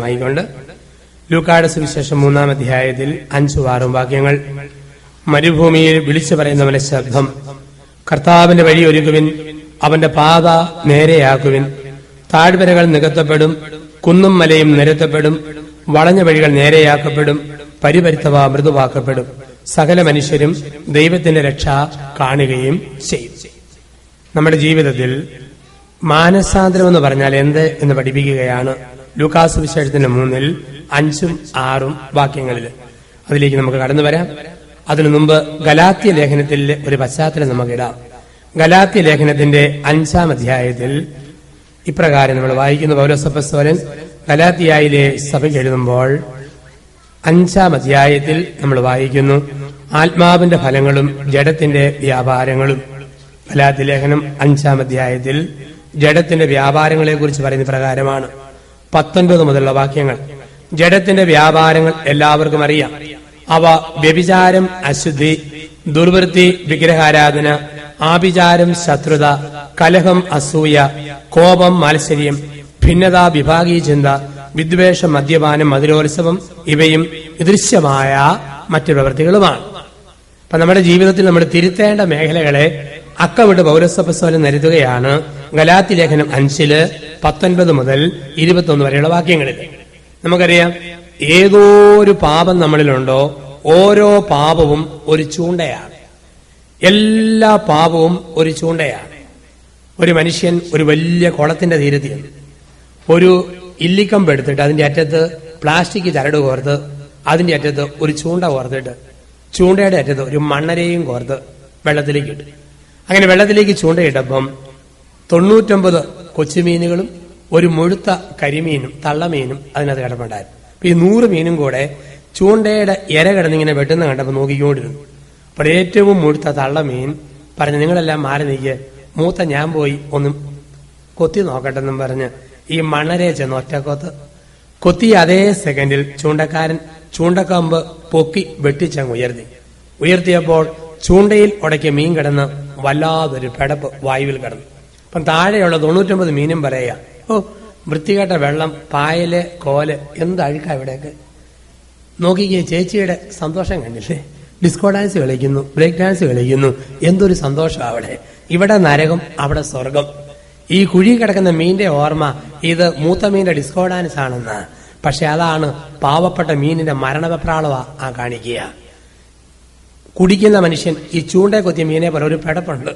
ായിക്കൊണ്ട് ലൂക്കായുടെ സുവിശേഷം 3-ാം അധ്യായത്തിൽ 5-6 വാക്യങ്ങൾ. മരുഭൂമിയിൽ വിളിച്ചു പറയുന്നവന്റെ ശബ്ദം, കർത്താവിന്റെ വഴി ഒരുക്കുവിൻ, അവന്റെ പാത നേരെയാക്കുവിൻ. താഴ്വരകൾ നികത്തപ്പെടും, കുന്നും മലയും നിരത്തപ്പെടും, വളഞ്ഞ വഴികൾ നേരെയാക്കപ്പെടും, പരിപരുത്തവ മൃദുവാക്കപ്പെടും. സകല മനുഷ്യരും ദൈവത്തിന്റെ രക്ഷ കാണുകയും ചെയ്യും. നമ്മുടെ ജീവിതത്തിൽ മാനസാന്തരം എന്ന് പറഞ്ഞാൽ എന്ത് എന്ന് പഠിപ്പിക്കുകയാണ് ലൂക്കാസ് സുവിശേഷത്തിന്റെ 3-ൽ 5-6 വാക്യങ്ങളിൽ. അതിലേക്ക് നമുക്ക് കടന്നു വരാം. അതിനു മുമ്പ് ഗലാത്യ ലേഖനത്തിലെ ഒരു പശ്ചാത്തലം നമുക്കിടാം. ഗലാത്യ ലേഖനത്തിന്റെ 5-ാം അധ്യായത്തിൽ ഇപ്രകാരം നമ്മൾ വായിക്കുന്നു. പൗലോസ് അപ്പോസ്തലൻ ഗലാത്യയിലെ സഭയ്ക്ക് എഴുതുമ്പോൾ 5-ാം അധ്യായത്തിൽ നമ്മൾ വായിക്കുന്നു, ആത്മാവിന്റെ ഫലങ്ങളും ജഡത്തിന്റെ വ്യാപാരങ്ങളും. ഗലാത്യ ലേഖനം 5-ാം അധ്യായത്തിൽ ജഡത്തിന്റെ വ്യാപാരങ്ങളെ കുറിച്ച് പറയുന്ന പ്രകാരമാണ്. 19 മുതലുള്ള വാക്യങ്ങൾ. ജഡത്തിന്റെ വ്യാപാരങ്ങൾ എല്ലാവർക്കും അറിയാം. അവ വ്യഭിചാരം, അശുദ്ധി, ദുർവൃത്തി, വിഗ്രഹാരാധന, ആഭിചാരം, ശത്രുത, കലഹം, അസൂയ, കോപം, മാത്സര്യം, ഭിന്നത, വിഭാഗീയ ചിന്ത, വിദ്വേഷം, മദ്യപാനം, മധുരോത്സവം ഇവയും ദൃശ്യമായ മറ്റു പ്രവൃത്തികളുമാണ്. അപ്പൊ നമ്മുടെ ജീവിതത്തിൽ നമ്മൾ തിരുത്തേണ്ട മേഖലകളെ അക്കമിട്ട് പൗലോസ് അപ്പോസ്തലൻ നിരത്തുകയാണ് ഗലാത്യ ലേഖനം 5-ല് 19 മുതൽ 21 വരെയുള്ള വാക്യങ്ങളിൽ. നമുക്കറിയാം, ഏതോ ഒരു പാപം നമ്മളിലുണ്ടോ, ഓരോ പാപവും ഒരു ചൂണ്ടയാണ്. എല്ലാ പാപവും ഒരു ചൂണ്ടയാണ്. ഒരു മനുഷ്യൻ ഒരു വലിയ കുളത്തിന്റെ തീരത്തിൽ ഒരു ഇല്ലിക്കമ്പ് എടുത്തിട്ട് അതിന്റെ അറ്റത്ത് പ്ലാസ്റ്റിക് ചരട് കോർത്ത് അതിന്റെ അറ്റത്ത് ഒരു ചൂണ്ട കോർത്തിട്ട് ചൂണ്ടയുടെ അറ്റത്ത് ഒരു മണ്ണരയും കോർത്ത് വെള്ളത്തിലേക്ക് ഇട്ടു. അങ്ങനെ വെള്ളത്തിലേക്ക് ചൂണ്ടയിട്ടപ്പം 99 കൊച്ചുമീനുകളും ഒരു മുഴുത്ത കരിമീനും തള്ളമീനും അതിനകത്ത് കിടപ്പുണ്ടായിരുന്നു. അപ്പൊ ഈ 100 മീനും കൂടെ ചൂണ്ടയുടെ ഇര കിടന്നിങ്ങനെ വെട്ടുന്ന കണ്ടപ്പോൾ നോക്കിക്കൊണ്ടിരുന്നു. അപ്പോൾ ഏറ്റവും മുഴുത്ത തള്ളമീൻ പറഞ്ഞു, നിങ്ങളെല്ലാം മാറി നീക്ക്, മൂത്ത ഞാൻ പോയി ഒന്ന് കൊത്തി നോക്കട്ടെന്നും പറഞ്ഞ് ഈ മണ്ണരയെ ചെന്ന് ഒറ്റക്കൊത്ത് കൊത്തിയ അതേ സെക്കൻഡിൽ ചൂണ്ടക്കാരൻ ചൂണ്ടക്കമ്പ് പൊക്കി വെട്ടിച്ചങ്ങ് ഉയർത്തിയപ്പോൾ ചൂണ്ടയിൽ ഉടക്കിയ മീൻ കിടന്ന് വല്ലാതൊരു പെടപ്പ് വായുവിൽ കിടന്നു. അപ്പം താഴെയുള്ള 99 മീനും പറയുക, ഓ വൃത്തികെട്ട വെള്ളം, പായല്, കോല്, എന്ത് അഴുക്കാ ഇവിടെയൊക്കെ. നോക്കിക്കേ, ചേച്ചിയുടെ സന്തോഷം കണ്ടില്ലേ? ഡിസ്കോ ഡാൻസ് കളിക്കുന്നു, ബ്രേക്ക് ഡാൻസ് കളിക്കുന്നു, എന്തൊരു സന്തോഷം അവിടെ. ഇവിടെ നരകം, അവിടെ സ്വർഗം. ഈ കുഴി കിടക്കുന്ന മീന്റെ ഓർമ്മ ഇത് മൂത്ത മീന്റെ ഡിസ്കോ ഡാൻസ് ആണെന്ന്. പക്ഷെ അതാണ് പാവപ്പെട്ട മീനിന്റെ മരണവെപ്രാളവാ ആ കാണിക്കുക. കുടിക്കുന്ന മനുഷ്യൻ ഈ ചൂണ്ടയെ കൊത്തിയ മീനെ പോലെ ഒരു പെടപ്പുണ്ട്,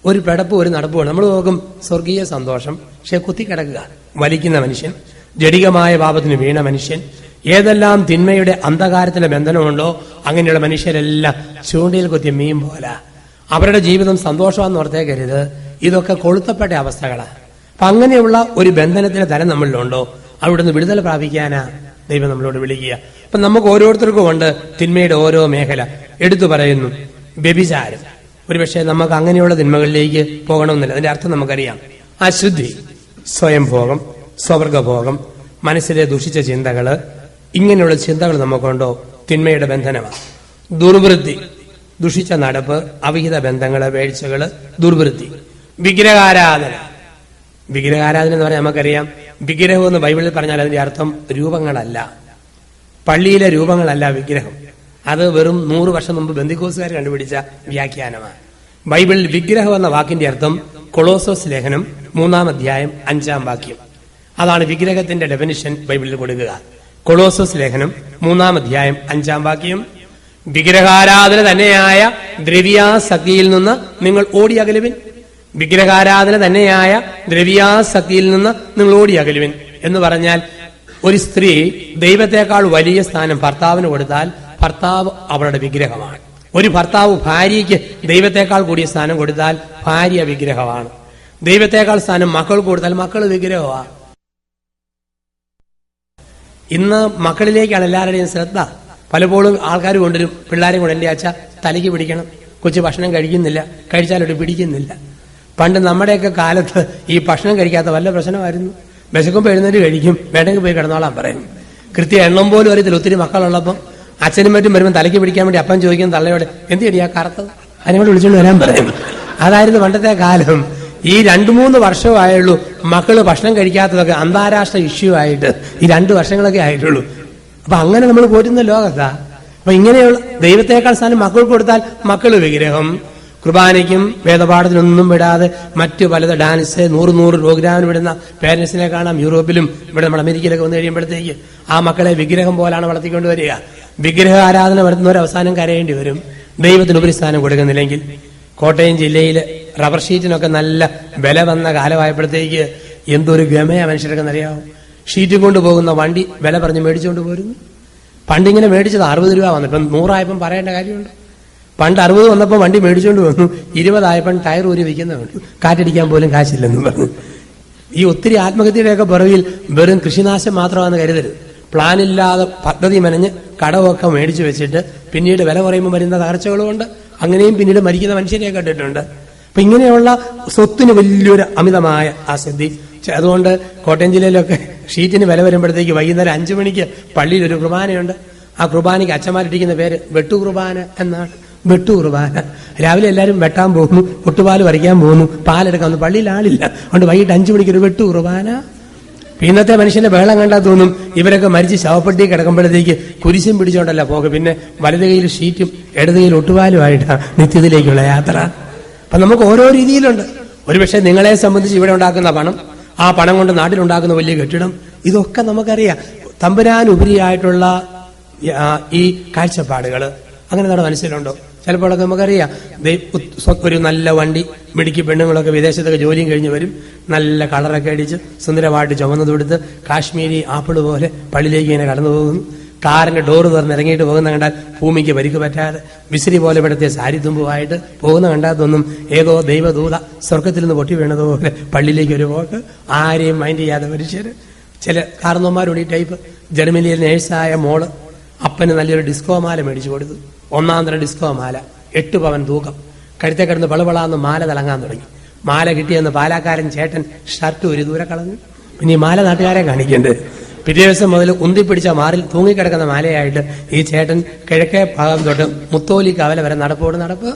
ഒരു പെടപ്പ്, ഒരു നടപ്പുമാണ്. നമ്മൾ നോക്കും സ്വർഗീയ സന്തോഷം, പക്ഷെ കുത്തിക്കിടക്കുക. വലിക്കുന്ന മനുഷ്യൻ, ജഡികമായ പാപത്തിന് വീണ മനുഷ്യൻ, ഏതെല്ലാം തിന്മയുടെ അന്ധകാരത്തിന്റെ ബന്ധനമുണ്ടോ അങ്ങനെയുള്ള മനുഷ്യരെല്ലാം ചൂണ്ടയിൽ കൊത്തിയ മീൻ പോലെ. അവരുടെ ജീവിതം സന്തോഷമാണെന്ന് ഓർത്തേക്കരുത്, ഇതൊക്കെ കൊളുത്തപ്പെട്ട അവസ്ഥകളാണ്. അപ്പൊ അങ്ങനെയുള്ള ഒരു ബന്ധനത്തിന്റെ തരം നമ്മളിലുണ്ടോ, അവിടുന്ന് വിടുതൽ പ്രാപിക്കാനാ ദൈവം നമ്മളോട് വിളിക്കുക. അപ്പൊ നമുക്ക് ഓരോരുത്തർക്കും ഉണ്ട് തിന്മയുടെ ഓരോ മേഖല. എടുത്തു പറയുന്നു വ്യഭിചാരം. ഒരുപക്ഷെ നമുക്ക് അങ്ങനെയുള്ള തിന്മകളിലേക്ക് പോകണമെന്നില്ല. അതിന്റെ അർത്ഥം നമുക്കറിയാം. അശുദ്ധി, സ്വയംഭോഗം, സ്വവർഗഭോഗം, മനസ്സിലെ ദുഷിച്ച ചിന്തകള്, ഇങ്ങനെയുള്ള ചിന്തകൾ നമുക്കുണ്ടോ തിന്മയുടെ ബന്ധനമാണ്. ദുർവൃത്തി, ദുഷിച്ച നടപ്പ്, അവിഹിത ബന്ധങ്ങള്, വീഴ്ചകള്, ദുർവൃത്തി. വിഗ്രഹാരാധന. വിഗ്രഹാരാധന എന്ന് പറഞ്ഞാൽ നമുക്കറിയാം, വിഗ്രഹം എന്ന് ബൈബിളിൽ പറഞ്ഞാൽ അതിന്റെ അർത്ഥം രൂപങ്ങളല്ല, പള്ളിയിലെ രൂപങ്ങളല്ല വിഗ്രഹം. അത് വെറും 100 വർഷം മുമ്പ് ബന്ധിക്കോസുകാർ കണ്ടുപിടിച്ച വ്യാഖ്യാനമാണ്. ബൈബിളിൽ വിഗ്രഹം എന്ന വാക്കിന്റെ അർത്ഥം കൊളോസോസ് ലേഖനം 3-ാം അധ്യായം 5-ാം വാക്യം. അതാണ് വിഗ്രഹത്തിന്റെ ഡെഫിനിഷൻ ബൈബിളിൽ കൊടുക്കുക. കൊളോസോസ് ലേഖനം 3-ാം അധ്യായം 5-ാം വാക്യം. വിഗ്രഹാരാധന തന്നെയായ ദ്രവ്യാസക്തിയിൽ നിന്ന് നിങ്ങൾ ഓടിയകലുവിൻ. വിഗ്രഹാരാധന തന്നെയായ ദ്രവ്യാസക്തിയിൽ നിന്ന് നിങ്ങൾ ഓടിയകലുവിൻ എന്ന് പറഞ്ഞാൽ, ഒരു സ്ത്രീ ദൈവത്തെക്കാൾ വലിയ സ്ഥാനം ഭർത്താവിന് കൊടുത്താൽ ഭർത്താവ് അവളുടെ വിഗ്രഹമാണ്. ഒരു ഭർത്താവ് ഭാര്യയ്ക്ക് ദൈവത്തെക്കാൾ കൂടിയ സ്ഥാനം കൊടുത്താൽ ഭാര്യ വിഗ്രഹമാണ്. ദൈവത്തെക്കാൾ സ്ഥാനം മക്കൾക്ക് കൊടുത്താൽ മക്കൾ വിഗ്രഹമാണ്. ഇന്ന് മക്കളിലേക്കാണ് എല്ലാവരുടെയും ശ്രദ്ധ. പലപ്പോഴും ആൾക്കാർ കൊണ്ടുവരും പിള്ളേരെയും കൊണ്ട്, എന്റെ അച്ഛ തലയ്ക്ക് പിടിക്കണം, കൊച്ചു ഭക്ഷണം കഴിക്കുന്നില്ല, കഴിച്ചാലോട്ട് പിടിക്കുന്നില്ല. പണ്ട് നമ്മുടെയൊക്കെ കാലത്ത് ഈ ഭക്ഷണം കഴിക്കാത്ത വല്ല പ്രശ്നമായിരുന്നു. വിശക്കുമ്പോൾ എഴുന്നേറ്റ് കഴിക്കും, വേണമെങ്കിൽ പോയി കിടന്നോളാൻ പറയും. കൃത്യം എണ്ണം പോലും അറിയത്തില്ല. ഒത്തിരി മക്കളുള്ളപ്പം അച്ഛനും മറ്റും വരുമ്പോൾ തലയ്ക്ക് പിടിക്കാൻ വേണ്ടി അപ്പം ചോദിക്കും തള്ളയോടെ, എന്ത് ചെയ്യടി ആ കറുത്തത്, അതിനോട് വിളിച്ചുകൊണ്ട് വരാൻ പറയും. അതായിരുന്നു പണ്ടത്തെ കാലം. ഈ 2-3 വർഷമായുള്ളൂ മക്കള് ഭക്ഷണം കഴിക്കാത്തതൊക്കെ അന്താരാഷ്ട്ര ഇഷ്യൂ ആയിട്ട് ഈ 2 വർഷങ്ങളൊക്കെ ആയിട്ടുള്ളൂ. അപ്പൊ അങ്ങനെ നമ്മൾ പോരുന്ന ലോകത്താ. അപ്പൊ ഇങ്ങനെയുള്ള ദൈവത്തെക്കാൾ സ്ഥാനം മക്കൾക്ക് കൊടുത്താൽ മക്കള് വിഗ്രഹം. കുർബാനയ്ക്കും വേദപാഠത്തിനൊന്നും വിടാതെ മറ്റു പലത് ഡാൻസ് 100 പ്രോഗ്രാമിന് വിടുന്ന പേരൻസിനെ കാണാം. യൂറോപ്പിലും ഇവിടെ നമ്മൾ അമേരിക്കയിലൊക്കെ വന്നു കഴിയുമ്പോഴത്തേക്ക് ആ മക്കളെ വിഗ്രഹം പോലാണ് വളർത്തിക്കൊണ്ട് വരിക. വിഗ്രഹ ആരാധന നടത്തുന്നവർ അവസാനം കരയേണ്ടി വരും ദൈവത്തിന് ഉപരിസ്ഥാനം കൊടുക്കുന്നില്ലെങ്കിൽ. കോട്ടയം ജില്ലയിൽ റബ്ബർ ഷീറ്റിനൊക്കെ നല്ല വില വന്ന കാലമായപ്പോഴത്തേക്ക് എന്തൊരു ഗമയാ മനുഷ്യരൊക്കെ അറിയാവും. ഷീറ്റ് കൊണ്ടുപോകുന്ന വണ്ടി വില പറഞ്ഞ് മേടിച്ചുകൊണ്ട് പോരുന്നു. പണ്ടിങ്ങനെ മേടിച്ചത് 60 രൂപ വന്നു. ഇപ്പം 100 ആയപ്പം പറയേണ്ട കാര്യമുണ്ട്. പണ്ട് 60 വന്നപ്പോൾ വണ്ടി മേടിച്ചുകൊണ്ട് വന്നു. 20 ആയപ്പം ടയർ ഊരി വിൽക്കുന്നുണ്ട്. കാറ്റടിക്കാൻ പോലും കാശില്ലെന്ന് പറഞ്ഞു. ഈ ഒത്തിരി ആത്മഹത്യയുടെയൊക്കെ പുറകിൽ വെറും കൃഷിനാശം മാത്രമാണെന്ന് കരുതരുത്. പ്ലാനില്ലാതെ പദ്ധതി മെനഞ്ഞ് കടമൊക്കെ മേടിച്ചു വെച്ചിട്ട് പിന്നീട് വില കുറയുമ്പോൾ വരുന്ന തകർച്ചകളുമുണ്ട്. അങ്ങനെയും പിന്നീട് മരിക്കുന്ന മനുഷ്യരെ കണ്ടിട്ടുണ്ട്. അപ്പൊ ഇങ്ങനെയുള്ള സ്വത്തിന് വലിയൊരു അമിതമായ ആസക്തി. അതുകൊണ്ട് കോട്ടയം ജില്ലയിലൊക്കെ ഷീറ്റിന് വില വരുമ്പോഴത്തേക്ക് വൈകുന്നേരം 5 മണിക്ക് പള്ളിയിൽ ഒരു കുർബാനയുണ്ട്. ആ കുർബാനയ്ക്ക് അച്ഛന്മാരിട്ടിരിക്കുന്ന പേര് വെട്ടു കുർബാന എന്നാണ്. വെട്ടു കുർബാന. രാവിലെ എല്ലാവരും വെട്ടാൻ പോകുന്നു, ഒട്ടുപാല് പറിക്കാൻ പോകുന്നു, പാലെടുക്കാൻ വന്നു. പള്ളിയിൽ ആളില്ല. അതുകൊണ്ട് വൈകിട്ട് 5 മണിക്ക് ഒരു വെട്ടു കുർബാന. ഇന്നത്തെ മനുഷ്യന്റെ ബഹളം കണ്ടാൽ തോന്നും ഇവരൊക്കെ മരിച്ച് ശവപ്പെട്ടി കിടക്കുമ്പോഴത്തേക്ക് കുരിശും പിടിച്ചോണ്ടല്ല പോക. പിന്നെ വലത് കയ്യിൽ ഷീറ്റും ഇടത് കയ്യിൽ ഒട്ടുപാലുമായിട്ടാണ് നിത്യത്തിലേക്കുള്ള യാത്ര. അപ്പൊ നമുക്ക് ഓരോ രീതിയിലുണ്ട്. ഒരുപക്ഷെ നിങ്ങളെ സംബന്ധിച്ച് ഇവിടെ ഉണ്ടാക്കുന്ന പണം, ആ പണം കൊണ്ട് നാട്ടിലുണ്ടാക്കുന്ന വലിയ കെട്ടിടം, ഇതൊക്കെ നമുക്കറിയാം. തമ്പുരാനുപരിയായിട്ടുള്ള ഈ കാഴ്ചപ്പാടുകൾ അങ്ങനെ നമ്മുടെ മനസ്സിലുണ്ടോ? ചിലപ്പോഴൊക്കെ നമുക്കറിയാം ഒരു നല്ല വണ്ടി, മിടുക്കി പെണ്ണുങ്ങളൊക്കെ വിദേശത്തൊക്കെ ജോലിയും കഴിഞ്ഞ് വരും, നല്ല കളറൊക്കെ അടിച്ച് സുന്ദരമായിട്ട് ചുമന്ന് കൊടുത്ത് കാശ്മീരി ആപ്പിള് പോലെ പള്ളിയിലേക്ക് ഇങ്ങനെ കടന്നു പോകുന്നു. കാറിന്റെ ഡോറ് തുറന്ന് ഇറങ്ങിയിട്ട് പോകുന്ന കണ്ടാൽ ഭൂമിക്ക് പരിക്ക് പറ്റാതെ വിസിരി പോലെ പെടുത്തിയ സാരിത്തുമ്പുമായിട്ട് പോകുന്ന കണ്ടാത്തൊന്നും ഏതോ ദൈവദൂത സ്വർഗത്തിൽ നിന്ന് പൊട്ടി വീണതുപോലെ പള്ളിയിലേക്ക് ഒരു പോക്ക്. ആരെയും മൈൻഡ് ചെയ്യാതെ മനുഷ്യര്. ചില കാരണവന്മാരോട് ഈ ടൈപ്പ്. ജർമ്മനിയിൽ നേഴ്സായ മോള് അപ്പന് നല്ലൊരു ഡിസ്കോ മാല മേടിച്ചു കൊടുത്തു. 1-ാം തരം ഡിസ്കോ മാല, 8 പവൻ തൂക്കം. കഴുത്തെ കിടന്ന് പളുപളാന്ന് മാല തിളങ്ങാൻ തുടങ്ങി. മാല കിട്ടിയെന്ന് പാലാക്കാരൻ ചേട്ടൻ ഷർട്ട് ഒരു ദൂരെ കളഞ്ഞു. പിന്നെ ഈ മാല നാട്ടുകാരെ കാണിക്കേണ്ടത്. പിറ്റേ ദിവസം മുതൽ ഉന്തിപ്പിടിച്ച മാറിൽ തൂങ്ങിക്കിടക്കുന്ന മാലയായിട്ട് ഈ ചേട്ടൻ കിഴക്കേ ഭാഗം തൊട്ട് മുത്തോലി കവല വരെ നടപ്പോട് നടപ്പ്.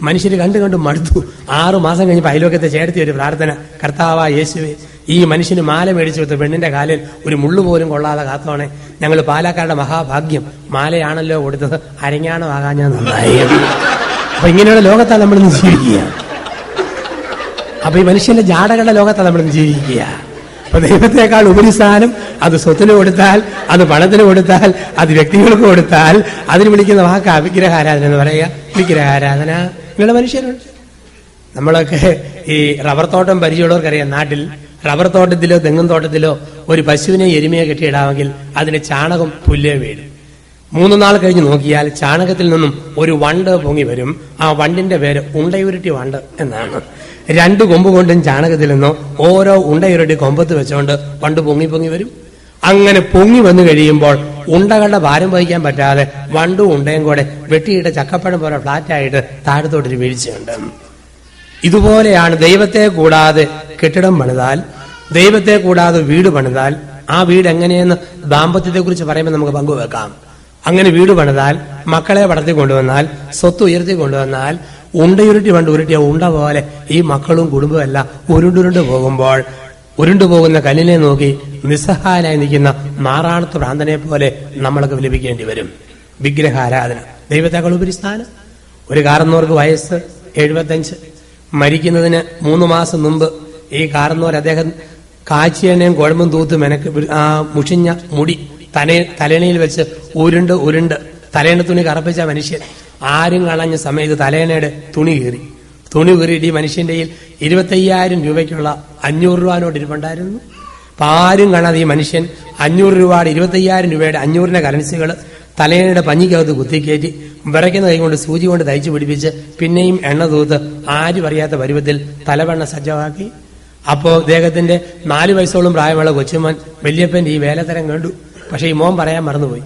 മനുഷ്യർ കണ്ടു മടുത്തു. 6 മാസം കഴിഞ്ഞപ്പോൾ അയലോക്കത്തെ ചേർത്തി ഒരു പ്രാർത്ഥന, കർത്താവാ യേശുവേ, ഈ മനുഷ്യന് മാല മേടിച്ചു കൊടുത്ത പെണ്ണിന്റെ കാലിൽ ഒരു മുള്ളു പോലും കൊള്ളാതെ കാത്തോണേ. ഞങ്ങൾ പാലക്കാരുടെ മഹാഭാഗ്യം, മാലയാണല്ലോ കൊടുത്തത്, അരഞ്ഞാണമാകാൻ ഞാൻ നന്നായി. അപ്പൊ ഇങ്ങനെയുള്ള ലോകത്താണ് നമ്മളിന്ന് ജീവിക്കുക. അപ്പൊ ഈ മനുഷ്യന്റെ ജാടകളുടെ ലോകത്താണ് നമ്മളിന്ന് ജീവിക്കുക. അപ്പൊ ദൈവത്തെക്കാൾ ഉപരിസ്ഥാനം അത് സ്വത്തിന് കൊടുത്താൽ, അത് പണത്തിന് കൊടുത്താൽ, അത് വ്യക്തികൾക്ക് കൊടുത്താൽ അതിന് വിളിക്കുന്ന വാക്ക് വിഗ്രഹാരാധന എന്ന് പറയുക. വിഗ്രഹാരാധന ഇങ്ങനെയുള്ള മനുഷ്യരുണ്ട്. നമ്മളൊക്കെ ഈ റബ്ബർ തോട്ടം പരിചയമുള്ളവർക്കറിയാം. നാട്ടിൽ റബ്ബർ തോട്ടത്തിലോ തെങ്ങും തോട്ടത്തിലോ ഒരു പശുവിനെ എരുമയെ കെട്ടിയിടാമെങ്കിൽ അതിന് ചാണകം പുല്ലേ വീഴും. 3 നാൾ കഴിഞ്ഞ് നോക്കിയാൽ ചാണകത്തിൽ നിന്നും ഒരു വണ്ട് പൊങ്ങി വരും. ആ വണ്ടിന്റെ പേര് ഉണ്ടയുരുട്ടി വണ്ട് എന്നാണ്. 2 കൊമ്പ് കൊണ്ടും ചാണകത്തിൽ നിന്നോ ഓരോ ഉണ്ടയുരുട്ടി കൊമ്പത്ത് വെച്ചോണ്ട് വണ്ട് പൊങ്ങി വരും. അങ്ങനെ പൊങ്ങി വന്നു കഴിയുമ്പോൾ ഉണ്ടകളുടെ ഭാരം വഹിക്കാൻ പറ്റാതെ വണ്ടും ഉണ്ടയും കൂടെ വെട്ടിയിട്ട് ചക്കപ്പഴം പോലെ ഫ്ലാറ്റായിട്ട് താഴത്തോട്ടൊരു വീഴ്ചയുണ്ട്. ഇതുപോലെയാണ് ദൈവത്തെ കൂടാതെ കെട്ടിടം പണിതാൽ, ദൈവത്തെ കൂടാതെ വീട് പണിതാൽ, ആ വീട് എങ്ങനെയെന്ന് ദാമ്പത്യത്തെക്കുറിച്ച് പറയുമ്പോൾ നമുക്ക് പങ്കുവെക്കാം. അങ്ങനെ വീട് പണിതാൽ, മക്കളെ വളർത്തി കൊണ്ടുവന്നാൽ, സ്വത്ത് ഉയർത്തി കൊണ്ടുവന്നാൽ, ഉണ്ടയുരുട്ടി വണ്ട് ഉരുട്ടിയ ഉണ്ട പോലെ ഈ മക്കളും കുടുംബവും എല്ലാം ഉരുണ്ടുരുണ്ട് പോകുമ്പോൾ ഉരുണ്ടുപോകുന്ന കല്ലിനെ നോക്കി നിസ്സഹായനായി നിൽക്കുന്ന നാറാണത്ത് ഭ്രാന്തനെ പോലെ നമ്മളൊക്കെ വിലപിക്കേണ്ടി വരും. വിഗ്രഹാരാധന ദൈവത്തെക്കാൾ ഉപരി സ്ഥാനം. ഒരു കാരണവർക്ക് വയസ്സ് 75. മരിക്കുന്നതിന് 3 മാസം മുമ്പ് ഈ കാരണവർ അദ്ദേഹം കാച്ചിയെണ്ണയും കുഴമ്പും തൂത്ത് മുഷിഞ്ഞ മുടി തലേണയിൽ വെച്ച് ഉരുണ്ട് തലേണ തുണി കറപ്പിച്ച മനുഷ്യൻ ആരും കാണാഞ്ഞ സമയത്ത് തലേണയുടെ തുണി കീറിയിട്ട് ഈ മനുഷ്യന്റെ 25,000 രൂപയ്ക്കുള്ള 500 രൂപ നോട്ട് ഇരിപ്പുണ്ടായിരുന്നു. അപ്പൊ ആരും കാണാതെ ഈ മനുഷ്യൻ 500 രൂപയുടെ 25,000 രൂപയുടെ 500ന്റെ കറൻസികൾ തലേണയുടെ പഞ്ഞിക്കകത്ത് കുത്തിക്കയറ്റി വിറയ്ക്കുന്ന കൈ കൊണ്ട് സൂചി കൊണ്ട് തയ്ച്ചു പിടിപ്പിച്ച് പിന്നെയും എണ്ണ തൂത്ത് ആരും അറിയാത്ത പരുവത്തിൽ തലവെണ്ണ സജ്ജമാക്കി. അപ്പോ അദ്ദേഹത്തിന്റെ 4 വയസ്സോളം പ്രായമുള്ള കൊച്ചുമോൻ വല്യപ്പന്റെ ഈ വേലത്തരം കണ്ടു. പക്ഷെ ഈ മോൻ പറയാൻ മറന്നുപോയി.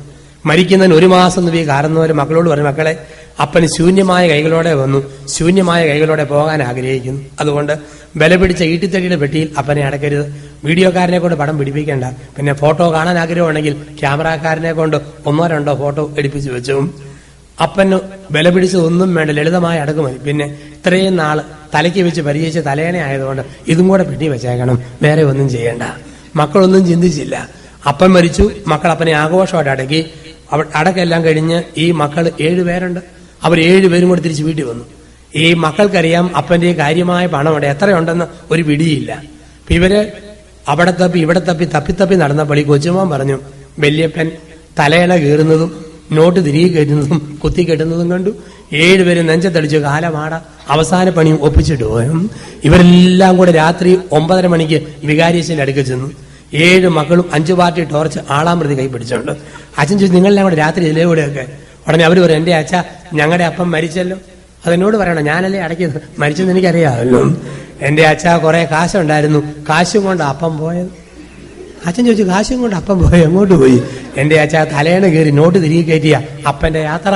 മരിക്കുന്നതിന് 1 മാസം മുമ്പ് ഈ കാരണവര് മക്കളോട് പറഞ്ഞു, മക്കളെ, അപ്പന് ശൂന്യമായ കൈകളോടെ വന്നു, ശൂന്യമായ കൈകളോടെ പോകാൻ ആഗ്രഹിക്കുന്നു. അതുകൊണ്ട് വില പിടിച്ച ഈട്ടിത്തടിയുടെ പെട്ടിയിൽ അപ്പനെ അടക്കരുത്. വീഡിയോക്കാരനെ കൊണ്ട് പടം പിടിപ്പിക്കേണ്ട. പിന്നെ ഫോട്ടോ കാണാൻ ആഗ്രഹമുണ്ടെങ്കിൽ ക്യാമറക്കാരനെ കൊണ്ട് 1-2 ഫോട്ടോ എടുപ്പിച്ചു വെച്ചു. അപ്പന് വില പിടിച്ച് ഒന്നും വേണ്ട, ലളിതമായ അടക്ക് മതി. പിന്നെ ഇത്രയും നാള് തലയ്ക്ക് വെച്ച് പരിചയിച്ച തലേണ ആയതുകൊണ്ട് ഇതും കൂടെ പെട്ടി വെച്ചേക്കണം, വേറെ ഒന്നും ചെയ്യണ്ട. മക്കളൊന്നും ചിന്തിച്ചില്ല. അപ്പൻ മരിച്ചു, മക്കൾ അപ്പനെ ആഘോഷമായിട്ട് അടക്കി. അടക്കെല്ലാം കഴിഞ്ഞ് ഈ മക്കൾ 7 പേരുണ്ട്. അവർ 7 പേരും കൂടെ തിരിച്ച് വീട്ടിൽ വന്നു. ഈ മക്കൾക്കറിയാം അപ്പന്റെ കാര്യമായ പണമുണ്ട്, എത്രയുണ്ടെന്ന് ഒരു പിടിയില്ല. അപ്പൊ ഇവര് അവിടെ തപ്പി ഇവിടെ തപ്പി നടന്നപ്പോൾ ഈ കൊച്ചുമോൻ പറഞ്ഞു, വല്യപ്പൻ തലയണ കീറുന്നതും നോട്ട് തിരികെ കയറ്റുന്നതും കുത്തി കെട്ടുന്നതും കണ്ടു. 7 പേര് നെഞ്ചത്തടിച്ചു കാലമാട അവസാന പണിയും ഒപ്പിച്ചിട്ട് പോയും. ഇവരെല്ലാം കൂടെ രാത്രി 9:30 മണിക്ക് വികാരിയച്ഛന്റെ അടുക്കൽ ചെന്നു. 7 മക്കളും 5 പാർട്ടി ടോർച്ച് ആളാമൃതി കൈ പിടിച്ചോണ്ട്. അച്ഛൻ ചോദിച്ചു, നിങ്ങളെല്ലാം കൂടെ രാത്രി ഇതിലേ കൂടെയൊക്കെ? ഉടനെ അവര് പറയും, എന്റെ അച്ഛ ഞങ്ങളുടെ അപ്പം മരിച്ചല്ലോ. അതെന്നോട് പറയണം, ഞാനല്ലേ അടക്കിയത്, മരിച്ചെന്ന് എനിക്കറിയാമല്ലോ. എന്റെ അച്ഛ കുറെ കാശുണ്ടായിരുന്നു, കാശും കൊണ്ട് അപ്പം പോയത്. അച്ഛൻ ചോദിച്ചു, കാശും കൊണ്ട് അപ്പം പോയി എങ്ങോട്ട് പോയി? എന്റെ അച്ഛ തലേണ കയറി നോട്ട് തിരികെ കയറ്റിയ അപ്പന്റെ യാത്ര.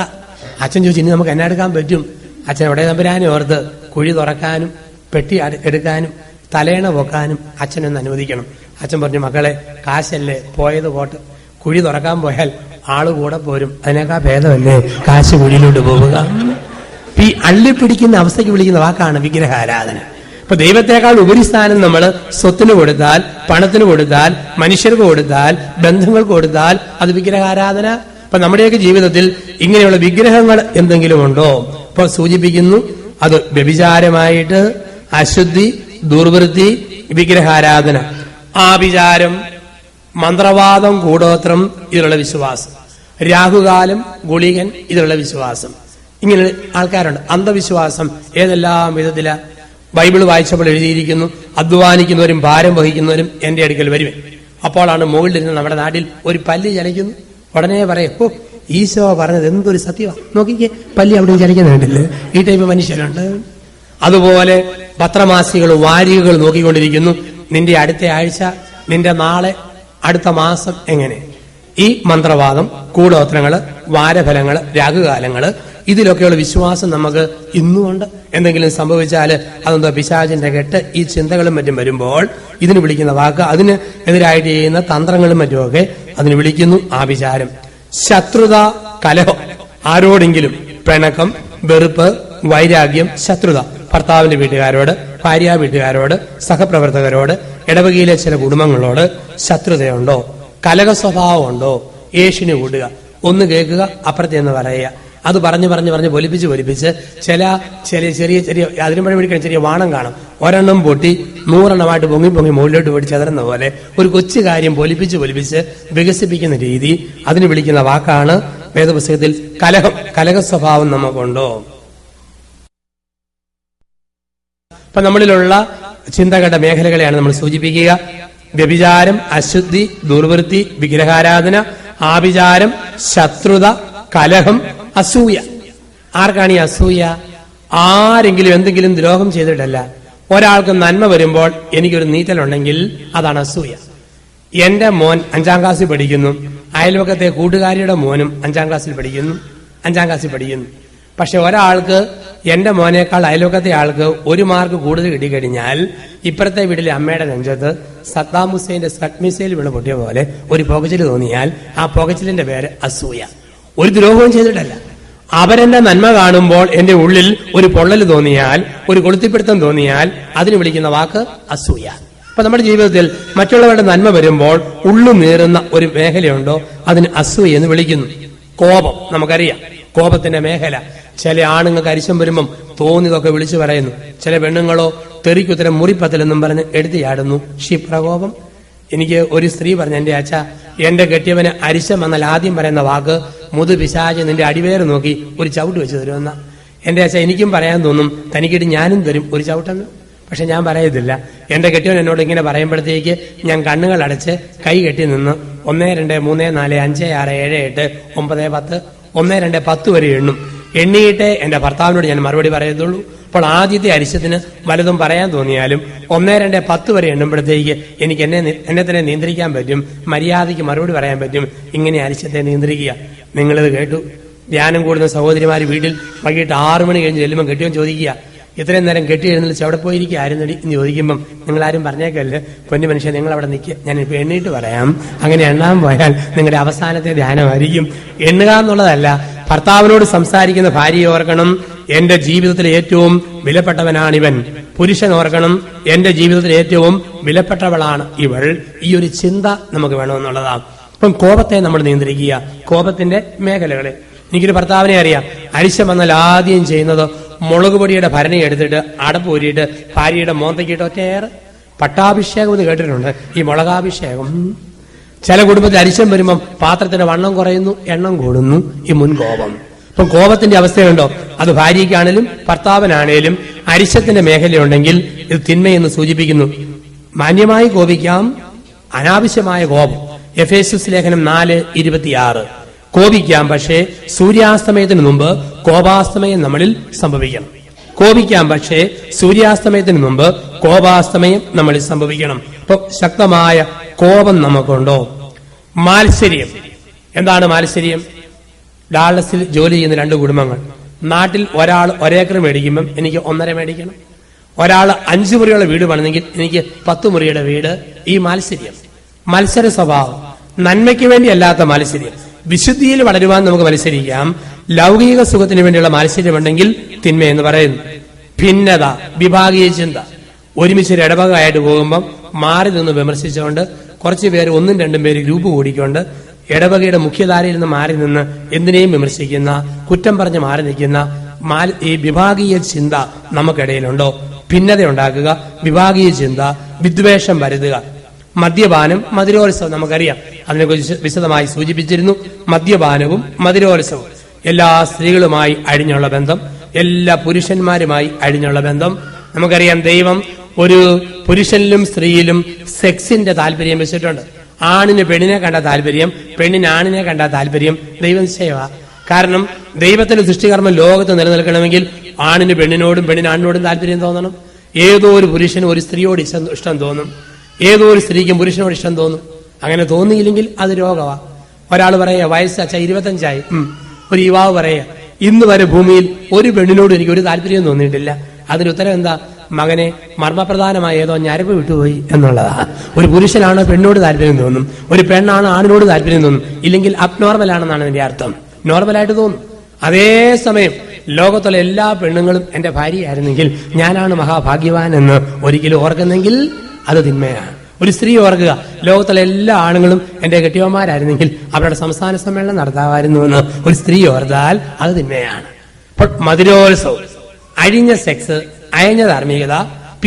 അച്ഛൻ ചോദിച്ചു, ഇനി നമുക്ക് എന്നാ എടുക്കാൻ പറ്റും? അച്ഛൻ എവിടെ തമ്പുരാനെ ഓർത്ത് കുഴി തുറക്കാനും പെട്ടി എടുക്കാനും തലേണ പൊക്കാനും അച്ഛനൊന്ന് അനുവദിക്കണം. അച്ഛൻ പറഞ്ഞു, മക്കളെ കാശല്ലേ, പോയത് പോട്ട്, കുഴി തുറക്കാൻ പോയാൽ ആള് കൂടെ പോരും, അതിനേക്കാൾ ഭേദമല്ലേ കാശ് കുഴിയിലോട്ട് പോവുക. ഈ അള്ളിപ്പിടിക്കുന്ന അവസ്ഥയ്ക്ക് വിളിക്കുന്ന വാക്കാണ് വിഗ്രഹാരാധന. ഇപ്പൊ ദൈവത്തെക്കാൾ ഉപരിസ്ഥാനം നമ്മൾ സ്വത്തിന് കൊടുത്താൽ, പണത്തിന് കൊടുത്താൽ, മനുഷ്യർക്ക് കൊടുത്താൽ, ബന്ധങ്ങൾക്ക് കൊടുത്താൽ അത് വിഗ്രഹാരാധന. അപ്പൊ നമ്മുടെയൊക്കെ ജീവിതത്തിൽ ഇങ്ങനെയുള്ള വിഗ്രഹങ്ങൾ എന്തെങ്കിലും ഉണ്ടോ? ഇപ്പൊ സൂചിപ്പിക്കുന്നു, അത് വ്യഭിചാരമായിട്ട്, അശുദ്ധി, ദുർവൃത്തി, വിഗ്രഹാരാധന, ആഭിചാരം, മന്ത്രവാദം, കൂടോത്രം, ഇതിലുള്ള വിശ്വാസം, രാഹുകാലം, ഗുളികൻ, ഇതിലുള്ള വിശ്വാസം. ഇങ്ങനെ ആൾക്കാരുണ്ട്. അന്ധവിശ്വാസം ഏതെല്ലാം വിധത്തില ബൈബിൾ വായിച്ചപ്പോൾ എഴുതിയിരിക്കുന്നു. അധ്വാനിക്കുന്നവരും ഭാരം വഹിക്കുന്നവരും എന്റെ അടുക്കൽ വരുവേ. അപ്പോഴാണ് മുകളിലിരുന്ന് നമ്മുടെ നാട്ടിൽ ഒരു പല്ലി ചലിക്കുന്നു. ഉടനെ പറയും, ഓ ഈശോ പറഞ്ഞത് എന്തൊരു സത്യമാണ്, നോക്കിക്കേ പല്ലി അവിടെ ചലിക്കുന്നുണ്ടല്ലേ. ഈ ടൈപ്പ് മനുഷ്യരുണ്ട്. അതുപോലെ പത്രമാസികൾ, വാരികകൾ നോക്കിക്കൊണ്ടിരിക്കുന്നു. നിന്റെ അടുത്ത ആഴ്ച, നിന്റെ നാളെ, അടുത്ത മാസം എങ്ങനെ? ഈ മന്ത്രവാദം, കൂടോത്രങ്ങള്, വാരഫലങ്ങള്, രാഹുകാലങ്ങള്, ഇതിലൊക്കെയുള്ള വിശ്വാസം നമുക്ക് ഇന്നുമുണ്ട്. എന്തെങ്കിലും സംഭവിച്ചാൽ അതെന്തോ പിശാചിന്റെ കെട്ട്, ഈ ചിന്തകളും മറ്റും വരുമ്പോൾ ഇതിന് വിളിക്കുന്ന വാക്ക്, അതിന് എതിരായിട്ട് ചെയ്യുന്ന തന്ത്രങ്ങളും മറ്റുമൊക്കെ അതിന് വിളിക്കുന്നു ആഭിചാരം. ശത്രുത, കലഹം, ആരോടെങ്കിലും പിണക്കം, വെറുപ്പ്, വൈരാഗ്യം, ശത്രുത, ഭർത്താവിന്റെ വീട്ടുകാരോട്, ഭാര്യ വീട്ടുകാരോട്, സഹപ്രവർത്തകരോട്, ഇടവകയിലെ ചില കുടുംബങ്ങളോട് ശത്രുതയുണ്ടോ? കലഹ സ്വഭാവം ഉണ്ടോ? ഏഷിന് കൂടുക, ഒന്ന് കേൾക്കുക, അപ്പുറത്തേന്ന് പറയുക. അത് പറഞ്ഞു പൊലിപ്പിച്ച് ചില ചെറിയ അതിനും പഴി പിടിക്കാൻ ചെറിയ വാണം കാണും. ഒരെണ്ണം പൊട്ടി 100 എണ്ണമായിട്ട് പൊങ്ങി മുകളിലോട്ട് പോയി ചെതറുന്ന പോലെ ഒരു കൊച്ചു കാര്യം പൊലിപ്പിച്ച് വികസിപ്പിക്കുന്ന രീതി, അതിന് വിളിക്കുന്ന വാക്കാണ് വേദപുസ്തകത്തിൽ കലഹം. കലഹ സ്വഭാവം നമുക്കുണ്ടോ? അപ്പൊ നമ്മളിലുള്ള ചിന്തകളുടെ മേഖലകളെയാണ് നമ്മൾ സൂചിപ്പിക്കുക. വ്യഭിചാരം, അശുദ്ധി, ദുർവൃത്തി, വിഗ്രഹാരാധന, ആഭിചാരം, ശത്രുത, കലഹം, അസൂയ. ആർക്കാണ് ഈ അസൂയ? ആരെങ്കിലും എന്തെങ്കിലും ദ്രോഹം ചെയ്തിട്ടല്ല. ഒരാൾക്ക് നന്മ വരുമ്പോൾ എനിക്കൊരു നീറ്റലുണ്ടെങ്കിൽ അതാണ് അസൂയ. എന്റെ മോൻ 5ാം ക്ലാസ്സിൽ പഠിക്കുന്നു, അയൽവക്കത്തെ കൂട്ടുകാരിയുടെ മോനും 5ാം ക്ലാസ്സിൽ പഠിക്കുന്നു. പക്ഷെ ഒരാൾക്ക്, എന്റെ മോനേക്കാൾ അയൽവക്കത്തെ ആൾക്ക് 1 മാർക്ക് കൂടുതൽ കിട്ടിക്കഴിഞ്ഞാൽ ഇപ്പുറത്തെ വീട്ടിലെ അമ്മയുടെ നെഞ്ചത്ത് സദ്ദാം ഹുസൈന്റെ സ്കഡ് മിസൈൽ വീണ് പൊട്ടിയ പോലെ ഒരു പുകച്ചിൽ തോന്നിയാൽ ആ പുകച്ചിലിന്റെ പേര് അസൂയ. ഒരു ദ്രോഹവും ചെയ്തിട്ടല്ല. അവരെന്റെ നന്മ കാണുമ്പോൾ എന്റെ ഉള്ളിൽ ഒരു പൊള്ളൽ തോന്നിയാൽ, ഒരു കൊളുത്തിപ്പിടുത്തം തോന്നിയാൽ അതിന് വിളിക്കുന്ന വാക്ക് അസൂയ. അപ്പൊ നമ്മുടെ ജീവിതത്തിൽ മറ്റുള്ളവരുടെ നന്മ വരുമ്പോൾ ഉള്ളു നീറുന്ന ഒരു മേഖലയുണ്ടോ? അതിന് അസൂയ എന്ന് വിളിക്കുന്നു. കോപം നമുക്കറിയാം, കോപത്തിന്റെ മേഖല. ചില ആണുങ്ങൾക്ക് അരിശം വരുമ്പം തോന്നിയതൊക്കെ വിളിച്ചു പറയുന്നു. ചില പെണ്ണുങ്ങളോ തെറിക്കുത്തരം മുറിപ്പത്തലെന്നും പറഞ്ഞ് എടുത്തു ചാടുന്നു. ക്ഷിപ്രകോപം. എനിക്ക് ഒരു സ്ത്രീ പറഞ്ഞു, എന്റെ അച്ഛ, എന്റെ കെട്ടിയവന് അരിശം എന്നാൽ ആദ്യം പറയുന്ന വാക്ക് മുതു പിശാച് നിന്റെ അടിവേറ് നോക്കി ഒരു ചവിട്ട് വെച്ച് തരുമെന്ന. എന്റെ അച്ഛ, എനിക്കും പറയാൻ തോന്നും, തനിക്കിട്ട് ഞാനും തരും ഒരു ചവിട്ടെന്ന്. പക്ഷെ ഞാൻ പറയത്തില്ല. എന്റെ കെട്ടിയവൻ എന്നോട് ഇങ്ങനെ പറയുമ്പോഴത്തേക്ക് ഞാൻ കണ്ണുകൾ അടച്ച് കൈ കെട്ടി നിന്ന് 1 2 3 4 5 6 7 8 9 10 1 2 10 വരെ എണ്ണിയിട്ടേ എന്റെ ഭർത്താവിനോട് ഞാൻ മറുപടി പറയത്തുള്ളൂ. അപ്പോൾ ആദ്യത്തെ അരിശത്തിന് വലതും പറയാൻ തോന്നിയാലും 1 2 10 വരെ എണ്ണുമ്പോഴത്തേക്ക് എനിക്ക് എന്നെ തന്നെ നിയന്ത്രിക്കാൻ പറ്റും, മര്യാദയ്ക്ക് മറുപടി പറയാൻ പറ്റും. ഇങ്ങനെ അരിശത്തെ നിയന്ത്രിക്കുക. നിങ്ങളിത് കേട്ടു. ധ്യാനം കൂടുന്ന സഹോദരിമാർ വീട്ടിൽ വൈകിട്ട് 6 മണി കഴിഞ്ഞ് ചെല്ലുമ്പോൾ കെട്ടിയവൻ ചോദിക്കുക, ഇത്രയും നേരം കെട്ടി എഴുന്നള്ളിച്ച് അവിടെ പോയിരിക്കുക ആയിരുന്നടി എന്ന് ചോദിക്കുമ്പം നിങ്ങളാരും പറഞ്ഞേക്കല്ലേ, പൊന്നു മനുഷ്യൻ നിങ്ങൾ അവിടെ നിൽക്കുക, ഞാനിപ്പോൾ എണ്ണിയിട്ട് പറയാം. അങ്ങനെ എണ്ണാൻ പോയാൽ നിങ്ങളുടെ അവസാനത്തെ ധ്യാനമായിരിക്കും. എണ്ണുക എന്നുള്ളതല്ല, ഭർത്താവിനോട് സംസാരിക്കുന്ന ഭാര്യയെ ഓർക്കണം, എന്റെ ജീവിതത്തിലെ ഏറ്റവും വിലപ്പെട്ടവനാണിവൻ. പുരുഷൻ ഓർക്കണം, എന്റെ ജീവിതത്തിലെ ഏറ്റവും വിലപ്പെട്ടവളാണ് ഇവൾ. ഈ ഒരു ചിന്ത നമുക്ക് വേണമെന്നുള്ളതാണ്. അപ്പം കോപത്തെ നമ്മൾ നിയന്ത്രിക്കുക. കോപത്തിന്റെ മേഖലകളെ, എനിക്കൊരു ഭർത്താവിനെ അറിയാം, അരിശം വന്നാൽ ആദ്യം ചെയ്യുന്നത് മുളക് പൊടിയുടെ ഭരണി എടുത്തിട്ട് അടപ്പ് ഊരിയിട്ട് ഭാര്യയുടെ മോന്തയ്ക്കിട്ട് ഒറ്റയേറെ പട്ടാഭിഷേകം എന്ന് കേട്ടിട്ടുണ്ട്. ഈ മുളകാഭിഷേകം. ചില കുടുംബത്തിൽ അരിശം വരുമ്പം പാത്രത്തിന്റെ വണ്ണം കുറയുന്നു, എണ്ണം കൂടുന്നു. ഈ മുൻകോപം. ഇപ്പം കോപത്തിന്റെ അവസ്ഥയുണ്ടോ? അത് ഭാര്യയ്ക്കാണേലും ഭർത്താവിനാണേലും അരിശത്തിന്റെ മേഖലയുണ്ടെങ്കിൽ ഇത് തിന്മയെന്ന് സൂചിപ്പിക്കുന്നു. മാന്യമായി കോപിക്കാം, അനാവശ്യമായ കോപം. എഫേസ്യസ് ലേഖനം 4:26. കോപിക്കാം, പക്ഷേ സൂര്യാസ്തമയത്തിന് മുമ്പ് കോപാസ്തമയം നമ്മളിൽ സംഭവിക്കണം. കോപിക്കാം, പക്ഷേ സൂര്യാസ്തമയത്തിന് മുമ്പ് കോപാസ്തമയം നമ്മളിൽ സംഭവിക്കണം. ഇപ്പൊ ശക്തമായ കോപം നമുക്കുണ്ടോ? മാത്സര്യം. എന്താണ് മാത്സര്യം? ഡാളസിൽ ജോലി ചെയ്യുന്ന 2 കുടുംബങ്ങൾ. നാട്ടിൽ ഒരാൾ 1 ഏക്കർ മേടിക്കുമ്പം എനിക്ക് 1.5 മേടിക്കണം. ഒരാൾ 5 മുറിയുള്ള വീട് പണിതെങ്കിൽ എനിക്ക് 10 മുറിയുടെ വീട്. ഈ മാത്സര്യം, മത്സര സ്വഭാവം, നന്മയ്ക്ക് വേണ്ടി അല്ലാത്ത മാത്സര്യം. വിശുദ്ധിയിൽ വളരുവാൻ നമുക്ക് മത്സരിക്കാം. ലൗകിക സുഖത്തിന് വേണ്ടിയുള്ള മാത്സര്യമുണ്ടെങ്കിൽ തിന്മയെന്ന് പറയുന്നു. ഭിന്നത, വിഭാഗീയ ചിന്ത. ഒരുമിച്ച് ഇടവകയായിട്ട് പോകുമ്പം മാറി നിന്ന് വിമർശിച്ചുകൊണ്ട് കുറച്ചു പേര് 1-2 പേര് ഗ്രൂപ്പ് കൂടിക്കൊണ്ട് ഇടവകയുടെ മുഖ്യധാരയിൽ നിന്ന് മാറി നിന്ന് എന്തിനേയും വിമർശിക്കുന്ന, കുറ്റം പറഞ്ഞ് മാറി നിൽക്കുന്ന ഈ വിഭാഗീയ ചിന്ത നമുക്കിടയിലുണ്ടോ? ഭിന്നത ഉണ്ടാക്കുക, വിഭാഗീയ ചിന്ത, വിദ്വേഷം വരുത്തുക. മദ്യപാനം, മധുരോത്സവം നമുക്കറിയാം. അതിനെക്കുറിച്ച് വിശദമായി സൂചിപ്പിച്ചിരുന്നു. മദ്യപാനവും മധുരോത്സവവും. എല്ലാ സ്ത്രീകളുമായി അഴിഞ്ഞുള്ള ബന്ധം, എല്ലാ പുരുഷന്മാരുമായി അഴിഞ്ഞുള്ള ബന്ധം. നമുക്കറിയാം, ദൈവം ഒരു പുരുഷനിലും സ്ത്രീയിലും സെക്സിന്റെ താല്പര്യം വെച്ചിട്ടുണ്ട്. ആണിന് പെണ്ണിനെ കണ്ട താല്പര്യം, പെണ്ണിന് ആണിനെ കണ്ട താല്പര്യം ദൈവനിശ്ചയമാണ്. കാരണം ദൈവത്തിന്റെ സൃഷ്ടികർമ്മം ലോകത്ത് നിലനിൽക്കണമെങ്കിൽ ആണിന് പെണ്ണിനോടും പെണ്ണിന് ആണിനോടും താല്പര്യം തോന്നണം. ഏതോ ഒരു പുരുഷന് ഒരു സ്ത്രീയോട് ഇഷ്ടം തോന്നും, ഏതോ ഒരു സ്ത്രീക്കും പുരുഷനോട് ഇഷ്ടം തോന്നും. അങ്ങനെ തോന്നിയില്ലെങ്കിൽ അത് രോഗമാണ്. ഒരാൾ പറയുക വയസ്സ് 25 ഒരു യുവാവ് പറയുക, ഇന്ന് വരെ ഭൂമിയിൽ ഒരു പെണ്ണിനോട് എനിക്ക് ഒരു താല്പര്യം തോന്നിയിട്ടില്ല. അതിന് ഉത്തരം എന്താ? മകനെ, മർമ്മപ്രധാനമായ ഏതോ ഞരമ്പ് വിട്ടുപോയി എന്നുള്ളതാ. ഒരു പുരുഷനാണ് പെണ്ണോട് താല്പര്യം തോന്നും, ഒരു പെണ്ണാണ് ആണിനോട് താല്പര്യം തോന്നും. ഇല്ലെങ്കിൽ അബ്നോർമൽ ആണെന്നാണ് അതിന്റെ അർത്ഥം. നോർമലായിട്ട് തോന്നും. അതേസമയം ലോകത്തുള്ള എല്ലാ പെണ്ണുങ്ങളും എന്റെ ഭാര്യയായിരുന്നെങ്കിൽ ഞാനാണ് മഹാഭാഗ്യവാൻ എന്ന് ഒരിക്കലും ഓർക്കുന്നെങ്കിൽ അത് തിന്മയാണ്. ഒരു സ്ത്രീ ഓർക്കുക, ലോകത്തുള്ള എല്ലാ ആണുങ്ങളും എന്റെ കെട്ടിയവന്മാരായിരുന്നെങ്കിൽ അവരുടെ സംസ്ഥാന സമ്മേളനം നടത്താമായിരുന്നു എന്ന് ഒരു സ്ത്രീ ഓർത്താൽ അത് തിന്മയാണ്. അപ്പോൾ മധുരോത്സവം, അഴിഞ്ഞ സെക്സ്, അയഞ്ഞ ധാർമ്മികത,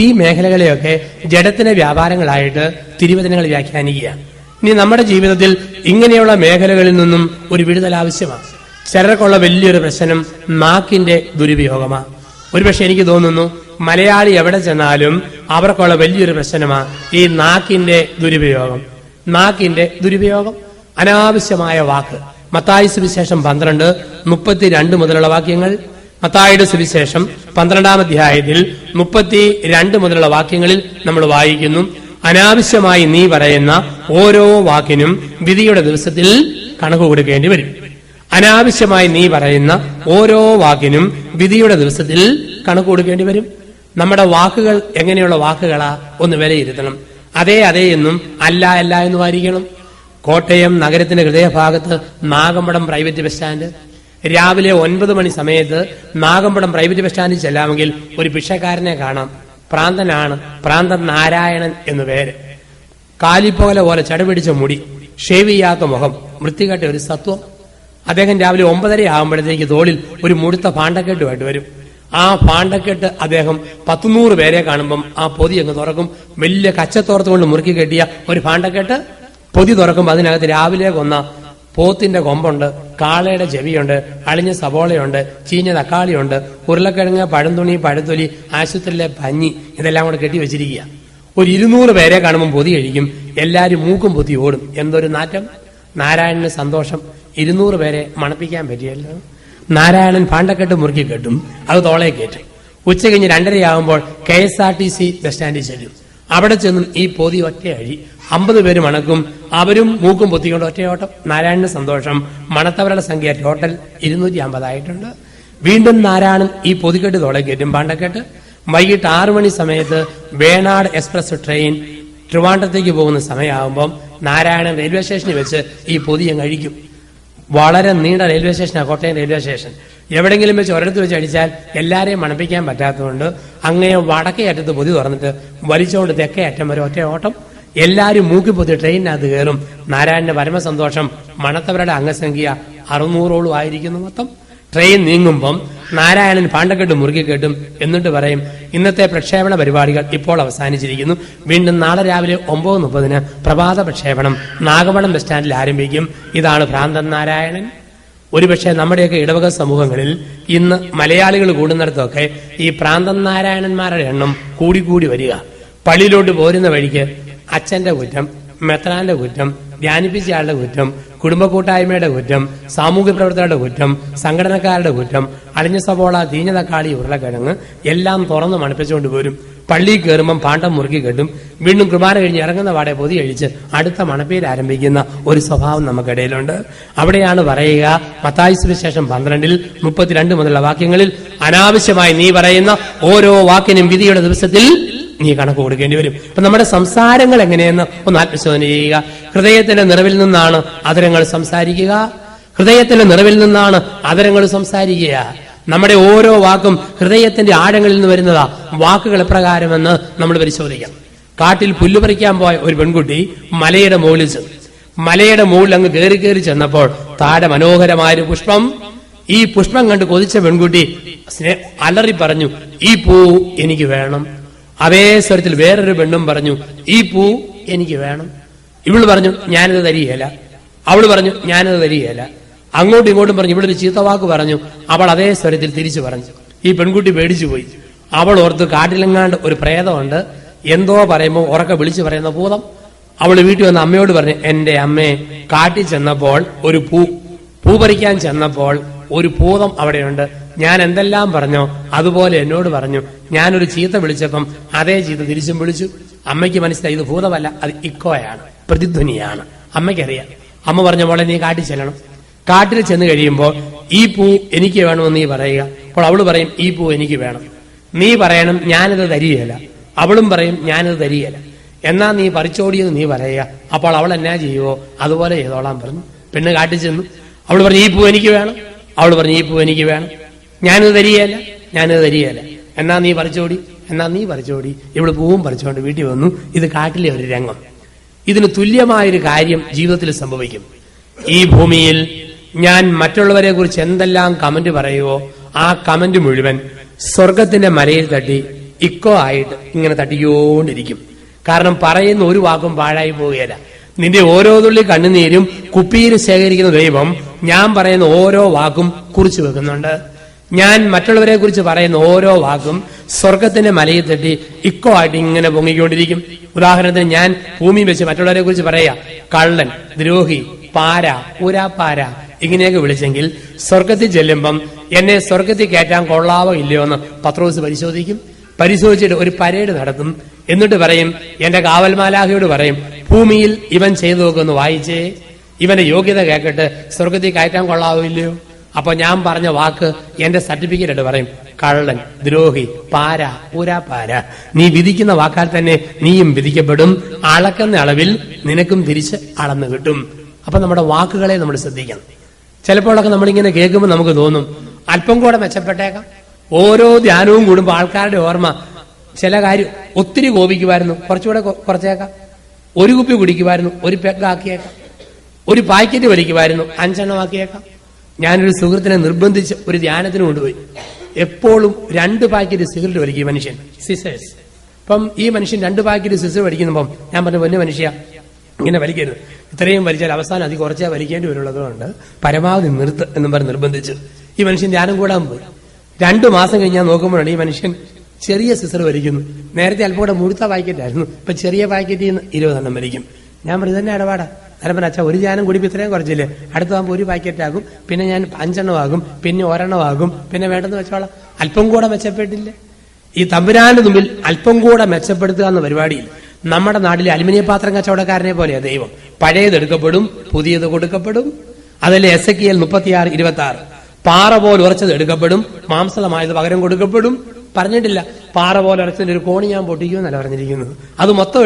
ഈ മേഖലകളെയൊക്കെ ജഡത്തിന്റെ വ്യാപാരങ്ങളായിട്ട് തിരുവചനങ്ങൾ വ്യാഖ്യാനിക്കുകയാണ്. ഇനി നമ്മുടെ ജീവിതത്തിൽ ഇങ്ങനെയുള്ള മേഖലകളിൽ നിന്നും ഒരു വിടുതൽ ആവശ്യമാണ്. ചിലർക്കുള്ള വലിയൊരു പ്രശ്നം നാക്കിന്റെ ദുരുപയോഗമാണ്. ഒരുപക്ഷെ എനിക്ക് തോന്നുന്നു മലയാളി എവിടെ ചെന്നാലും അവർക്കുള്ള വലിയൊരു പ്രശ്നമാണ് ഈ നാക്കിന്റെ ദുരുപയോഗം. നാക്കിന്റെ ദുരുപയോഗം, അനാവശ്യമായ വാക്ക്. മത്തായി സുവിശേഷം 12:32 മുതലുള്ള വാക്യങ്ങൾ. മത്തായിയുടെ സുവിശേഷം 12-ാം അധ്യായത്തിൽ 32 മുതലുള്ള വാക്യങ്ങളിൽ നമ്മൾ വായിക്കുന്നു, അനാവശ്യമായി നീ പറയുന്ന ഓരോ വാക്കിനും വിധിയുടെ ദിവസത്തിൽ കണക്ക് കൊടുക്കേണ്ടി വരും. അനാവശ്യമായി നീ പറയുന്ന ഓരോ വാക്കിനും വിധിയുടെ ദിവസത്തിൽ കണക്ക് കൊടുക്കേണ്ടി വരും. നമ്മുടെ വാക്കുകൾ എങ്ങനെയുള്ള വാക്കുകളാ ഒന്ന് വിലയിരുത്തണം. അതെ അതെ എന്നും അല്ല അല്ല എന്നും ആയിരിക്കണം. കോട്ടയം നഗരത്തിന്റെ ഹൃദയഭാഗത്ത് നാഗമ്പടം പ്രൈവറ്റ് ബസ് സ്റ്റാൻഡ്. രാവിലെ 9 മണി സമയത്ത് നാഗമ്പടം പ്രൈവറ്റ് ബസ് സ്റ്റാൻഡിൽ ചെല്ലാമെങ്കിൽ ഒരു ഭിക്ഷക്കാരനെ കാണാം. പ്രാന്തനാണ്, പ്രാന്തൻ നാരായണൻ എന്നു പേര്. കാലിപ്പോല പോലെ ചടപിടിച്ച മുടി, ഷേവ് ചെയ്യാത്ത മുഖം, വൃത്തികെട്ട ഒരു സത്വം. അദ്ദേഹം രാവിലെ 9:30 ആകുമ്പോഴത്തേക്ക് തോളിൽ ഒരു മുഴുത്ത പാണ്ടക്കെട്ടുമായിട്ട് വരും. ആ പാണ്ടക്കെട്ട് അദ്ദേഹം 100 പേരെ കാണുമ്പം ആ പൊതി അങ്ങ് തുറക്കും. വലിയ കച്ചത്തോർത്ത് കൊണ്ട് മുറുക്കി കെട്ടിയ ഒരു പാണ്ടക്കെട്ട് പൊതി തുറക്കുമ്പോൾ അതിനകത്ത് രാവിലെ കൊന്ന പോത്തിന്റെ കൊമ്പുണ്ട്, കാളയുടെ ചെവിയുണ്ട്, അളിഞ്ഞ സവോളയുണ്ട്, ചീഞ്ഞ തക്കാളിയുണ്ട്, ഉരുളക്കിഴങ്ങ്, പഴംതുണി, പഴത്തൊലി, ആശുപത്രിയിലെ പഞ്ഞി, ഇതെല്ലാം കൂടെ കെട്ടി വെച്ചിരിക്കുക. ഒരു 200 പേരെ കാണുമ്പോൾ പൊതി കഴിക്കും. എല്ലാരും മൂക്കും പൊത്തി ഓടും. എന്തൊരു നാറ്റം! നാരായണന് സന്തോഷം. 200 പേരെ മണപ്പിക്കാൻ പറ്റിയല്ലോ. നാരായണൻ പാണ്ടക്കെട്ട് മുറുക്കി കെട്ടും, അത് തോളെ കയറ്റും. ഉച്ച കഴിഞ്ഞ് 2:30 ആകുമ്പോൾ KSRTC ബസ് സ്റ്റാൻഡിൽ ചെല്ലും. അവിടെ ചെന്നും ഈ പൊതി ഒറ്റയഴി 50 പേര് മണക്കും. അവരും മൂക്കും പൊത്തിക്കൊണ്ട് ഒറ്റയോട്ടം. നാരായണന് സന്തോഷം. മണത്തവരുടെ സംഖ്യ ടോട്ടൽ 250 ആയിട്ടുണ്ട്. വീണ്ടും നാരായണൻ ഈ പൊതിക്കെട്ട് തോളെ കയറ്റും, പാണ്ടക്കെട്ട്. വൈകിട്ട് 6 മണി സമയത്ത് വേണാട് എക്സ്പ്രസ് ട്രെയിൻ ട്രിവാൻഡ്രത്തേക്ക് പോകുന്ന സമയമാകുമ്പം നാരായണൻ റെയിൽവേ സ്റ്റേഷനിൽ വെച്ച് ഈ പൊതി അങ്ങ് അഴിക്കും. വളരെ നീണ്ട റെയിൽവേ സ്റ്റേഷനാണ് കോട്ടയം റെയിൽവേ സ്റ്റേഷൻ. എവിടെങ്കിലും വെച്ച് ഒരിടത്ത് വെച്ച് അടിച്ചാൽ എല്ലാരെയും മണപ്പിക്കാൻ പറ്റാത്തതുകൊണ്ട് അങ്ങേ വടക്കേ അറ്റത്ത് പൊതി തുറന്നിട്ട് വലിച്ചുകൊണ്ട് തെക്കേ അറ്റം വരെ ഒറ്റ ഓട്ടം. എല്ലാരും മൂക്കിപ്പൊത്തി ട്രെയിനിനകത്ത് കയറും. നാരായണന്റെ പരമസന്തോഷം. മണത്തവരുടെ അംഗസംഖ്യ 600ഓളം ആയിരിക്കുന്നു മൊത്തം. ട്രെയിൻ നീങ്ങുമ്പം നാരായണൻ പാണ്ടക്കെട്ട് മുറുക്കി കെട്ടും. എന്നിട്ട് പറയും, ഇന്നത്തെ പ്രക്ഷേപണ പരിപാടികൾ ഇപ്പോൾ അവസാനിച്ചിരിക്കുന്നു. വീണ്ടും നാളെ രാവിലെ 9:30 പ്രഭാത പ്രക്ഷേപണം നാഗമണം ബസ് സ്റ്റാൻഡിൽ ആരംഭിക്കും. ഇതാണ് ഭ്രാന്തൻ നാരായണൻ. ഒരുപക്ഷെ നമ്മുടെയൊക്കെ ഇടവക സമൂഹങ്ങളിൽ ഇന്ന് മലയാളികൾ കൂടുന്നിടത്തൊക്കെ ഈ ഭ്രാന്തൻ നാരായണന്മാരുടെ എണ്ണം കൂടിക്കൂടി വരിക. പള്ളിയിലോട്ട് പോരുന്ന വഴിക്ക് അച്ഛന്റെ കുറ്റം, മെത്രാന്റെ കുറ്റം, ധ്യാനിപ്പിച്ചയാളുടെ കുറ്റം, കുടുംബ കൂട്ടായ്മയുടെ കുറ്റം, സാമൂഹ്യ പ്രവർത്തകരുടെ കുറ്റം, സംഘടനക്കാരുടെ കുറ്റം, അളിഞ്ഞ സവോള, തീഞ്ഞ തക്കാളി, ഉരുളക്കിഴങ്ങ് എല്ലാം തുറന്ന് മണപ്പിച്ചുകൊണ്ട് പോരും. പള്ളിയിൽ കയറുമ്പം പാണ്ടം മുറുക്കി കെട്ടും. വീണ്ടും കുർബാന കഴിഞ്ഞ് ഇറങ്ങുന്ന വാടെ പൊതി അഴിച്ച് അടുത്ത മണപ്പേര് ആരംഭിക്കുന്ന ഒരു സ്വഭാവം നമുക്കിടയിലുണ്ട്. അവിടെയാണ് പറയുക, മത്തായി സുവിശേഷം 12:32 മുതലുള്ള വാക്യങ്ങളിൽ, അനാവശ്യമായി നീ പറയുന്ന ഓരോ വാക്കിനും വിധിയുടെ ദിവസത്തിൽ നീ കണക്ക് കൊടുക്കേണ്ടി വരും. അപ്പൊ നമ്മുടെ സംസാരങ്ങൾ എങ്ങനെയെന്ന് ഒന്ന് ആത്മശോധന ചെയ്യുക. ഹൃദയത്തിന്റെ നിറവിൽ നിന്നാണ് അതരങ്ങൾ സംസാരിക്കുക. ഹൃദയത്തിന്റെ നിറവിൽ നിന്നാണ് അതരങ്ങൾ സംസാരിക്കുക. നമ്മുടെ ഓരോ വാക്കും ഹൃദയത്തിന്റെ ആഴങ്ങളിൽ നിന്ന് വരുന്നതാ. വാക്കുകൾ എപ്രകാരമെന്ന് നമ്മൾ പരിശോധിക്കാം. കാട്ടിൽ പുല്ല് പറിക്കാൻ പോയ ഒരു പെൺകുട്ടി മലയുടെ മുകളിൽ ചെന്നു. മലയുടെ മുകളിൽ അങ്ങ് കയറി ചെന്നപ്പോൾ താഴെ മനോഹരമായൊരു പുഷ്പം. ഈ പുഷ്പം കണ്ട് കൊതിച്ച പെൺകുട്ടി അലറി പറഞ്ഞു, ഈ പൂ എനിക്ക് വേണം. അതേ സ്വരത്തിൽ വേറൊരു പെണ്ണും പറഞ്ഞു, ഈ പൂ എനിക്ക് വേണം. ഇവള് പറഞ്ഞു, ഞാനിത് തരികയില്ല. അവള് പറഞ്ഞു, ഞാനിത് തരികയില്ല. അങ്ങോട്ടും ഇങ്ങോട്ടും പറഞ്ഞു. ഇവളൊരു ചീത്തവാക്ക് പറഞ്ഞു. അവൾ അതേ സ്വരത്തിൽ തിരിച്ചു പറഞ്ഞു. ഈ പെൺകുട്ടി പേടിച്ചു പോയി. അവൾ ഓർത്ത് കാട്ടിലെങ്ങാണ്ട് ഒരു പ്രേതമുണ്ട്, എന്തോ പറയുമ്പോൾ ഉറക്കെ വിളിച്ചു പറയുന്ന ഭൂതം. അവള് വീട്ടിൽ വന്ന് അമ്മയോട് പറഞ്ഞു, എന്റെ അമ്മയെ കാട്ടിൽ ചെന്നപ്പോൾ ഒരു പൂ പറിക്കാൻ ചെന്നപ്പോൾ ഒരു ഭൂതം അവിടെയുണ്ട്. ഞാൻ എന്തെല്ലാം പറഞ്ഞോ അതുപോലെ എന്നോട് പറഞ്ഞു. ഞാനൊരു ചീത്ത വിളിച്ചപ്പം അതേ ചീത്ത തിരിച്ചും വിളിച്ചു. അമ്മയ്ക്ക് മനസ്സിലായി ഇത് ഭൂതമല്ല, അത് ഇക്കോയാണ്, പ്രതിധ്വനിയാണ്. അമ്മയ്ക്കറിയാം. അമ്മ പറഞ്ഞ മോളെ നീ കാട്ടിൽ ചെല്ലണം. കാട്ടിൽ ചെന്ന് കഴിയുമ്പോൾ ഈ പൂ എനിക്ക് വേണമെന്ന് നീ പറയുക. അപ്പോൾ അവള് പറയും, ഈ പൂ എനിക്ക് വേണം. നീ പറയണം, ഞാനിത് തരികയില്ല. അവളും പറയും, ഞാനിത് തരികയില്ല. എന്നാ നീ പറിച്ചോടിയെന്ന് നീ പറയുക. അപ്പോൾ അവൾ എന്നാ ചെയ്യുവോ അതുപോലെ ചെയ്തോളാൻ പറഞ്ഞു. പെണ്ണ് കാട്ടിൽ ചെന്നു. അവള് പറഞ്ഞു, ഈ പൂ എനിക്ക് വേണം. അവള് പറഞ്ഞു, ഈ പൂ എനിക്ക് വേണം. ഞാനിത് തരികയല്ല, ഞാനിത് തരികയല്ല. എന്നാ നീ പറിച്ചോടി. ഇവള് പൂവും പറിച്ചുകൊണ്ട് വീട്ടിൽ വന്നു. ഇത് കാട്ടിലെ ഒരു രംഗം. ഇതിന് തുല്യമായൊരു കാര്യം ജീവിതത്തിൽ സംഭവിക്കും. ഈ ഭൂമിയിൽ ഞാൻ മറ്റുള്ളവരെ കുറിച്ച് എന്തെല്ലാം കമന്റ് പറയുവോ ആ കമന്റ് മുഴുവൻ സ്വർഗത്തിന്റെ മലയിൽ തട്ടി ഇക്കോ ആയിട്ട് ഇങ്ങനെ തട്ടിക്കൊണ്ടിരിക്കും. കാരണം പറയുന്ന ഒരു വാക്കും പാഴായി പോവുകയില്ല. നിന്റെ ഓരോ തുള്ളി കണ്ണുനീരും കുപ്പിയിൽ ശേഖരിക്കുന്ന ദൈവം ഞാൻ പറയുന്ന ഓരോ വാക്കും കുറിച്ചു വെക്കുന്നുണ്ട്. ഞാൻ മറ്റുള്ളവരെ കുറിച്ച് പറയുന്ന ഓരോ വാക്കും സ്വർഗത്തിന്റെ മലയിൽ തട്ടി ഇക്കോ ആയിട്ട് ഇങ്ങനെ പൊങ്ങിക്കൊണ്ടിരിക്കും. ഉദാഹരണത്തിന് ഞാൻ ഭൂമി വെച്ച് മറ്റുള്ളവരെ കുറിച്ച് പറയാ, കള്ളൻ, ദ്രോഹി, പാര, ഊരാപ്പാര ഇങ്ങനെയൊക്കെ വിളിച്ചെങ്കിൽ സ്വർഗത്തിൽ ചെല്ലുമ്പം എന്നെ സ്വർഗത്തിൽ കയറ്റാൻ കൊള്ളാവോ ഇല്ലയോ എന്ന് പത്രോസ് പരിശോധിച്ചിട്ട് ഒരു പരേഡ് നടത്തും. എന്നിട്ട് പറയും, എന്റെ കാവൽമാലാഖയോട് പറയും, ഭൂമിയിൽ ഇവൻ ചെയ്തു നോക്കൊന്ന് വായിച്ചേ, ഇവന്റെ യോഗ്യത കേൾക്കട്ടെ, സ്വർഗത്തിൽ കയറ്റാൻ കൊള്ളാവോ ഇല്ലയോ. അപ്പൊ ഞാൻ പറഞ്ഞ വാക്ക് എന്റെ സർട്ടിഫിക്കറ്റ് ആയിട്ട് പറയും, കള്ളൻ, ദ്രോഹി, പാര, ഊരാപ്പാര. നീ വിധിക്കുന്ന വാക്കാൽ തന്നെ നീയും വിധിക്കപ്പെടും. അളക്കുന്ന അളവിൽ നിനക്കും തിരിച്ച് അളന്നു കിട്ടും. അപ്പൊ നമ്മുടെ വാക്കുകളെ നമ്മൾ ശ്രദ്ധിക്കണം. ചിലപ്പോഴൊക്കെ നമ്മളിങ്ങനെ കേൾക്കുമ്പോൾ നമുക്ക് തോന്നും അല്പം കൂടെ മെച്ചപ്പെട്ടേക്കാം. ഓരോ ധ്യാനവും കൂടുമ്പോൾ ആൾക്കാരുടെ ഓർമ്മ ചില കാര്യം ഒത്തിരി കോപിക്കുമായിരുന്നു, കുറച്ചുകൂടെ കുറച്ചേക്കാം. ഒരു കുപ്പി കുടിക്കുമായിരുന്നു, ഒരു പെഗ്ഗാക്കിയേക്കാം. ഒരു പാക്കറ്റ് വലിക്കുമായിരുന്നു, 5 എണ്ണമാക്കിയേക്കാം. ഞാനൊരു സുഹൃത്തിനെ നിർബന്ധിച്ച് ഒരു ധ്യാനത്തിന് കൊണ്ടുപോയി. എപ്പോഴും 2 പാക്കറ്റ് സിഗരറ്റ് വലിക്കും മനുഷ്യൻ, സിസേഴ്സ്. അപ്പം ഈ മനുഷ്യൻ 2 പാക്കറ്റ് സിസർ വലിക്കുമ്പം ഞാൻ പറഞ്ഞു, പൊന്നു മനുഷ്യ ഇങ്ങനെ വലിക്കരുത്, ഇത്രയും വലിച്ചാൽ അവസാനം അതി കുറച്ചേ വലിക്കേണ്ടി വരുള്ളതുകൊണ്ട് പരമാവധി നിർത്ത് എന്നും പറഞ്ഞ് നിർബന്ധിച്ച് ഈ മനുഷ്യൻ ധ്യാനം കൂടാൻ പോയി. 2 മാസം കഴിഞ്ഞാൽ നോക്കുമ്പോഴാണ് ഈ മനുഷ്യൻ ചെറിയ സിസർ വലിക്കുന്നു. നേരത്തെ അല്പം കൂടെ മുഴുത്ത പാക്കറ്റായിരുന്നു, ഇപ്പൊ ചെറിയ പാക്കറ്റിൽ നിന്ന് 20 എണ്ണം വലിക്കും. ഞാൻ പറഞ്ഞു, തന്നെ ഇടപാടാ. അരപ്പൻ അച്ഛാ, ഒരു ധ്യാനം കൂടി ഇത്രയും കുറച്ചില്ലേ, അടുത്താകുമ്പോൾ ഒരു പാക്കറ്റ് ആകും, പിന്നെ ഞാൻ 5 എണ്ണമാകും, പിന്നെ 1 എണ്ണമാകും, പിന്നെ വേണ്ടെന്ന് വെച്ചോളാം. അല്പം കൂടെ മെച്ചപ്പെട്ടില്ലേ? ഈ തമ്പുരാന്റെ മുമ്പിൽ അല്പം കൂടെ മെച്ചപ്പെടുത്തുക എന്ന പരിപാടിയിൽ നമ്മുടെ നാട്ടിലെ അലുമിനിയം പാത്രം കച്ചവടക്കാരനെ പോലെയാ ദൈവം. പഴയത് എടുക്കപ്പെടും, പുതിയത് കൊടുക്കപ്പെടും. അതല്ലേ എസെക്കിയേൽ 36:26. പാറ പോലെ ഉറച്ചത് എടുക്കപ്പെടും, മാംസമായത് പകരം കൊടുക്കപ്പെടും. പറഞ്ഞിട്ടില്ല, പാറ പോലെ ഉറച്ചതിന്റെ ഒരു കോണി ഞാൻ പൊട്ടിക്കുമെന്നല്ല പറഞ്ഞിരിക്കുന്നത്. അത് മൊത്തം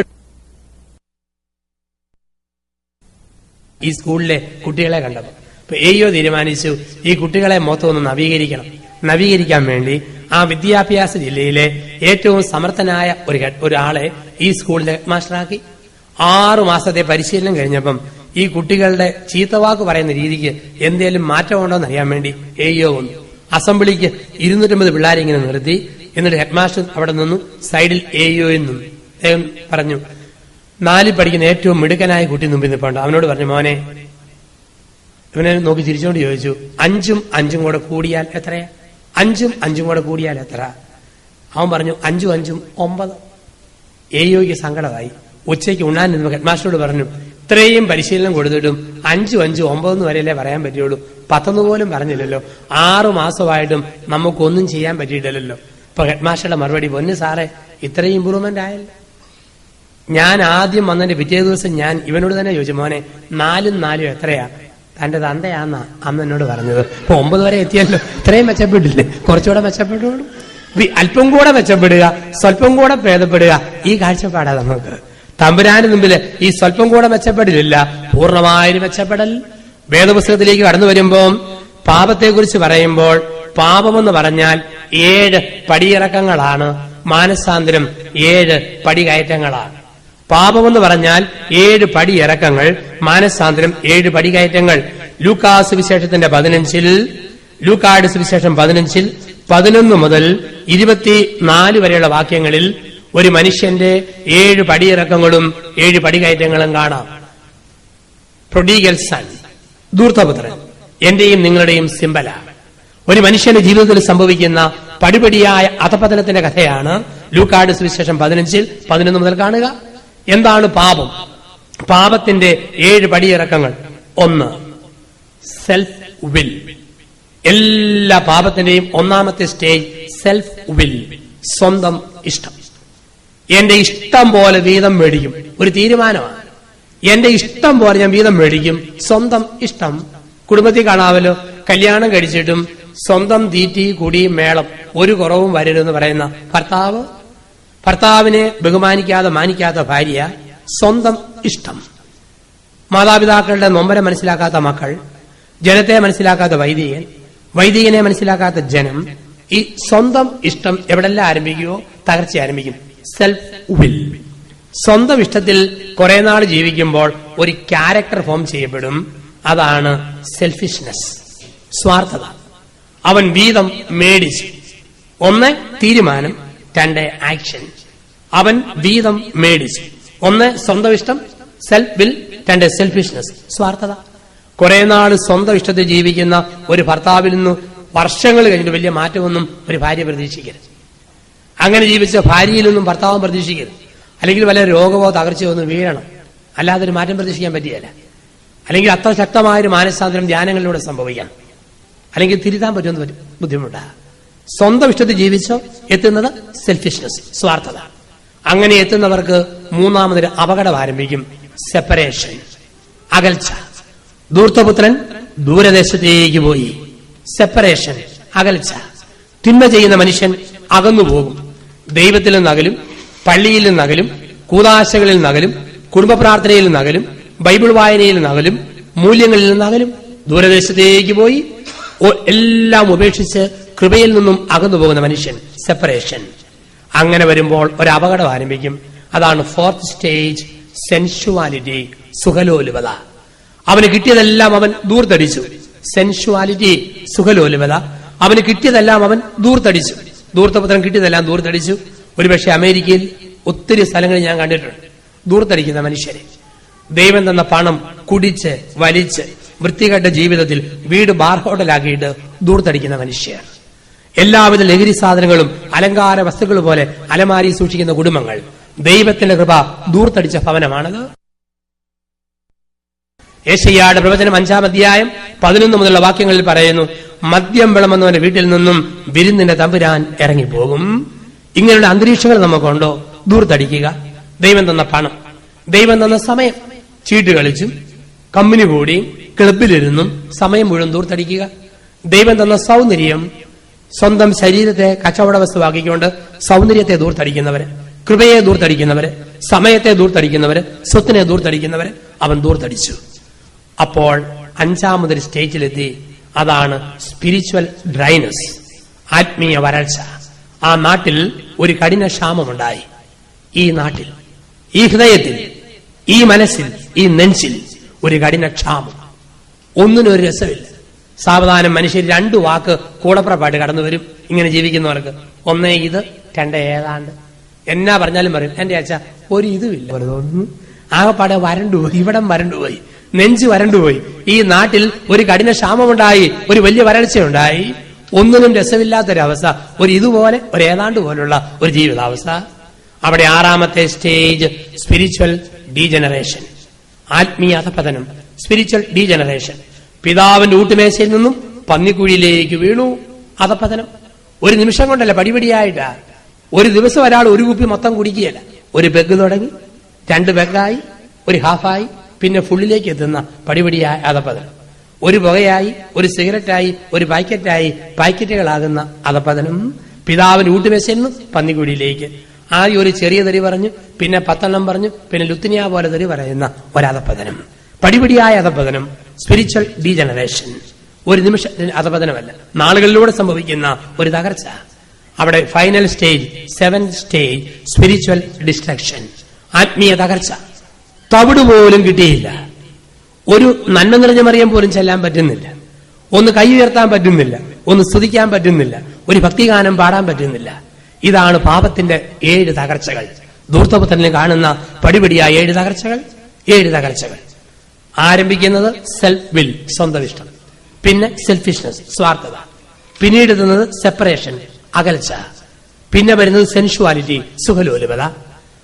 ഈ സ്കൂളിലെ കുട്ടികളെ കണ്ടപ്പോൾ ഇപ്പൊ AO തീരുമാനിച്ചു ഈ കുട്ടികളെ മൊത്തം ഒന്ന് നവീകരിക്കാൻ വേണ്ടി ആ വിദ്യാഭ്യാസ ജില്ലയിലെ ഏറ്റവും സമർത്ഥനായ ഒരാളെ ഈ സ്കൂളിലെ ഹെഡ്മാസ്റ്ററാക്കി. 6 മാസത്തെ പരിശീലനം കഴിഞ്ഞപ്പം ഈ കുട്ടികളുടെ ചീത്തവാക്ക് പറയുന്ന രീതിക്ക് എന്തെങ്കിലും മാറ്റമുണ്ടോ എന്ന് അറിയാൻ വേണ്ടി AO വന്നു. അസംബ്ലിക്ക് 250 പിള്ളേരെ ഇങ്ങനെ നിർത്തി. എന്നിട്ട് ഹെഡ്മാസ്റ്റർ അവിടെ നിന്നു, സൈഡിൽ AOയിൽ നിന്നു. അദ്ദേഹം പറഞ്ഞു, 4 പഠിക്കുന്ന ഏറ്റവും മിടുക്കനായ കുട്ടി മുമ്പിൽ നിൽപ്പുണ്ട്. അവനോട് പറഞ്ഞു, മോനെ, ഇവനെ നോക്കി ചിരിച്ചുകൊണ്ട് ചോദിച്ചു, 5ഉം 5ഉം കൂടെ കൂടിയാൽ എത്രയാ? 5ഉം 5ഉം കൂടെ കൂടിയാൽ എത്ര? അവൻ പറഞ്ഞു 5ഉം 5ഉം 9. AOയ്ക്ക് സങ്കടമായി. ഉച്ചയ്ക്ക് ഉണ്ണാൻ നിന്ന് ഹെഡ്മാസ്റ്ററോട് പറഞ്ഞു, ഇത്രയും പരിശീലനം കൊടുത്തിട്ടും 5ഉം 5ഉം 9 വരെയല്ലേ പറയാൻ പറ്റുള്ളൂ, 10 പോലും പറഞ്ഞില്ലല്ലോ. 6 മാസമായിട്ടും നമുക്കൊന്നും ചെയ്യാൻ പറ്റിയിട്ടില്ലല്ലോ. ഇപ്പൊ ഹെഡ്മാസ്റ്ററുടെ മറുപടി, പൊന്നു സാറേ, ഇത്രയും ഇമ്പ്രൂവ്മെന്റ് ആയല്ലോ. ഞാൻ ആദ്യം വന്നതിന്റെ പിറ്റേ ദിവസം ഞാൻ ഇവനോട് തന്നെ ചോദിച്ചു, മോനെ 4ഉം 4ഉം എത്രയാ? തന്റെ തന്തയാന്നാ അന്ന് എന്നോട് പറഞ്ഞത്. ഇപ്പൊ 9 വരെ എത്തിയല്ലോ. ഇത്രയും മെച്ചപ്പെട്ടില്ലേ? കുറച്ചുകൂടെ മെച്ചപ്പെടുകയുള്ളൂ. അല്പം കൂടെ മെച്ചപ്പെടുക, സ്വല്പം കൂടെ ഭേദപ്പെടുക, ഈ കാഴ്ചപ്പാടാ നമുക്ക്. തമ്പുരാന് മുമ്പില് ഈ സ്വല്പം കൂടെ മെച്ചപ്പെടില്ല, പൂർണ്ണമായൊരു മെച്ചപ്പെടൽ. വേദപുസ്തകത്തിലേക്ക് കടന്നു വരുമ്പോൾ പാപത്തെക്കുറിച്ച് പറയുമ്പോൾ പാപമെന്ന് പറഞ്ഞാൽ 7 പടിയിറക്കങ്ങളാണ്, മാനസാന്തരം 7 പടികയറ്റങ്ങളാണ്. പാപമെന്ന് പറഞ്ഞാൽ 7 പടിയിറക്കങ്ങൾ, മാനസാന്തരം 7 പടികയറ്റങ്ങൾ. ലൂക്കാസ് സുവിശേഷത്തിന്റെ 15-ൽ, ലൂക്കായുടെ സുവിശേഷം 15-ൽ 11 മുതൽ 24 വരെയുള്ള വാക്യങ്ങളിൽ ഒരു മനുഷ്യന്റെ 7 പടിയിറക്കങ്ങളും 7 പടികയറ്റങ്ങളും കാണാം. പ്രൊഡിഗൽ സൺ, ധൂർത്തപുത്രൻ, എന്റെയും നിങ്ങളുടെയും സിംബലാണ്. ഒരു മനുഷ്യന്റെ ജീവിതത്തിൽ സംഭവിക്കുന്ന പടിപടിയായ അധപതനത്തിന്റെ കഥയാണ് ലൂക്കായുടെ സുവിശേഷം 15-ൽ 11 മുതൽ കാണുക. എന്താണ് പാപം? പാപത്തിന്റെ 7 പടിയിറക്കങ്ങൾ. 1, സെൽഫ് വിൽ. എല്ലാ പാപത്തിന്റെയും ഒന്നാമത്തെ സ്റ്റേജ് സെൽഫ് വിൽ, സ്വന്തം ഇഷ്ടം. എന്റെ ഇഷ്ടം പോലെ വീതം മേടിക്കും, ഒരു തീരുമാനമാണ്. എന്റെ ഇഷ്ടം പോലെ ഞാൻ വീതം മേടിക്കും, സ്വന്തം ഇഷ്ടം. കുടുംബത്തിൽ കാണാമല്ലോ, കല്യാണം കഴിച്ചിട്ടും സ്വന്തം തീറ്റി കുടി മേളം ഒരു കുറവും വരരുതെന്ന് പറയുന്ന ഭർത്താവിനെ ബഹുമാനിക്കാതെ മാനിക്കാത്ത ഭാര്യ, സ്വന്തം ഇഷ്ടം. മാതാപിതാക്കളുടെ നൊമ്പരം മനസ്സിലാക്കാത്ത മക്കൾ, ജനത്തെ മനസ്സിലാക്കാത്ത വൈദികനെ മനസ്സിലാക്കാത്ത ജനം. ഈ സ്വന്തം ഇഷ്ടം എവിടെല്ലാം ആരംഭിക്കുമോ തകർച്ച ആരംഭിക്കും. Self will. സ്വന്തം ഇഷ്ടത്തിൽ കുറെ നാൾ ജീവിക്കുമ്പോൾ ഒരു ക്യാരക്ടർ ഫോം ചെയ്യപ്പെടും. അതാണ് സെൽഫിഷ്നെസ്, സ്വാർത്ഥത. അവൻ വീതം മേടിച്ചു. 1 തീരുമാനം, 2 ആക്ഷൻ. അവൻ വീതം മേടിച്ചു. 1 സ്വന്തം ഇഷ്ടം, സെൽഫ് വിൽ. 2 സെൽഫിഷ്നെസ്, സ്വാർത്ഥത. കുറെ നാൾ സ്വന്തം ഇഷ്ടത്തിൽ ജീവിക്കുന്ന ഒരു ഭർത്താവിൽ നിന്ന് വർഷങ്ങൾ കഴിഞ്ഞിട്ട് വലിയ മാറ്റമൊന്നും ഒരു ഭാര്യ പ്രതീക്ഷിക്കരുത്. അങ്ങനെ ജീവിച്ച ഭാര്യയിൽ നിന്നും ഭർത്താവും പ്രതീക്ഷിക്കരുത്. അല്ലെങ്കിൽ വല്ല രോഗമോ തകർച്ചയോ ഒന്ന് വീഴണം, അല്ലാതെ ഒരു മാറ്റം പ്രതീക്ഷിക്കാൻ പറ്റിയല്ല. അല്ലെങ്കിൽ അത്ര ശക്തമായൊരു മാനസാന്തരം ധ്യാനങ്ങളിലൂടെ സംഭവിക്കണം, അല്ലെങ്കിൽ തിരുത്താൻ പറ്റുമെന്ന് ബുദ്ധിമുട്ടാണ്. സ്വന്തം ഇഷ്ടത്തിൽ ജീവിച്ചോ എത്തുന്നത് സെൽഫിഷ്നെസ്, സ്വാർത്ഥത. അങ്ങനെ എത്തുന്നവർക്ക് മൂന്നാമതൊരു അപകടം ആരംഭിക്കും, സെപ്പറേഷൻ, അകൽച്ച. ധൂർത്തപുത്രൻ ദൂരദേശത്തേക്ക് പോയി. സെപ്പറേഷൻ, അകൽച്ച. തിന്മ ചെയ്യുന്ന മനുഷ്യൻ അകന്നുപോകും. ദൈവത്തിൽ നിന്നകലും, പള്ളിയിൽ നിന്നകലും, കൂതാശകളിൽ നിന്നകലും, കുടുംബ പ്രാർത്ഥനയിൽ നിന്നകലും, ബൈബിൾ വായനയിൽ നിന്നകലും, മൂല്യങ്ങളിൽ നിന്നകലും. ദൂരദേശത്തേക്ക് പോയി എല്ലാം ഉപേക്ഷിച്ച് കൃപയിൽ നിന്നും അകന്നു പോകുന്ന മനുഷ്യൻ, സെപ്പറേഷൻ. അങ്ങനെ വരുമ്പോൾ ഒരു അപകടം ആരംഭിക്കും. അതാണ് 4th സ്റ്റേജ്, സെൻഷ്വാലിറ്റി, സുഖലോലുപത. അവന് കിട്ടിയതെല്ലാം അവൻ ദൂർത്തടിച്ചു. സെൻഷ്വാലിറ്റി, സുഖലോലുപത. അവന് കിട്ടിയതെല്ലാം അവൻ ദൂർത്തടിച്ചു. ധൂർത്തപുത്രൻ കിട്ടിയതെല്ലാം ദൂർത്തടിച്ചു. ഒരുപക്ഷെ അമേരിക്കയിൽ ഒത്തിരി സ്ഥലങ്ങളിൽ ഞാൻ കണ്ടിട്ടുണ്ട് ദൂർത്തടിക്കുന്ന മനുഷ്യരെ. ദൈവം തന്ന പണം കുടിച്ച് വലിച്ച് വൃത്തികെട്ട ജീവിതത്തിൽ വീട് ബാർ ഹോട്ടലാക്കിയിട്ട് ദൂർത്തടിക്കുന്ന മനുഷ്യർ. എല്ലാവിധ ലഹരി സാധനങ്ങളും അലങ്കാര വസ്തുക്കൾ പോലെ അലമാരി സൂക്ഷിക്കുന്ന കുടുംബങ്ങൾ. ദൈവത്തിന്റെ കൃപ ദൂർത്തടിച്ച ഭവനമാണത്. യെശയ്യായുടെ പ്രവചനം 5-ാം അധ്യായം 11 മുതലുള്ള വാക്യങ്ങളിൽ പറയുന്നു, മദ്യം വിളമ്പുന്നവന്റെ വീട്ടിൽ നിന്നും വിരുന്നിന്റെ തമ്പുരാൻ ഇറങ്ങിപ്പോകും. ഇങ്ങനെയുള്ള അന്തരീക്ഷങ്ങൾ നമുക്കുണ്ടോ? ദൂർത്തടിക്കുക. ദൈവം തന്ന പണം, ദൈവം തന്ന സമയം, ചീട്ട് കളിച്ചും കമ്പനി കൂടിയും ക്ലബിലിരുന്നും സമയം മുഴുവൻ ദൂർത്തടിക്കുക. ദൈവം തന്ന സൗന്ദര്യം, സ്വന്തം ശരീരത്തെ കച്ചവട വസ്തുവാക്കിക്കൊണ്ട് സൗന്ദര്യത്തെ ദൂർത്തടിക്കുന്നവര്, കൃപയെ ദൂർത്തടിക്കുന്നവര്, സമയത്തെ ദൂർത്തടിക്കുന്നവര്, സ്വത്തിനെ ദൂർത്തടിക്കുന്നവര്, അവൻ ദൂർത്തടിച്ചു. അപ്പോൾ അഞ്ചാമതൊരു സ്റ്റേജിലെത്തി. അതാണ് സ്പിരിച്വൽ ഡ്രൈനസ്, ആത്മീയ വരൾച്ച. ആ നാട്ടിൽ ഒരു കഠിന ക്ഷാമമുണ്ടായി. ഈ നാട്ടിൽ, ഈ ഹൃദയത്തിൽ, ഈ മനസ്സിൽ, ഈ നെഞ്ചിൽ ഒരു കഠിന ക്ഷാമം. ഒന്നിനൊരു രസമില്ല. സാവധാനം മനുഷ്യർ രണ്ടു വാക്ക് കൂടപ്പുറപ്പാട്ട് കടന്നു വരും ഇങ്ങനെ ജീവിക്കുന്നവർക്ക്. ഒന്നേ ഇത്, രണ്ടേ ഏതാണ്ട്. എന്നാ പറഞ്ഞാലും പറയും എന്റെ അച്ഛ ഒരു ഇതുമില്ല തോന്നുന്നു. ആകെപ്പാടെ വരണ്ടുപോയി, ഇവിടം വരണ്ടുപോയി, നെഞ്ച് വരണ്ടുപോയി. ഈ നാട്ടിൽ ഒരു കഠിന ക്ഷാമമുണ്ടായി, ഒരു വലിയ വരൾച്ചയുണ്ടായി. ഒന്നിനും രസമില്ലാത്തൊരവസ്ഥ, ഒരു ഇതുപോലെ, ഒരു ഏതാണ്ട് പോലുള്ള ഒരു ജീവിതാവസ്ഥ. അവിടെ ആറാമത്തെ സ്റ്റേജ് സ്പിരിച്വൽ ഡീജനറേഷൻ, ആത്മീയ അധപതനം, സ്പിരിച്വൽ ഡീജനറേഷൻ. പിതാവിന്റെ ഊട്ടുമേശയിൽ നിന്നും പന്നിക്കുഴിയിലേക്ക് വീണു. അധപതനം ഒരു നിമിഷം കൊണ്ടല്ല, പടിപടിയായിട്ടാ. ഒരു ദിവസം ഒരാൾ ഒരു കുപ്പി മൊത്തം കുടിക്കുകയല്ല. ഒരു പെഗ് തുടങ്ങി, 2 പെഗായി, ഒരു ഹാഫായി, പിന്നെ ഫുള്ളിലേക്ക് എത്തുന്ന പടിപടിയായ അധപതനം. ഒരു പുകയായി, ഒരു സിഗരറ്റായി, ഒരു പാക്കറ്റായി, പാക്കറ്റുകളാകുന്ന അധപതനം. പിതാവിന്റെ ഊട്ടുമേശയിൽ നിന്നും പന്നിക്കുഴിയിലേക്ക്. ആദ്യം ഒരു ചെറിയ തെറി പറഞ്ഞു, പിന്നെ 10 പറഞ്ഞു, പിന്നെ ലുത്തിനിയ പോലെ തെറി പറയുന്ന ഒരധപതനം. പടിപടിയായ അധപതനം, സ്പിരിച്വൽ ഡീജനറേഷൻ. ഒരു നിമിഷത്തിന് അധപതനമല്ല, നാളുകളിലൂടെ സംഭവിക്കുന്ന ഒരു തകർച്ച. അവിടെ final stage, 7th stage, spiritual destruction, ആത്മീയ തകർച്ച. തവിട് പോലും കിട്ടിയില്ല. ഒരു നന്മ നിറഞ്ഞ മറിയം പോലും ചെല്ലാൻ പറ്റുന്നില്ല. ഒന്ന് കൈ ഉയർത്താൻ പറ്റുന്നില്ല, ഒന്ന് സ്തുതിക്കാൻ പറ്റുന്നില്ല, ഒരു ഭക്തിഗാനം പാടാൻ പറ്റുന്നില്ല. ഇതാണ് പാപത്തിന്റെ 7 തകർച്ചകൾ. ധൂർത്തപുത്രനിൽ കാണുന്ന പടിപടിയായ 7 തകർച്ചകൾ. 7 തകർച്ചകൾ. ആരംഭിക്കുന്നത് സെൽഫ് വിൽ, സ്വന്തം ഇഷ്ടം. പിന്നെ സെൽഫിഷ്നസ്, സ്വാർത്ഥത. പിന്നീട് എത്തുന്നത് സെപ്പറേഷൻ, അകൽച്ച. പിന്നെ വരുന്നത് സെൻഷ്വാലിറ്റി, സുഖലോലുപത.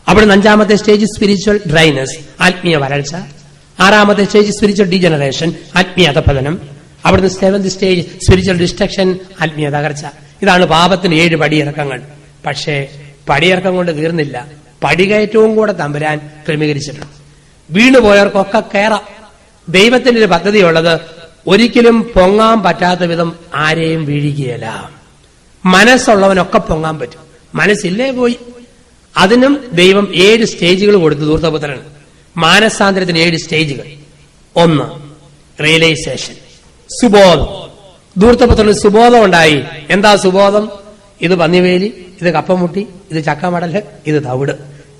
അവിടെ 5ാമത്തെ സ്റ്റേജ് സ്പിരിച്വൽ ഡ്രൈനസ്, ആത്മീയ വരൾച്ച. 6ാമത്തെ സ്റ്റേജ് സ്പിരിച്വൽ ഡീജനറേഷൻ, ആത്മീയ അധപതനം. അവിടുന്ന് 7th സ്റ്റേജ് സ്പിരിച്വൽ ഡിസ്ട്രക്ഷൻ, ആത്മീയ തകർച്ച. ഇതാണ് പാപത്തിന് 7 പടിയിറക്കങ്ങൾ. പക്ഷേ പടിയിറക്കം കൊണ്ട് തീർന്നില്ല, പടികയറ്റവും കൂടെ തമ്പുരാൻ ക്രമീകരിച്ചിട്ടുണ്ട്. വീണുപോയവർക്കൊക്കെ കയറാം. ദൈവത്തിന്റെ ഒരു പദ്ധതിയുള്ളത് ഒരിക്കലും പൊങ്ങാൻ പറ്റാത്ത വിധം ആരെയും വീഴിക്കുകയല്ല. മനസ്സുള്ളവനൊക്കെ പൊങ്ങാൻ പറ്റും, മനസ്സില്ലേ പോയി. അതിനും ദൈവം 7 സ്റ്റേജുകൾ കൊടുത്തു ധൂർത്തപുത്രന്. മാനസാന്തരത്തിന് 7 സ്റ്റേജുകൾ. 1 റിയലൈസേഷൻ, സുബോധം. ധൂർത്തപുത്രന് സുബോധം ഉണ്ടായി. എന്താ സുബോധം? ഇത് പന്നിവേലി, ഇത് കപ്പമുട്ടി, ഇത് ചക്കമടല്, ഇത് തവിട്.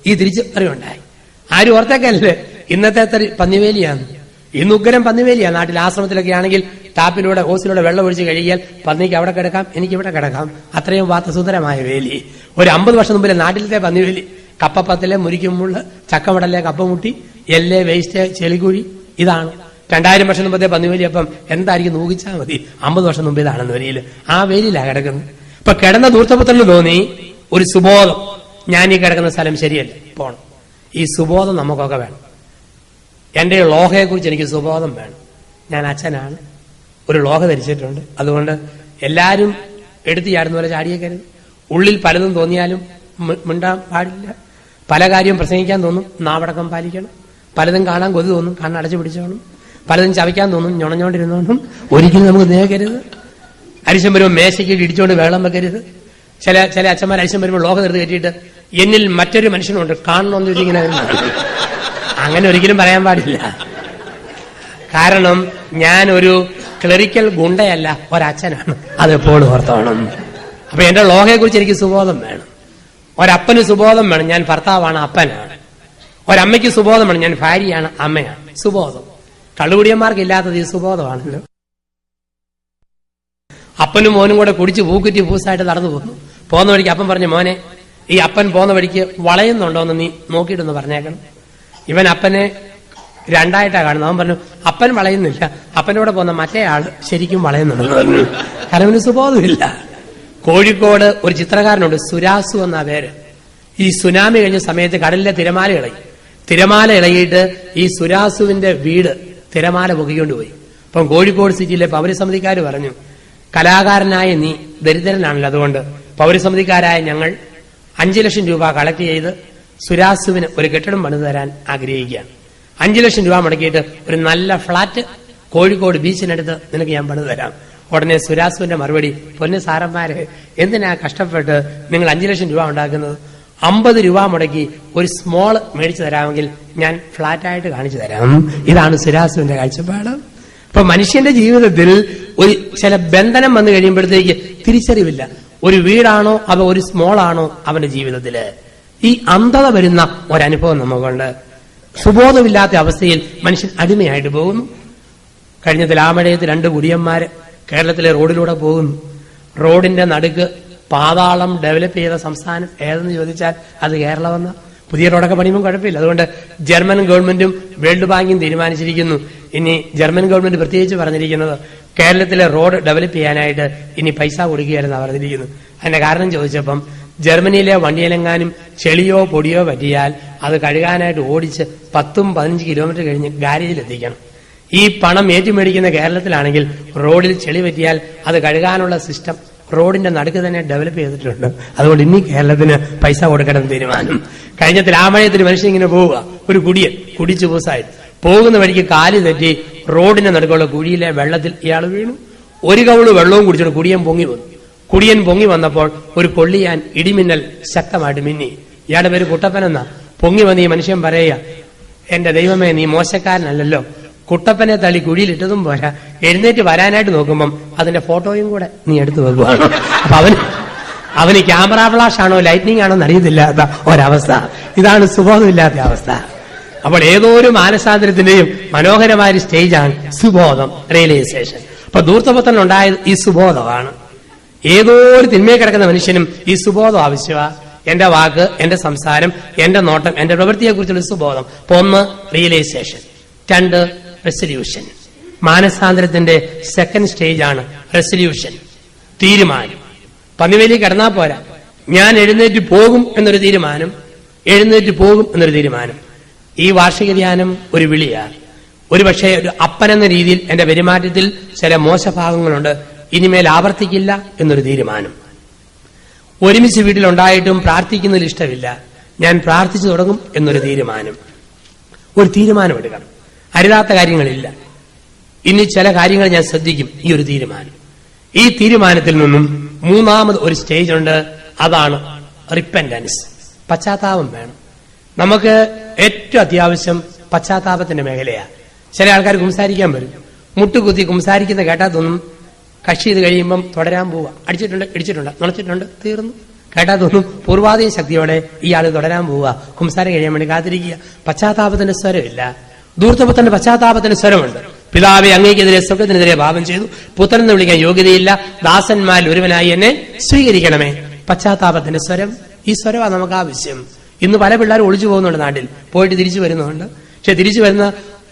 ഈ തിരിച്ചറിവുണ്ടായി. ആരും ഓർത്തേക്കല്ലേ ഇന്നത്തെ പന്നിവേലിയാണ്. ഇന്ന് ഉഗ്രം പന്നിവേലിയാണ്. നാട്ടിൽ ആശ്രമത്തിലൊക്കെ ആണെങ്കിൽ ടാപ്പിലൂടെ ഹോസിലൂടെ വെള്ളം ഒഴിച്ച് കഴുകിയാൽ പന്നിക്ക് അവിടെ കിടക്കാം, എനിക്ക് ഇവിടെ കിടക്കാം. അത്രയും വാത്തസുന്ദരമായ വേലി. ഒരു 50 വർഷം മുമ്പിലെ നാട്ടിലത്തെ പന്നിവേലി. കപ്പപ്പത്തിലെ മുരിക്കുമുള്ള, ചക്കമടലെ കപ്പമുട്ടി, എല്ലെ വേസ്റ്റ്, ചെളിക്കുഴി. ഇതാണ് 2000 വർഷം മുമ്പത്തെ പന്നിവേലി. അപ്പം എന്തായിരിക്കും നോക്കിച്ചാൽ മതി. 50 വർഷം മുമ്പ് ഇതാണെന്ന് വേലിയിൽ. ആ വേലിയിലാണ് കിടക്കുന്നത്. ഇപ്പൊ കിടന്ന ധൂർത്തപുത്രന് തോന്നി ഒരു സുബോധം, ഞാൻ ഈ കിടക്കുന്ന സ്ഥലം ശരിയല്ല, പോണം. ഈ സുബോധം നമുക്കൊക്കെ വേണം. എന്റെ ലോഹയെക്കുറിച്ച് എനിക്ക് സുബോധം വേണം. ഞാൻ അച്ഛനാണ്, ഒരു ലോഹ ധരിച്ചിട്ടുണ്ട്. അതുകൊണ്ട് എല്ലാരും എടുത്തു ചാടുന്ന പോലെ ചാടിയേക്കരുത്. ഉള്ളിൽ പലതും തോന്നിയാലും മിണ്ടാൻ പാടില്ല. പല കാര്യവും പ്രസംഗിക്കാൻ തോന്നും, നാവടക്കം പാലിക്കണം. പലതും കാണാൻ കൊതി തോന്നും, കണ്ണടച്ചു പിടിച്ചോണം. പലതും ചവയ്ക്കാൻ തോന്നും, ഞൊണഞ്ഞോണ്ടിരുന്നോണം. ഒരിക്കലും നമുക്ക് നേക്കരുത്. അരിശം വരുമ്പോൾ മേശയ്ക്ക് ഇടിച്ചോണ്ട് വെള്ളം വെക്കരുത്. ചില അച്ഛന്മാർ അരിശം വരുമ്പോൾ ലോഹ നിർത്തി കെട്ടിയിട്ട് എന്നിൽ മറ്റൊരു മനുഷ്യനുണ്ട് കാണണമെന്ന് ചോദിച്ചിങ്ങനെ. അങ്ങനെ ഒരിക്കലും പറയാൻ പാടില്ല. കാരണം ഞാൻ ഒരു ക്ലറിക്കൽ ഗുണ്ടയല്ല, ഒരച്ഛനാണ്. അതെപ്പോഴും ഓർത്തോണം. അപ്പൊ എന്റെ ലോഹയെ കുറിച്ച് എനിക്ക് സുബോധം വേണം. ഒരപ്പന് സുബോധം വേണം, ഞാൻ ഭർത്താവാണ്, അപ്പനാണ്. ഒരമ്മയ്ക്ക് സുബോധം വേണം, ഞാൻ ഭാര്യയാണ്, അമ്മയാണ്. സുബോധം കള്ളുകുടിയന്മാർക്ക് ഇല്ലാത്തത് ഈ സുബോധമാണല്ലോ. അപ്പനും മോനും കൂടെ കുടിച്ച് പൂക്കുറ്റി പൂസായിട്ട് നടന്നു പോകുന്നു. പോകുന്ന വഴിക്ക് അപ്പൻ പറഞ്ഞു, മോനെ ഈ അപ്പൻ പോകുന്ന വഴിക്ക് വളയുന്നുണ്ടോന്ന് നീ നോക്കിയിട്ടൊന്ന് പറഞ്ഞേക്കണം. ഇവൻ അപ്പനെ 2ആയിട്ടാണ് കാണുന്നത്. അവൻ പറഞ്ഞു അപ്പൻ വളയുന്നില്ല, അപ്പൻ്റെ കൂടെ പോകുന്ന മറ്റേ ആള് ശരിക്കും വളയുന്നുണ്ടെന്ന് പറഞ്ഞു. കാരണം അവന് സുബോധമില്ല. കോഴിക്കോട് ഒരു ചിത്രകാരനുണ്ട്, സുരാസു എന്ന പേര്. ഈ സുനാമി കഴിഞ്ഞ സമയത്ത് കടലിലെ തിരമാല ഇളകി. തിരമാല ഇളകിയിട്ട് ഈ സുരാസുവിന്റെ വീട് തിരമാല പൊക്കിക്കൊണ്ടുപോയി. അപ്പം കോഴിക്കോട് സിറ്റിയിലെ പൗരസമിതിക്കാർ പറഞ്ഞു, കലാകാരനായ നീ ദരിദ്രനാണല്ലോ, അതുകൊണ്ട് പൗരസമിതിക്കാരായ ഞങ്ങൾ 5 ലക്ഷം രൂപ കളക്ട് ചെയ്ത് സുരാസുവിന് ഒരു കെട്ടിടം പണിതു തരാൻ ആഗ്രഹിക്കുകയാണ്. 5 ലക്ഷം രൂപ മുടക്കിയിട്ട് ഒരു നല്ല ഫ്ളാറ്റ് കോഴിക്കോട് ബീച്ചിനടുത്ത് നിനക്ക് ഞാൻ പണിതു തരാം. ഉടനെ സുരാസുവിന്റെ മറുപടി, പൊന്നു സാറന്മാരെ, എന്തിനാ കഷ്ടപ്പെട്ട് നിങ്ങൾ 5 ലക്ഷം രൂപ ഉണ്ടാക്കുന്നത്? 50 രൂപ മുടക്കി ഒരു സ്മോള് മേടിച്ചു തരാമെങ്കിൽ ഞാൻ ഫ്ളാറ്റായിട്ട് കാണിച്ചു തരാം. ഇതാണ് സുരാസുവിന്റെ കാഴ്ചപ്പാട്. ഇപ്പൊ മനുഷ്യന്റെ ജീവിതത്തിൽ ഒരു ചില ബന്ധനം വന്നു കഴിയുമ്പോഴത്തേക്ക് തിരിച്ചറിവില്ല. ഒരു വീടാണോ അതോ ഒരു സ്മോളാണോ അവന്റെ ജീവിതത്തില്. ഈ അന്ധത വരുന്ന ഒരനുഭവം നമുക്കുണ്ട്. സുബോധമില്ലാത്ത അവസ്ഥയിൽ മനുഷ്യൻ അടിമയായിട്ട് പോകുന്നു. കഴിഞ്ഞ തുലാമഴയത്ത് 2 കുടിയന്മാര് കേരളത്തിലെ റോഡിലൂടെ പോകുന്നു. റോഡിന്റെ നടുക്ക് പാതാളം ഡെവലപ്പ് ചെയ്ത സംസ്ഥാനം ഏതെന്ന് ചോദിച്ചാൽ അത് കേരളമെന്ന. പുതിയ റോഡൊക്കെ പണിയുമ്പോൾ കുഴപ്പമില്ല. അതുകൊണ്ട് ജർമ്മൻ ഗവൺമെന്റും വേൾഡ് ബാങ്കും തീരുമാനിച്ചിരിക്കുന്നു. ഇനി ജർമ്മൻ ഗവൺമെന്റ് പ്രത്യേകിച്ച് പറഞ്ഞിരിക്കുന്നത് കേരളത്തിലെ റോഡ് ഡെവലപ്പ് ചെയ്യാനായിട്ട് ഇനി പൈസ കൊടുക്കുകയാണെന്നാണ് പറഞ്ഞിരിക്കുന്നത്. അതിന്റെ കാരണം ചോദിച്ചപ്പം ജർമ്മനിയിലെ വണ്ടിയിലെങ്ങാനും ചെളിയോ പൊടിയോ പറ്റിയാൽ അത് കഴുകാനായിട്ട് ഓടിച്ച് 10-15 കിലോമീറ്റർ കഴിഞ്ഞ് ഗാരേജിൽ എത്തിക്കണം. ഈ പണം ഏറ്റുമേടിക്കുന്ന കേരളത്തിലാണെങ്കിൽ റോഡിൽ ചെളി പറ്റിയാൽ അത് കഴുകാനുള്ള സിസ്റ്റം റോഡിന്റെ നടുക്ക് തന്നെ ഡെവലപ്പ് ചെയ്തിട്ടുണ്ട്. അതുകൊണ്ട് ഇനി കേരളത്തിന് പൈസ കൊടുക്കണം തീരുമാനം. കഴിഞ്ഞ തുലാമഴയത്തിന് മനുഷ്യൻ ഇങ്ങനെ പോവുക, ഒരു കുടിയൻ കുടിച്ചു പൂസായിട്ട് പോകുന്ന വഴിക്ക് കാല് തെറ്റി റോഡിന്റെ നടുക്കുള്ള കുഴിയിലെ വെള്ളത്തിൽ ഇയാൾ വീണു. ഒരു കവിള് വെള്ളവും കുടിച്ചിട്ട് കുടിയൻ പൊങ്ങി വന്നു. കുടിയൻ പൊങ്ങി വന്നപ്പോൾ ഒരു കൊള്ളിയാൻ ഇടിമിന്നൽ ശക്തമായിട്ട് മിന്നി. ഇയാളുടെ പേര് കുട്ടപ്പനെന്നാ. പൊങ്ങി വന്ന് ഈ മനുഷ്യൻ പറയുക, എന്റെ ദൈവമേ, നീ മോശക്കാരനല്ലല്ലോ. കുട്ടപ്പനെ തള്ളി കുഴിയിലിട്ടതും പോരാ, എഴുന്നേറ്റ് വരാനായിട്ട് നോക്കുമ്പം അതിന്റെ ഫോട്ടോയും കൂടെ നീ എടുത്തു വെക്കുകയാണ്. അപ്പൊ അവന് ക്യാമറ ഫ്ലാഷ് ആണോ ലൈറ്റ്നിങ് ആണോ എന്നറിയത്തില്ലാത്ത ഒരവസ്ഥ. ഇതാണ് സുബോധമില്ലാത്ത അവസ്ഥ. അപ്പോൾ ഏതോ ഒരു മാനസാന്തരത്തിന്റെയും മനോഹരമായ ഒരു സ്റ്റേജാണ് സുബോധം, റിയലൈസേഷൻ. അപ്പൊ ധൂർത്തപുത്രൻ ഉണ്ടായത് ഈ സുബോധമാണ്. ഏതോ ഒരു തിന്മയെ കിടക്കുന്ന മനുഷ്യനും ഈ സുബോധം ആവശ്യമാണ്. എന്റെ വാക്ക്, എന്റെ സംസാരം, എന്റെ നോട്ടം, എന്റെ പ്രവൃത്തിയെ കുറിച്ചുള്ള സുബോധം. 1 റിയലൈസേഷൻ, 2 റെസല്യൂഷൻ. മാനസാന്തരത്തിന്റെ സെക്കൻഡ് സ്റ്റേജാണ് റെസല്യൂഷൻ, തീരുമാനം. പന്നിവേലി കിടന്നാ പോരാ, ഞാൻ എഴുന്നേറ്റ് പോകും എന്നൊരു തീരുമാനം, എഴുന്നേറ്റ് പോകും എന്നൊരു തീരുമാനം. ഈ വാർഷിക ധ്യാനം ഒരു വിളിയാണ്. ഒരുപക്ഷെ ഒരു അപ്പനെന്ന രീതിയിൽ എന്റെ പെരുമാറ്റത്തിൽ ചില മോശഭാഗങ്ങളുണ്ട്, ഇനിമേൽ ആവർത്തിക്കില്ല എന്നൊരു തീരുമാനം. ഒരുമിച്ച് വീട്ടിലുണ്ടായിട്ടും പ്രാർത്ഥിക്കുന്നതിൽ ഇഷ്ടമില്ല, ഞാൻ പ്രാർത്ഥിച്ചു തുടങ്ങും എന്നൊരു തീരുമാനം. ഒരു തീരുമാനമെടുക്കണം. അരുതാത്ത കാര്യങ്ങളില്ല, ഇനി ചില കാര്യങ്ങൾ ഞാൻ ശ്രദ്ധിക്കും, ഈ ഒരു തീരുമാനം. ഈ തീരുമാനത്തിൽ നിന്നും 3ാമത് ഒരു സ്റ്റേജ് ഉണ്ട്, അതാണ് റിപ്പന്റൻസ്, പശ്ചാത്താപം വേണം. നമുക്ക് ഏറ്റവും അത്യാവശ്യം പശ്ചാത്താപത്തിന്റെ മേഖലയാണ്. ചില ആൾക്കാർ കുംസാരിക്കാൻ വരും, മുട്ടുകുത്തി കുംസാരിക്കുന്ന കേട്ടാത്തൊന്നും കക്ഷി ചെയ്ത് കഴിയുമ്പം തുടരാൻ പോവുക. അടിച്ചിട്ടുണ്ട്, ഇടിച്ചിട്ടുണ്ട്, നുണച്ചിട്ടുണ്ട്, തീർന്നു. കേട്ടാത്തൊന്നും പൂർവാധീന ശക്തിയോടെ ഇയാൾ തുടരാൻ പോവുക, കുംസാരം കഴിയാൻ വേണ്ടി കാത്തിരിക്കുക. പശ്ചാത്താപത്തിന്റെ സ്വരമില്ല. ധൂർത്തപുത്രന്റെ പശ്ചാത്താപത്തിന്റെ സ്വരമുണ്ട്. പിതാവെ, അങ്ങേക്കെതിരെ സ്വർഗത്തിനെതിരെ പാപം ചെയ്തു, പുത്രൻ എന്ന് വിളിക്കാൻ യോഗ്യതയില്ല, ദാസന്മാരിൽ ഒരുവനായി എന്നെ സ്വീകരിക്കണമേ. പശ്ചാത്താപത്തിന്റെ സ്വരം, ഈ സ്വരമാണ് നമുക്ക് ആവശ്യം. ഇന്ന് പല പിള്ളേരും ഒളിച്ചു പോകുന്നുണ്ട്, നാട്ടിൽ പോയിട്ട് തിരിച്ചു വരുന്നുണ്ട്. പക്ഷെ തിരിച്ചു വരുന്ന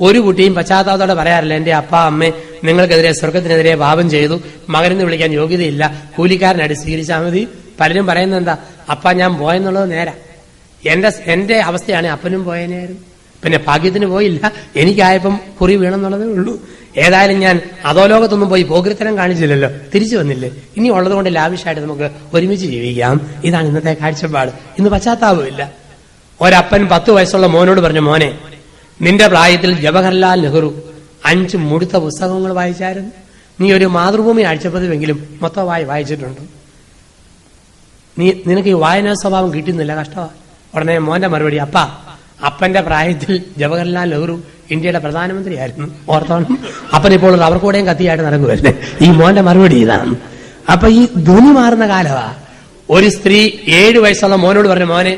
ഒരു കുട്ടിയും പശ്ചാത്താപത്തോടെ പറയാറില്ല, എന്റെ അപ്പ അമ്മേ നിങ്ങൾക്കെതിരെ സ്വർഗത്തിനെതിരെ പാപം ചെയ്തു, മകനെന്ന് വിളിക്കാൻ യോഗ്യതയില്ല, കൂലിക്കാരനായിട്ട് സ്വീകരിച്ചാൽ മതി. പലരും പറയുന്നത് എന്താ, അപ്പ ഞാൻ പോയെന്നുള്ളത് നേരാ, എന്റെ അവസ്ഥയാണ് അപ്പനും പോയനായിരുന്നു, പിന്നെ ഭാഗ്യത്തിന് പോയില്ല, എനിക്കായപ്പം കുറി വീണെന്നുള്ളതേ ഉള്ളൂ. ഏതായാലും ഞാൻ അധോലോകത്തൊന്നും പോയി പോകൃത്തരം കാണിച്ചില്ലല്ലോ, തിരിച്ചു വന്നില്ലേ, ഇനി ഉള്ളതുകൊണ്ട് ലാവിഷായിട്ട് നമുക്ക് ഒരുമിച്ച് ജീവിക്കാം. ഇതാണ് ഇന്നത്തെ കാഴ്ചപ്പാട്. ഇന്ന് പശ്ചാത്താപമില്ല. ഒരപ്പൻ 10 വയസ്സുള്ള മോനോട് പറഞ്ഞു, മോനെ, നിന്റെ പ്രായത്തിൽ ജവഹർലാൽ നെഹ്റു 5 മുഴുത്ത പുസ്തകങ്ങൾ വായിച്ചായിരുന്നു, നീ ഒരു മാതൃഭൂമി ആഴ്ചപ്പതിവെങ്കിലും മൊത്തമായി വായിച്ചിട്ടുണ്ട്, നിനക്ക് ഈ വായനാ സ്വഭാവം കിട്ടുന്നില്ല, കഷ്ടമാണ്. ഉടനെ മോന്റെ മറുപടി, അപ്പന്റെ പ്രായത്തിൽ ജവഹർലാൽ നെഹ്റു ഇന്ത്യയുടെ പ്രധാനമന്ത്രിയായിരുന്നു, ഓർത്തോണം. അപ്പനിപ്പോൾ റബ്ബർ കൂടെയും കത്തിയായിട്ട് നടക്കുമല്ലേ. ഈ മോന്റെ മറുപടി ഇതാണ്. അപ്പൊ ഈ ധ്വനി മാറുന്ന കാലമാ. ഒരു സ്ത്രീ 7 വയസ്സുള്ള മോനോട് പറഞ്ഞു, മോനെ,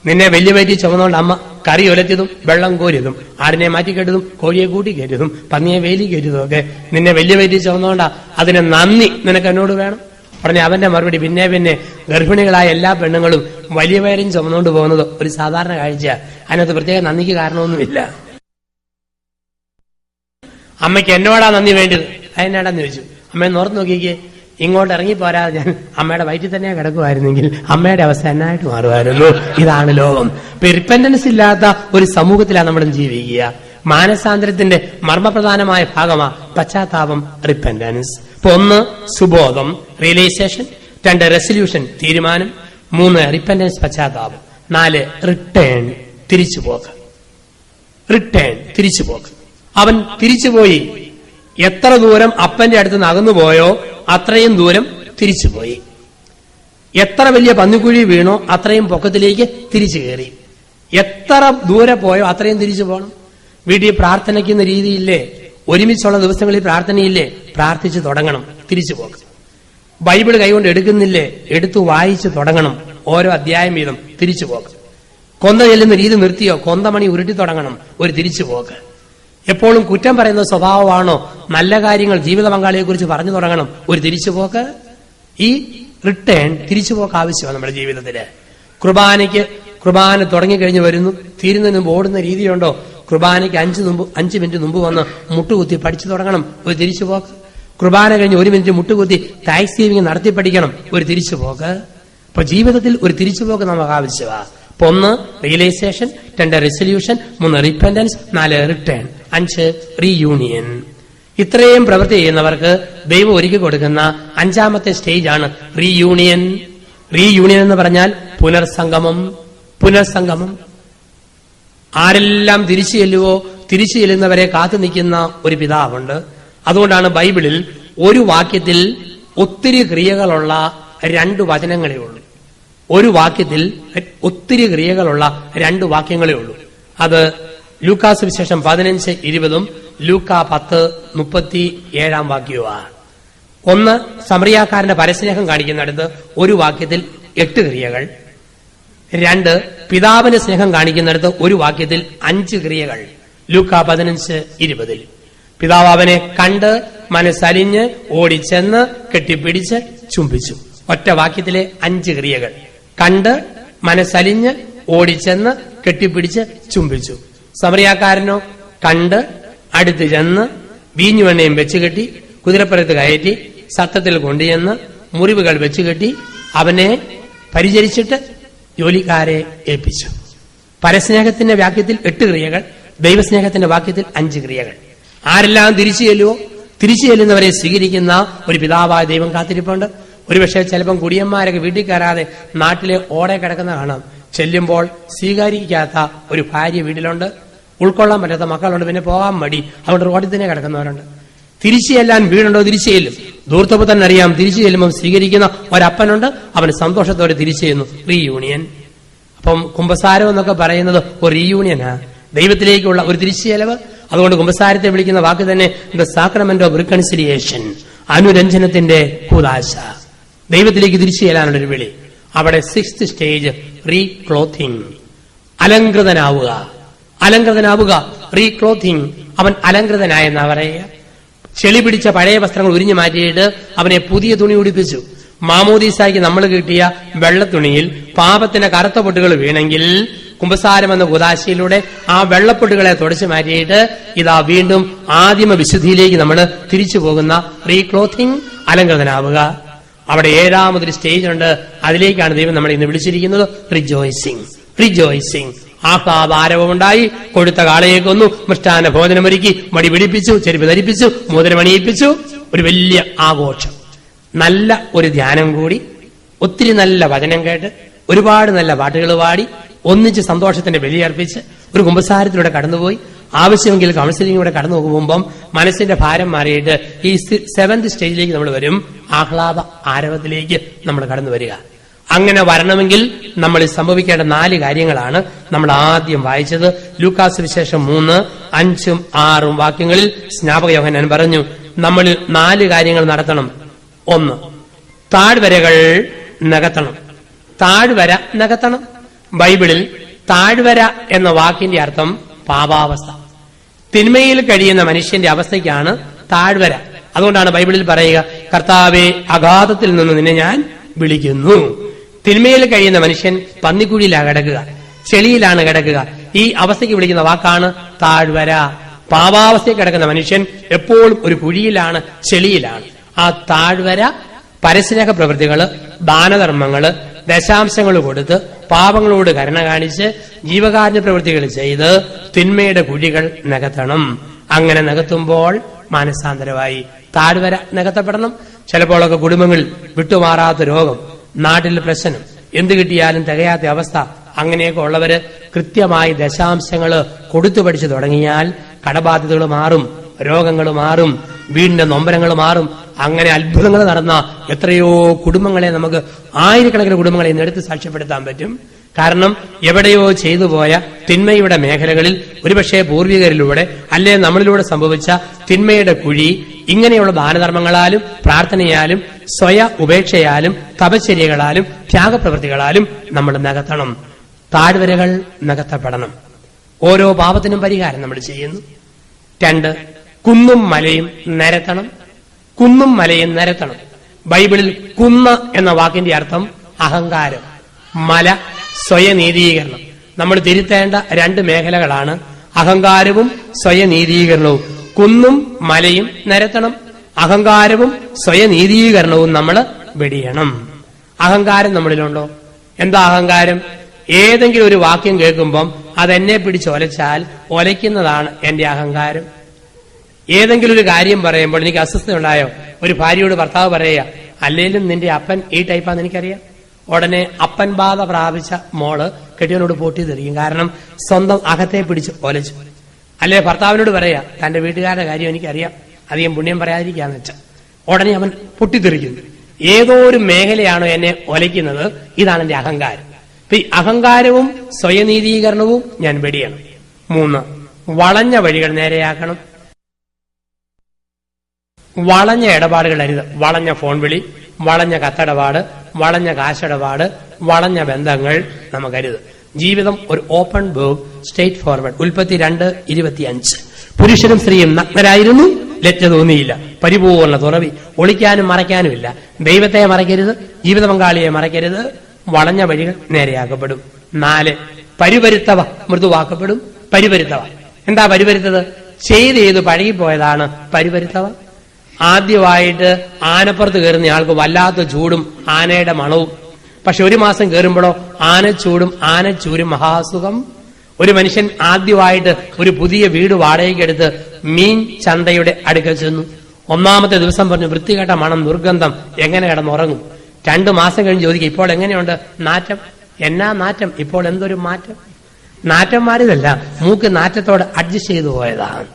നിന്നെ വലിയ വയറ്റി ചുമന്നുകൊണ്ട് അമ്മ കറി ഒലത്തിയതും വെള്ളം കോരിയതും ആടിനെ മാറ്റിക്കേറ്റതും കോഴിയെ കൂട്ടി കയറ്റിയതും പന്നിയെ വേലി കയറ്റിയതും ഒക്കെ നിന്നെ വലിയ വയറ്റി ചുമന്നുകൊണ്ടാ, അതിന് നന്ദി നിനക്ക് എന്നോട് വേണം. ഉടനെ അവന്റെ മറുപടി, പിന്നെ ഗർഭിണികളായ എല്ലാ പെണ്ണുങ്ങളും വലിയ വയറും ചുമന്നുകൊണ്ട് പോകുന്നത് ഒരു സാധാരണ കാഴ്ചയാണ്, അതിനകത്ത് പ്രത്യേക നന്ദിക്ക് കാരണമൊന്നുമില്ല. അമ്മയ്ക്ക് എന്നോടാ നന്ദി വേണ്ടത്, അതിനാടാന്ന് ചോദിച്ചു. അമ്മയെ നോർത്ത് നോക്കിക്കേ, ഇങ്ങോട്ട് ഇറങ്ങിപ്പോരാതെ ഞാൻ അമ്മയുടെ വയറ്റിൽ തന്നെ കിടക്കുമായിരുന്നെങ്കിൽ അമ്മയുടെ അവസ്ഥ എന്നായിട്ട് മാറുമായിരുന്നു. ഇതാണ് ലോകം. റിപ്പന്റൻസ് ഇല്ലാത്ത ഒരു സമൂഹത്തിലാണ് നമ്മൾ ജീവിക്കുക. മാനസാന്തരത്തിന്റെ മർമ്മപ്രധാനമായ ഭാഗമാണ് പശ്ചാത്താപം, റിപ്പന്റൻസ്. 1 സുബോധം, റിയലൈസേഷൻ, 2 റെസല്യൂഷൻ, തീരുമാനം, 3 റിപ്പന്റൻസ്, പശ്ചാത്താപം, 4 റിട്ടേൺ, തിരിച്ചുപോക്ക്. റിട്ടേൺ, തിരിച്ചുപോക്ക്. അവൻ തിരിച്ചുപോയി. എത്ര ദൂരം അപ്പന്റെ അടുത്ത് നിന്ന് അകന്നുപോയോ അത്രയും ദൂരം തിരിച്ചുപോയി. എത്ര വലിയ പന്നിക്കുഴി വീണോ അത്രയും പൊക്കത്തിലേക്ക് തിരിച്ചു കയറി. എത്ര ദൂരെ പോയോ അത്രയും തിരിച്ചു പോകണം. വീട്ടിൽ പ്രാർത്ഥനയ്ക്കുന്ന രീതിയില്ലേ, ഒരുമിച്ചുള്ള ദിവസങ്ങളിൽ പ്രാർത്ഥനയില്ലേ, പ്രാർത്ഥിച്ചു തുടങ്ങണം, തിരിച്ചു പോക്ക്. ബൈബിൾ കൈകൊണ്ട് എടുക്കുന്നില്ലേ, എടുത്തു വായിച്ചു തുടങ്ങണം, ഓരോ അധ്യായം വീതം തിരിച്ചു പോക്ക്. കൊന്ത ചെല്ലുന്ന രീതി നിർത്തിയോ, കൊന്തമണി ഉരുട്ടി തുടങ്ങണം, ഒരു തിരിച്ചു പോക്ക്. എപ്പോഴും കുറ്റം പറയുന്ന സ്വഭാവമാണോ, നല്ല കാര്യങ്ങൾ ജീവിത പങ്കാളിയെ കുറിച്ച് പറഞ്ഞു തുടങ്ങണം, ഒരു തിരിച്ചുപോക്ക്. ഈ റിട്ടേൺ തിരിച്ചുപോക്ക് ആവശ്യമാണ് നമ്മുടെ ജീവിതത്തില്. കുർബാന തുടങ്ങിക്കഴിഞ്ഞ് വരുന്നു, തീരുന്നതിന് മുമ്പ് ഓടുന്ന രീതിയുണ്ടോ? കുർബാനയ്ക്ക് 5 മിനിറ്റ് മുമ്പ് വന്ന് മുട്ടുകുത്തി പഠിച്ചു തുടങ്ങണം, ഒരു തിരിച്ചുപോക്ക്. കുർബാന കഴിഞ്ഞ് 1 മിനിറ്റ് മുട്ടുകുത്തി താങ്ക്സ് ഗിവിംഗ് നടത്തി പഠിക്കണം, ഒരു തിരിച്ചുപോക്ക്. അപ്പൊ ജീവിതത്തിൽ ഒരു തിരിച്ചുപോക്ക് നമുക്ക് ആവശ്യമാണ്. 1 realisation, 2 resolution, 3 repentance, 4 return, 5 reunion. ഇത്രയും പ്രവൃത്തി ചെയ്യുന്നവർക്ക് ദൈവം ഒരുക്കി കൊടുക്കുന്ന 5ാമത്തെ സ്റ്റേജാണ് റീയൂണിയൻ. റീയൂണിയൻ എന്ന് പറഞ്ഞാൽ പുനർസംഗമം. ആരെല്ലാം തിരിച്ചു ചെല്ലുവോ, തിരിച്ചു ചെല്ലുന്നവരെ കാത്തു നിൽക്കുന്ന ഒരു പിതാവുണ്ട്. അതുകൊണ്ടാണ് ബൈബിളിൽ ഒരു വാക്യത്തിൽ ഒത്തിരി ക്രിയകളുള്ള 2 വചനങ്ങളേ ഉള്ളൂ. ഒരു വാക്യത്തിൽ ഒത്തിരി ക്രിയകളുള്ള 2 വാക്യങ്ങളേ ഉള്ളൂ. അത് ലൂക്കാ സുവിശേഷം 15:20, ലൂക്കാ 10:37 വാക്യവുമാണ്. 1 സമറിയാക്കാരന്റെ പരസ്നേഹം കാണിക്കുന്നിടത്ത് ഒരു വാക്യത്തിൽ 8 ക്രിയകൾ. 2 പിതാവിന്റെ സ്നേഹം കാണിക്കുന്നിടത്ത് ഒരു വാക്യത്തിൽ 5 ക്രിയകൾ. ലൂക്കാ 15:20 പിതാവ് അവനെ കണ്ട് മനസ്സലിഞ്ഞ് ഓടിച്ചെന്ന് കെട്ടിപ്പിടിച്ച് ചുംബിച്ചു. ഒറ്റ വാക്യത്തിലെ 5 ക്രിയകൾ. കണ്ട് മനസ്സലിഞ്ഞ് ഓടിച്ചെന്ന് കെട്ടിപ്പിടിച്ച് ചുംബിച്ചു. സമറിയാക്കാരനോ കണ്ട് അടുത്ത് ചെന്ന് വീഞ്ഞുവെണ്ണയും വെച്ചുകെട്ടി കുതിരപ്പുറത്ത് കയറ്റി സത്രത്തിൽ കൊണ്ടുചെന്ന് മുറിവുകൾ വെച്ചുകെട്ടി അവനെ പരിചരിച്ചിട്ട് ജോലിക്കാരെ ഏൽപ്പിച്ചു. പരസ്നേഹത്തിന്റെ വാക്യത്തിൽ 8 ക്രിയകൾ, ദൈവസ്നേഹത്തിന്റെ വാക്യത്തിൽ 5 ക്രിയകൾ. ആരെല്ലാം തിരിച്ചു ചെല്ലുവോ, തിരിച്ചു ചെല്ലുന്നവരെ സ്വീകരിക്കുന്ന ഒരു പിതാവായ ദൈവം കാത്തിരിപ്പുണ്ട്. ഒരുപക്ഷെ ചിലപ്പം കുടിയന്മാരൊക്കെ വീട്ടിൽ കയറാതെ നാട്ടിലെ ഓടെ കിടക്കുന്ന കാണാം. ചെല്ലുമ്പോൾ സ്വീകരിക്കാത്ത ഒരു ഭാര്യ വീട്ടിലുണ്ട്, ഉൾക്കൊള്ളാൻ പറ്റാത്ത മക്കളുണ്ട്, പിന്നെ പോകാൻ മടി, അതുകൊണ്ട് റോഡിൽ തന്നെ കിടക്കുന്നവരുണ്ട്. തിരിച്ചു ചെല്ലാൻ വീടുണ്ടോ, തിരിച്ചു ചെല്ലും. ദൂർത്തപ്പോൾ തന്നെ അറിയാം, തിരിച്ചു ചെല്ലുമ്പോൾ സ്വീകരിക്കുന്ന ഒരപ്പനുണ്ട്, അവന് സന്തോഷത്തോടെ തിരിച്ചു ചെല്ലുന്നു. റീയൂണിയൻ. അപ്പം കുമ്പസാരം എന്നൊക്കെ പറയുന്നത് ഒരു റീയൂണിയനാ, ദൈവത്തിലേക്കുള്ള ഒരു തിരിച്ചു ചെലവ്. അതുകൊണ്ട് കുമ്പസാരത്തെ വിളിക്കുന്ന വാക്ക് തന്നെ ദ സാക്രമെന്റ് ഓഫ് റിക്കൺസിലിയേഷൻ, അനുരഞ്ജനത്തിന്റെ കൂദാശ, ദൈവത്തിലേക്ക് തിരിച്ചു ചെല്ലാനുള്ളൊരു വിളി. അവിടെ 6th സ്റ്റേജ് റീക്ലോത്തിങ്, അലങ്കൃതനാവുക. റീക്ലോത്തിങ്, അവൻ അലങ്കൃതനായെന്നാ പറയുക. ചെളി പിടിച്ച പഴയ വസ്ത്രങ്ങൾ ഉരിഞ്ഞു മാറ്റിയിട്ട് അവനെ പുതിയ തുണി ഉടുപ്പിച്ചു. മാമോദീസായ്ക്ക് നമ്മൾ കിട്ടിയ വെള്ളത്തുണിയിൽ പാപത്തിന്റെ കറുത്ത പൊട്ടുകൾ വീണെങ്കിൽ കുമ്പസാരം എന്ന കൂദാശയിലൂടെ ആ വെള്ളപ്പൊട്ടുകളെ തുടച്ചു മാറ്റിയിട്ട് ഇതാ വീണ്ടും ആദിമ വിശുദ്ധിയിലേക്ക് നമ്മൾ തിരിച്ചു പോകുന്ന റീക്ലോത്തിങ്, അലങ്കൃതനാവുക. അവിടെ 7ാമതൊരു സ്റ്റേജ് ഉണ്ട്, അതിലേക്കാണ് ദൈവം നമ്മളെ ഇന്ന് വിളിച്ചിരിക്കുന്നത്. റിജോയ്സിംഗ്. ആഹ്ലാദാരവമുണ്ടായി, കൊഴുത്ത കാളയെ കൊന്നു, മൃഷ്ടാന ഭോജനമൊരുക്കി, മടി പിടിപ്പിച്ചു, ചെരുപ്പ് ധരിപ്പിച്ചു, മോതിരമണിയിപ്പിച്ചു, ഒരു വലിയ ആഘോഷം. നല്ല ഒരു ധ്യാനം കൂടി, ഒത്തിരി നല്ല വചനം കേട്ട്, ഒരുപാട് നല്ല പാട്ടുകൾ പാടി, ഒന്നിച്ച് സന്തോഷത്തിന്റെ ബലിയർപ്പിച്ച് ഒരു കുമ്പസാരത്തിലൂടെ കടന്നുപോയി ആവശ്യമെങ്കിൽ കൗൺസിലിംഗിലൂടെ കടന്നു പോകുമ്പം മനസ്സിന്റെ ഭാരം മാറിയിട്ട് ഈ 7th സ്റ്റേജിലേക്ക് നമ്മൾ വരും. ആഹ്ലാദ ആരവത്തിലേക്ക് നമ്മൾ കടന്നു വരിക. അങ്ങനെ വരണമെങ്കിൽ നമ്മൾ സംഭവിക്കേണ്ട 4 കാര്യങ്ങളാണ് നമ്മൾ ആദ്യം വായിച്ചത്. ലൂക്കാസ് വിശേഷം 3, 5, 6 വാക്യങ്ങളിൽ സ്നാപക യോഹന്നാൻ പറഞ്ഞു നമ്മൾ 4 കാര്യങ്ങൾ നടത്തണം. 1, താഴ്വരകൾ നികത്തണം. ബൈബിളിൽ താഴ്വര എന്ന വാക്കിന്റെ അർത്ഥം പാപാവസ്ഥ. തിന്മയിൽ കഴിയുന്ന മനുഷ്യന്റെ അവസ്ഥയ്ക്കാണ് താഴ്വര. അതുകൊണ്ടാണ് ബൈബിളിൽ പറയുക, കർത്താവെ അഗാധത്തിൽ നിന്ന് നിന്നെ ഞാൻ വിളിക്കുന്നു. തിന്മയിൽ കഴിയുന്ന മനുഷ്യൻ പന്നിക്കുഴിയിലാണ് കിടക്കുക, ചെളിയിലാണ് കിടക്കുക. ഈ അവസ്ഥയ്ക്ക് വിളിക്കുന്ന വാക്കാണ് താഴ്വര. പാപാവസ്ഥയിൽ കിടക്കുന്ന മനുഷ്യൻ എപ്പോഴും ഒരു കുഴിയിലാണ്, ചെളിയിലാണ്. ആ താഴ്വര പരസ്നേഹ പ്രവൃത്തികള്, ദാനധർമ്മങ്ങള്, ദശാംശങ്ങൾ കൊടുത്ത്, പാപങ്ങളോട് കരുണ കാണിച്ച്, ജീവകാരുണ്യ പ്രവൃത്തികൾ ചെയ്ത് തിന്മയുടെ കുഴികൾ നികത്തണം. അങ്ങനെ നികത്തുമ്പോൾ മാനസാന്തരമായി താഴ്വര നികത്തപ്പെടണം. ചിലപ്പോഴൊക്കെ കുടുംബങ്ങളിൽ വിട്ടുമാറാത്ത രോഗം, നാട്ടിൽ പ്രശ്നം, എന്ത് കിട്ടിയാലും തികയാത്ത അവസ്ഥ, അങ്ങനെയൊക്കെ ഉള്ളവര് കൃത്യമായി ദശാംശങ്ങൾ കൊടുത്തു പഠിച്ചു തുടങ്ങിയാൽ കടബാധ്യതകൾ മാറും, രോഗങ്ങൾ മാറും, വീടിന്റെ നൊമ്പരങ്ങൾ മാറും. അങ്ങനെ അത്ഭുതങ്ങൾ നടന്ന എത്രയോ കുടുംബങ്ങളെ നമുക്ക്, ആയിരക്കണക്കിന് കുടുംബങ്ങളെ ഇന്ന് എടുത്ത് സാക്ഷ്യപ്പെടുത്താൻ പറ്റും. കാരണം എവിടെയോ ചെയ്തു പോയ തിന്മയുടെ മേഖലകളിൽ ഒരുപക്ഷെ പൂർവികരിലൂടെ അല്ലെ നമ്മളിലൂടെ സംഭവിച്ച തിന്മയുടെ കുഴി ഇങ്ങനെയുള്ള ദാനധർമ്മങ്ങളാലും പ്രാർത്ഥനയാലും സ്വയ ഉപേക്ഷയാലും തപശ്ചര്യകളാലും ത്യാഗപ്രവൃത്തികളാലും നമ്മൾ നികത്തണം. താഴ്വരകൾ നികത്തപ്പെടണം. ഓരോ പാപത്തിനും പരിഹാരം നമ്മൾ ചെയ്യുന്നു. 2, കുന്നും മലയും നിരത്തണം. കുന്നും മലയും നിരത്തണം. ബൈബിളിൽ കുന്ന് എന്ന വാക്കിന്റെ അർത്ഥം അഹങ്കാരം, മല സ്വയനീതീകരണം. നമ്മൾ തിരുത്തേണ്ട 2 മേഖലകളാണ് അഹങ്കാരവും സ്വയനീതീകരണവും. കുന്നും മലയും നിരത്തണം. അഹങ്കാരവും സ്വയനീതീകരണവും നമ്മൾ വെടിയണം. അഹങ്കാരം നമ്മളിലുണ്ടോ? എന്താ അഹങ്കാരം? ഏതെങ്കിലും ഒരു വാക്യം കേൾക്കുമ്പം അതെന്നെ പിടിച്ചൊലച്ചാൽ ഒലയ്ക്കുന്നതാണ് എന്റെ അഹങ്കാരം. ഏതെങ്കിലും ഒരു കാര്യം പറയുമ്പോൾ എനിക്ക് അസ്വസ്ഥത ഉണ്ടായോ? ഒരു ഭാര്യയോട് ഭർത്താവ് പറയുക, അല്ലേലും നിന്റെ അപ്പൻ ഈ ടൈപ്പാന്ന് എനിക്കറിയാം. ഉടനെ അപ്പൻ ബാധ പ്രാപിച്ച മോള് കെട്ടിയവനോട് പൊട്ടിത്തെറിക്കും. കാരണം സ്വന്തം അകത്തെ പിടിച്ച് ഒലച്ചു. അല്ലെ ഭർത്താവിനോട് പറയാ, തന്റെ വീട്ടുകാരുടെ കാര്യം എനിക്കറിയാം, അധികം പുണ്യം പറയാതിരിക്കാന്ന് വെച്ചാൽ ഉടനെ അവൻ പൊട്ടിത്തെറിക്കുന്നു. ഏതോ ഒരു മേഖലയാണോ എന്നെ ഒലയ്ക്കുന്നത്, ഇതാണ് എന്റെ അഹങ്കാരം. അപ്പൊ ഈ അഹങ്കാരവും സ്വയനീതീകരണവും ഞാൻ വെടിയണം. 3, വളഞ്ഞ വഴികൾ നേരെയാക്കണം. വളഞ്ഞ ഇടപാടുകൾ അരുത്. വളഞ്ഞ ഫോൺ വിളി, വളഞ്ഞ കത്തിടപാട്, വളഞ്ഞ കാശിടപാട്, വളഞ്ഞ ബന്ധങ്ങൾ നമുക്കരുത്. ജീവിതം ഒരു ഓപ്പൺ ബുക്ക്, സ്ട്രേറ്റ് ഫോർവേഡ്. ഉൽപ്പത്തി 2:25. പുരുഷനും സ്ത്രീയും നഗ്നരായിരുന്നു, ലജ്ജ തോന്നിയില്ല. പരിപൂർണ്ണ തുറവി. ഒളിക്കാനും മറയ്ക്കാനുമില്ല. ദൈവത്തെ മറയ്ക്കരുത്, ജീവിത പങ്കാളിയെ മറയ്ക്കരുത്. വളഞ്ഞ വഴികൾ നേരെയാക്കപ്പെടും. 4, പരുപരുത്തവ മൃദുവാക്കപ്പെടും. പരുപരുത്തവ എന്താ പരുപരുത്തത്? ചെയ്ത് പഴകിപ്പോയതാണ് പരുപരുത്തവ. ആദ്യമായിട്ട് ആനപ്പുറത്ത് കയറുന്ന ആൾക്ക് വല്ലാത്ത ചൂടും ആനയുടെ മണവും. പക്ഷെ 1 മാസം കയറുമ്പോഴോ ആനച്ചൂടും ആനച്ചൂരും മഹാസുഖം. ഒരു മനുഷ്യൻ ആദ്യമായിട്ട് ഒരു പുതിയ വീട് വാടകയ്ക്കെടുത്ത് മീൻ ചന്തയുടെ അടുക്കൽ ചെന്നു. 1-ാമത്തെ ദിവസം പറഞ്ഞു, വൃത്തികെട്ട മണം, ദുർഗന്ധം, എങ്ങനെ കിടന്നുറങ്ങും? 2 മാസം കഴിഞ്ഞ് ചോദിക്കും, ഇപ്പോൾ എങ്ങനെയുണ്ട് നാറ്റം? എന്നാ നാറ്റം? ഇപ്പോൾ എന്തൊരു മാറ്റം? നാറ്റം മാറിയതല്ല, മൂക്ക് നാറ്റത്തോട് അഡ്ജസ്റ്റ് ചെയ്തു പോയതാണ്.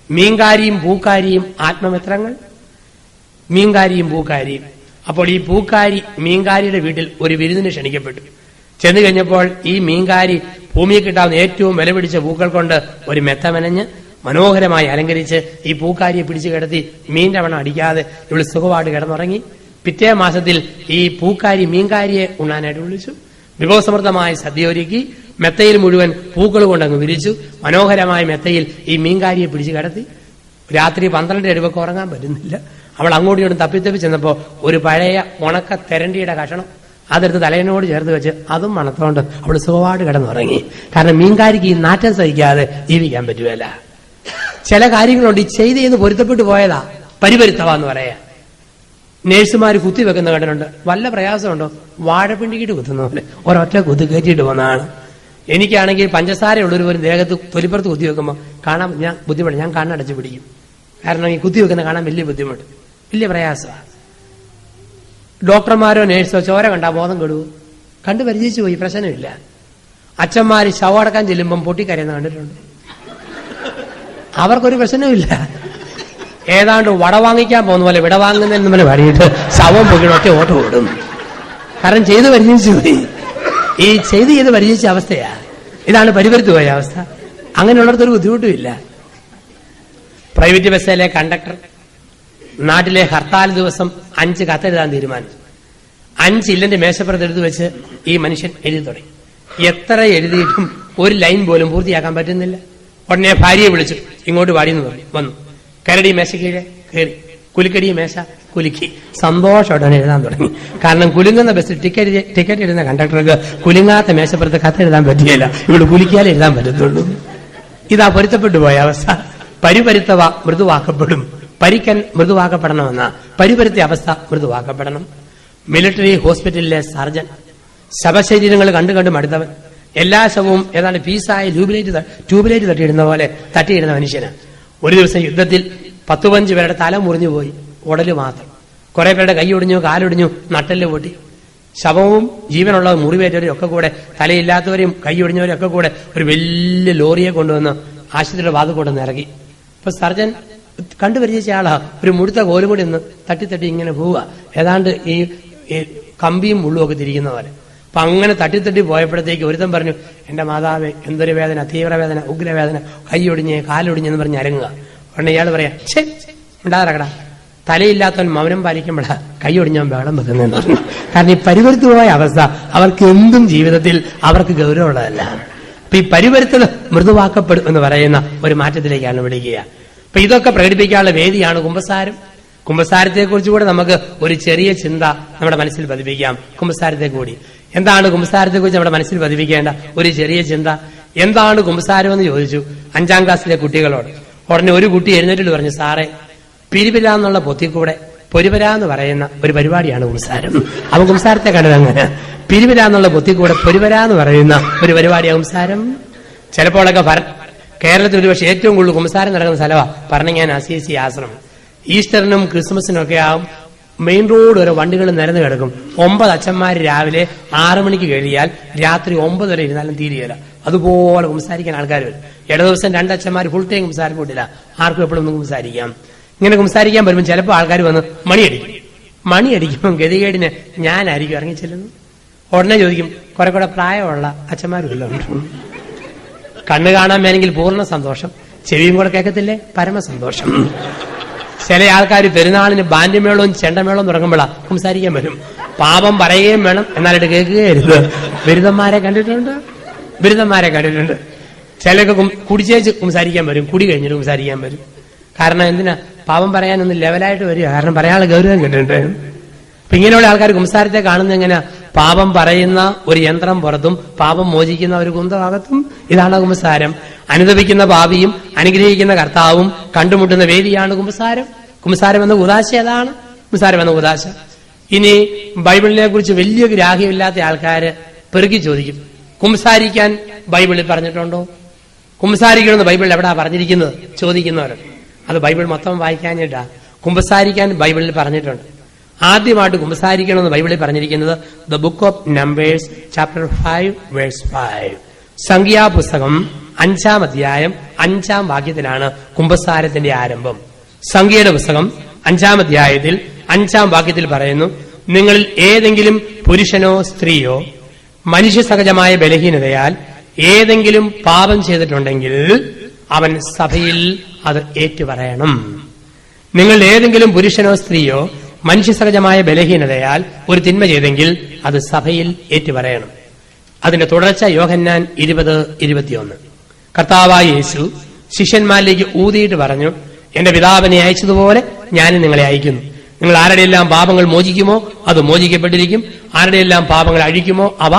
മീൻകാരിയും പൂക്കാരിയും ആത്മമിത്രങ്ങൾ. മീൻകാരിയും പൂക്കാരിയും. അപ്പോൾ ഈ പൂക്കാരി മീൻകാരിയുടെ വീട്ടിൽ ഒരു വിരുന്നിന് ക്ഷണിക്കപ്പെട്ടു. ചെന്നു കഴിഞ്ഞപ്പോൾ ഈ മീൻകാരി ഭൂമിയിൽ കിട്ടാവുന്ന ഏറ്റവും വില പിടിച്ച പൂക്കൾ കൊണ്ട് ഒരു മെത്ത മെനഞ്ഞ് മനോഹരമായി അലങ്കരിച്ച് ഈ പൂക്കാരിയെ പിടിച്ചു കിടത്തി മീന്റെ വണ്ണം അടിക്കാതെ ഇവള് സുഖമായിട്ട് കിടന്നുറങ്ങി. പിറ്റേ മാസത്തിൽ ഈ പൂക്കാരി മീൻകാരിയെ ഉണ്ണാനായിട്ട് വിളിച്ചു. വിഭവസമൃദ്ധമായ സദ്യ ഒരുക്കി മെത്തയിൽ മുഴുവൻ പൂക്കൾ കൊണ്ടങ്ങ് വിരിച്ചു. മനോഹരമായ മെത്തയിൽ ഈ മീൻകാരിയെ പിടിച്ചു കിടത്തി. രാത്രി 12 രൂപക്ക് ഉറങ്ങാൻ പറ്റുന്നില്ല. അവൾ അങ്ങോട്ടും ഇങ്ങോട്ടും തപ്പിത്തപ്പി ചെന്നപ്പോ ഒരു പഴയ ഉണക്ക തെരണ്ടിയുടെ കഷണം അതെടുത്ത് തലയനോട് ചേർത്ത് വെച്ച് അതും മണത്തോണ്ട് അവൾ സുഖമായിട്ട് കിടന്നുറങ്ങി. കാരണം മീൻകാരിക്ക് ഈ നാറ്റം സഹിക്കാതെ ജീവിക്കാൻ പറ്റുകയില്ല. ചില കാര്യങ്ങളുണ്ട് ഈ ചെയ്ത് പൊരുത്തപ്പെട്ടു പോയതാ, പരിപരുത്തവാന്ന് പറയാ. നേഴ്സുമാര് കുത്തിവെക്കുന്ന കണ്ടിട്ടുണ്ട്. വല്ല പ്രയാസമുണ്ടോ? വാഴപ്പിണ്ടിക്കിട്ട് കുത്തുന്ന പോലെ ഒരൊറ്റ കുത്തി കയറ്റിയിട്ട് പോന്നതാണ്. എനിക്കാണെങ്കിൽ പഞ്ചസാരയുള്ളൊരു ഒരു ദേഹത്ത് തൊലിപ്പുറത്ത് കുത്തിവെക്കുമ്പോൾ കാണാൻ ഞാൻ ബുദ്ധിമുട്ട്, ഞാൻ കണ്ണടച്ച് പിടിക്കും. കാരണം ഈ കുത്തിവെക്കുന്ന കാണാൻ വലിയ ബുദ്ധിമുട്ട്, വലിയ പ്രയാസമാണ്. ഡോക്ടർമാരോ നേഴ്സോ ചോര കണ്ടാ ബോധം കെടുവോ? കണ്ടു പരിചയിച്ചു പോയി, പ്രശ്നമില്ല. അച്ഛന്മാര് ശവടക്കാൻ ചെല്ലുമ്പം പൊട്ടിക്കരയെന്ന് കണ്ടിട്ടുണ്ട്. അവർക്കൊരു പ്രശ്നമില്ല. ഏതാണ്ട് വട വാങ്ങിക്കാൻ പോകുന്ന പോലെ വിട വാങ്ങുന്നതിന് പോലെ പാടിയിട്ട് ശവം പൊക്കിയിട്ട് ഒറ്റ ഓട്ടം ഓടും. കാരണം ചെയ്ത് പരിചയിച്ചു പോയി. ഈ ചെയ്ത് പരിചയിച്ച അവസ്ഥയാ. ഇതാണ് പരിപരുത്തു പോയ അവസ്ഥ. അങ്ങനെയുള്ളവർക്കൊരു ബുദ്ധിമുട്ടുമില്ല. പ്രൈവറ്റ് ബസ്സിലെ കണ്ടക്ടർ നാട്ടിലെ ഹർത്താൽ ദിവസം 5 കത്തെഴുതാൻ തീരുമാനിച്ചു. 5 ഇല്ലന്റെ മേശപ്പുറത്ത് എടുത്തു വെച്ച് ഈ മനുഷ്യൻ എഴുതി തുടങ്ങി. എത്ര എഴുതിയിട്ടും ഒരു ലൈൻ പോലും പൂർത്തിയാക്കാൻ പറ്റുന്നില്ല. ഉടനെ ഭാര്യയെ വിളിച്ചു, ഇങ്ങോട്ട് പാടിയെന്ന് പറഞ്ഞു. വന്നു, കരടി മേശ കീഴെ കയറി, കുലുക്കടി മേശ കുലുക്കി സന്തോഷത്തോടെ എഴുതാൻ തുടങ്ങി. കാരണം കുലുങ്ങുന്ന ബസ്സിൽ ടിക്കറ്റ് എഴുതുന്ന കണ്ടക്ടർക്ക് കുലുങ്ങാത്ത മേശപ്പുറത്ത് കത്തെഴുതാൻ പറ്റുകയില്ല. ഇവിടെ കുലുക്കിയാലേ എഴുതാൻ പറ്റത്തുള്ളൂ. ഇതാ പൊരുത്തപ്പെട്ടു പോയ അവസ്ഥ. പരിപരുത്തവ മൃദുവാക്കപ്പെടും. പരിക്കൻ മൃദുവാക്കപ്പെടണമെന്ന പരിപരുത്തിയ അവസ്ഥ മൃദുവാക്കപ്പെടണം. മിലിറ്ററി ഹോസ്പിറ്റലിലെ സർജൻ, ശവശരീരങ്ങൾ കണ്ടു മടുത്തവൻ, എല്ലാ ശവവും ഏതാണ്ട് പീസായ ട്യൂബിലേറ്റ് തട്ടിയിടുന്ന പോലെ തട്ടിയിടുന്ന മനുഷ്യന്. ഒരു ദിവസം യുദ്ധത്തിൽ 10-15 പേരുടെ തല മുറിഞ്ഞു പോയി, ഉടല് മാത്രം. കുറെ പേരുടെ കൈ ഒടിഞ്ഞു, കാലൊടിഞ്ഞു, നട്ടെല്ല് പൊട്ടി. ശവവും ജീവനുള്ള മുറിവേറ്റവരും ഒക്കെ കൂടെ, തലയില്ലാത്തവരെയും കൈ ഒടിഞ്ഞവരും ഒക്കെ കൂടെ ഒരു വലിയ ലോറിയെ കൊണ്ടുവന്ന് ആശുപത്രിയുടെ വാതിൽ കൊണ്ടുവന്ന് ഇറക്കി. ഇപ്പൊ സർജൻ കണ്ടുപരിചയിച്ച ആളാ, ഒരു മുഴുത്ത കോലും കൂടി ഒന്ന് തട്ടി ഇങ്ങനെ പോവുക, ഏതാണ്ട് ഈ കമ്പിയും മുള്ളും ഒക്കെ തിരിക്കുന്ന പോലെ. അപ്പൊ അങ്ങനെ തട്ടിത്തട്ടി പോയപ്പോഴത്തേക്ക് ഒരുത്തൻ പറഞ്ഞു, എന്റെ മാതാവേ, എന്തൊരു വേദന, തീവ്രവേദന, ഉഗ്രവേദന, കൈയൊടിഞ്ഞ് കാലൊടിഞ്ഞെന്ന് പറഞ്ഞ് അരങ്ങുക. ഉടനെ ഇയാൾ പറയാം, ഛേ ഉണ്ടാകടാ, തലയില്ലാത്തവൻ മൗനം പാലിക്കുമ്പോഴാ കൈയൊടിഞ്ഞവൻ ബഹളം വെക്കുന്നതെന്ന് പറഞ്ഞു. കാരണം ഈ പരിവരുത്തു പോയ അവസ്ഥ അവർക്ക് എന്തും ജീവിതത്തിൽ അവർക്ക് ഗൗരവമുള്ളതല്ല. അപ്പൊ ഈ പരിവരുത്തൽ മൃദുവാക്കപ്പെടും എന്ന് പറയുന്ന ഒരു മാറ്റത്തിലേക്കാണ് വിളിക്കുക. അപ്പൊ ഇതൊക്കെ പ്രകടിപ്പിക്കാനുള്ള വേദിയാണ് കുമ്പസാരം. കുമ്പസാരത്തെ കുറിച്ച് കൂടെ നമുക്ക് ഒരു ചെറിയ ചിന്ത നമ്മുടെ മനസ്സിൽ പതിപ്പിക്കാം. കുമ്പസാരത്തെ കൂടി എന്താണ് കുമ്പസാരത്തെ കുറിച്ച് നമ്മുടെ മനസ്സിൽ പതിപ്പിക്കേണ്ട ഒരു ചെറിയ ചിന്ത? എന്താണ് കുമ്പസാരം എന്ന് ചോദിച്ചു 5ാം ക്ലാസ്സിലെ കുട്ടികളോട്. ഉടനെ ഒരു കുട്ടി എഴുന്നേറ്റിട്ട് പറഞ്ഞു, സാറേ, പിരിപിര എന്നുള്ള പൊത്തിക്കൂടെ പൊരിപര എന്ന് പറയുന്ന ഒരു പരിപാടിയാണ് കുമ്പസാരം. അവൻ കുമ്പസാരത്തെ കണ്ടത് അങ്ങനെ. പിരിപിര എന്നുള്ള പൊത്തിക്കൂടെ പൊരിപര എന്ന് പറയുന്ന ഒരു പരിപാടിയാണ് കുമ്പസാരം. ചിലപ്പോഴൊക്കെ കേരളത്തിൽ ഒരുപക്ഷെ ഏറ്റവും കൂടുതൽ കുമ്പസാരം നടക്കുന്ന സ്ഥലമാണ് പറഞ്ഞാൻ അസീസി ആശ്രമം. ഈസ്റ്ററിനും ക്രിസ്മസിനും ഒക്കെ ആവും മെയിൻ റോഡ് വരെ വണ്ടികൾ നിരന്ന് കിടക്കും. 9 അച്ഛന്മാർ രാവിലെ 6 മണിക്ക് കഴിയാൽ രാത്രി 9 വരെ ഇരുന്നാലും തീരുകയില്ല. അതുപോലെ കുമ്പസാരിക്കാൻ ആൾക്കാർ വരും. ഇട ദിവസം 2 അച്ഛന്മാർ ഫുൾ ടൈം കുമ്പസാരം പോയിട്ടില്ല. ആർക്കും എപ്പോഴും ഒന്ന് കുമ്പസാരിക്കാം. ഇങ്ങനെ കുമ്പസാരിക്കാൻ വരുമ്പോൾ ചിലപ്പോൾ ആൾക്കാർ വന്ന് മണിയടിക്കുമ്പോൾ ഗതികേടിന് ഞാനായിരിക്കും ഇറങ്ങി ചെല്ലുന്നു. ഉടനെ ചോദിക്കും, കുറെ പ്രായമുള്ള അച്ഛന്മാരുമല്ലോ. കണ്ണ് കാണാൻ വേണമെങ്കിൽ പൂർണ്ണ സന്തോഷം, ചെവിയും കൂടെ കേൾക്കത്തില്ലേ പരമസന്തോഷം. ചില ആൾക്കാർ പെരുന്നാളിന് ബാൻഡ്യമേളവും ചെണ്ടമേളവും തുടങ്ങുമ്പോഴാണ് കുമ്പസാരിക്കാൻ വരും. പാപം പറയുകയും വേണം, എന്നാലിട്ട് കേൾക്കുകയരുത്. ബിരുദന്മാരെ കണ്ടിട്ടുണ്ട്. ചിലർക്ക് കുടിച്ചേച്ച് കുമ്പസാരിക്കാൻ വരും, കുടി കഴിഞ്ഞിട്ട് കുമ്പസാരിക്കാൻ വരും. കാരണം എന്തിനാ? പാപം പറയാനൊന്ന് ലെവലായിട്ട് വരിക. കാരണം പറയാനുള്ള ഗൗരവം കിട്ടുന്നുണ്ട്. അപ്പൊ ഇങ്ങനെയുള്ള ആൾക്കാർ കുമ്പസാരത്തെ കാണുന്ന എങ്ങനെ? പാപം പറയുന്ന ഒരു യന്ത്രം പുറത്തും പാപം മോചിക്കുന്ന ഒരു കുന്തഭാഗത്തും. ഇതാണ് കുമ്പസാരം. അനുദപിക്കുന്ന പാപിയും അനുഗ്രഹിക്കുന്ന കർത്താവും കണ്ടുമുട്ടുന്ന വേദിയാണ് കുമ്പസാരം. കുമ്പസാരം എന്ന ഉദാശ അതാണ്. കുമ്പസാരം എന്ന ഉദാശ. ഇനി ബൈബിളിനെ കുറിച്ച് വലിയ ഗ്രാഹ്യമില്ലാത്ത ആൾക്കാര് പെറുക്കി ചോദിക്കും, കുമ്പസാരിക്കാൻ ബൈബിളിൽ പറഞ്ഞിട്ടുണ്ടോ? കുമ്പസാരിക്കണമെന്ന് ബൈബിളിൽ എവിടാ പറഞ്ഞിരിക്കുന്നത് ചോദിക്കുന്നവരുണ്ട്. അത് ബൈബിൾ മൊത്തം വായിക്കാഞ്ഞിട്ടാ. കുമ്പസാരിക്കാൻ ബൈബിളിൽ പറഞ്ഞിട്ടുണ്ട്. ആദ്യമായിട്ട് കുമ്പസാരിക്കണമെന്ന് ബൈബിളിൽ പറഞ്ഞിരിക്കുന്നത് the book of numbers chapter 5 verse 5. സംഖ്യാപുസ്തകം 5-ാം അധ്യായം 5-ാം വാക്യത്തിലാണ് കുമ്പസാരത്തിന്റെ ആരംഭം. സംഖ്യയുടെ പുസ്തകം 5-ാം അധ്യായത്തിൽ 5-ാം വാക്യത്തിൽ പറയുന്നു, നിങ്ങളിൽ ഏതെങ്കിലും പുരുഷനോ സ്ത്രീയോ മനുഷ്യ സഹജമായ ബലഹീനതയാൽ ഏതെങ്കിലും പാപം ചെയ്തിട്ടുണ്ടെങ്കിൽ അവൻ സഭയിൽ അത് ഏറ്റുപറയണം. നിങ്ങൾ ഏതെങ്കിലും പുരുഷനോ സ്ത്രീയോ മനുഷ്യസഹജമായ ബലഹീനതയാൽ ഒരു തിന്മ ചെയ്തെങ്കിൽ അത് സഭയിൽ ഏറ്റുപറയണം. അതിന്റെ തുടർച്ച യോഹന്നാൻ 20:21. കർത്താവായ യേശു ശിഷ്യന്മാരിലേക്ക് ഊതിയിട്ട് പറഞ്ഞു, എന്റെ പിതാവിനെ അയച്ചതുപോലെ ഞാനും നിങ്ങളെ അയക്കുന്നു. നിങ്ങൾ ആരുടെയെല്ലാം പാപങ്ങൾ മോചിക്കുമോ അത് മോചിക്കപ്പെട്ടിരിക്കും, ആരുടെയെല്ലാം പാപങ്ങൾ അഴിക്കുമോ അവ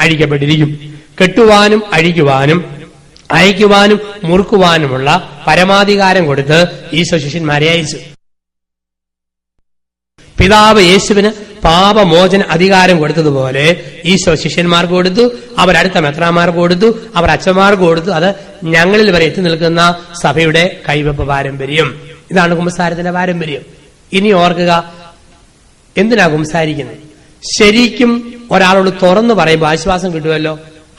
അഴിക്കപ്പെട്ടിരിക്കും. കെട്ടുവാനും അഴിക്കുവാനും അയക്കുവാനും മുറുക്കുവാനുമുള്ള പരമാധികാരം കൊടുത്ത് ഈശോ ശിഷ്യന്മാരെ അയച്ചു. പിതാവ് യേശുവിന് പാപമോചന അധികാരം കൊടുത്തതുപോലെ ഈശോ ശിഷ്യന്മാർക്ക് കൊടുത്തു, അവരടുത്ത മെത്രാന്മാർക്ക് കൊടുത്തു, അവർ അച്ഛന്മാർക്ക് കൊടുത്തു. അത് ഞങ്ങളിൽ വരെ എത്തി നിൽക്കുന്ന സഭയുടെ കൈവെപ്പ് പാരമ്പര്യം. ഇതാണ് കുമ്പസാരത്തിന്റെ പാരമ്പര്യം. ഇനി ഓർക്കുക, എന്തിനാ കുമ്പസാരിക്കുന്നത്? ശരിക്കും ഒരാളോട് തുറന്നു പറയുമ്പോൾ ആശ്വാസം കിട്ടുമല്ലോ,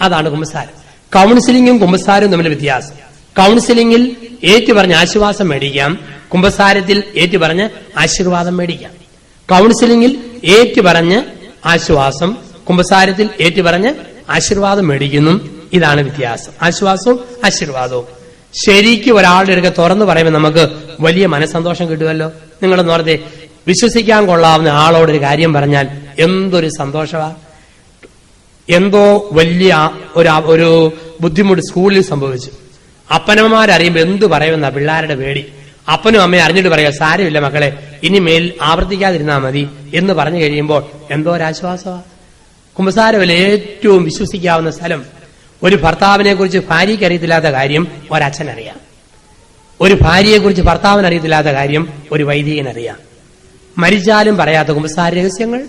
അതാണ് കുമ്പസാരം. കൗൺസിലിംഗും കുമ്പസാരവും തമ്മിൽ വ്യത്യാസം. കൗൺസിലിംഗിൽ ഏറ്റുപറഞ്ഞ് ആശ്വാസം മേടിക്കാം, കുമ്പസാരത്തിൽ ഏറ്റുപറഞ്ഞ് ആശീർവാദം മേടിക്കാം. കൗൺസിലിംഗിൽ ഏറ്റുപറഞ്ഞ് ആശ്വാസം, കുമ്പസാരത്തിൽ ഏറ്റുപറഞ്ഞ് ആശീർവാദം മേടിക്കുന്നു. ഇതാണ് വ്യത്യാസം, ആശ്വാസവും ആശീർവാദവും. ശരിക്കും ഒരാളുടെ അടുക്ക തുറന്നു പറയുമ്പോൾ നമുക്ക് വലിയ മനസ്സന്തോഷം കിട്ടുമല്ലോ. നിങ്ങളൊന്ന് ഓർത്തേ, വിശ്വസിക്കാൻ കൊള്ളാവുന്ന ആളോടൊരു കാര്യം പറഞ്ഞാൽ എന്തൊരു സന്തോഷമാ. എന്തോ വലിയ ഒരു ബുദ്ധിമുട്ട് സ്കൂളിൽ സംഭവിച്ചു. അപ്പനമ്മമാരറിയുമ്പോൾ എന്തു പറയുമെന്നാ പിള്ളേരുടെ പേടി. അപ്പനും അമ്മയും അറിഞ്ഞിട്ട് പറയുക, സാരമില്ല മക്കളെ, ഇനി മേൽ ആവർത്തിക്കാതിരുന്നാ മതി എന്ന് പറഞ്ഞു കഴിയുമ്പോൾ എന്തോ ഒരാശ്വാസമാ. കുമ്പസാരമല്ലേ ഏറ്റവും വിശ്വസിക്കാവുന്ന സ്ഥലം. ഒരു ഭർത്താവിനെ കുറിച്ച് ഭാര്യയ്ക്ക് അറിയത്തില്ലാത്ത കാര്യം ഒരച്ഛനറിയാം. ഒരു ഭാര്യയെക്കുറിച്ച് ഭർത്താവിന് അറിയത്തില്ലാത്ത കാര്യം ഒരു വൈദികനറിയാം. മരിച്ചാലും പറയാത്ത കുമ്പസാര രഹസ്യങ്ങൾ.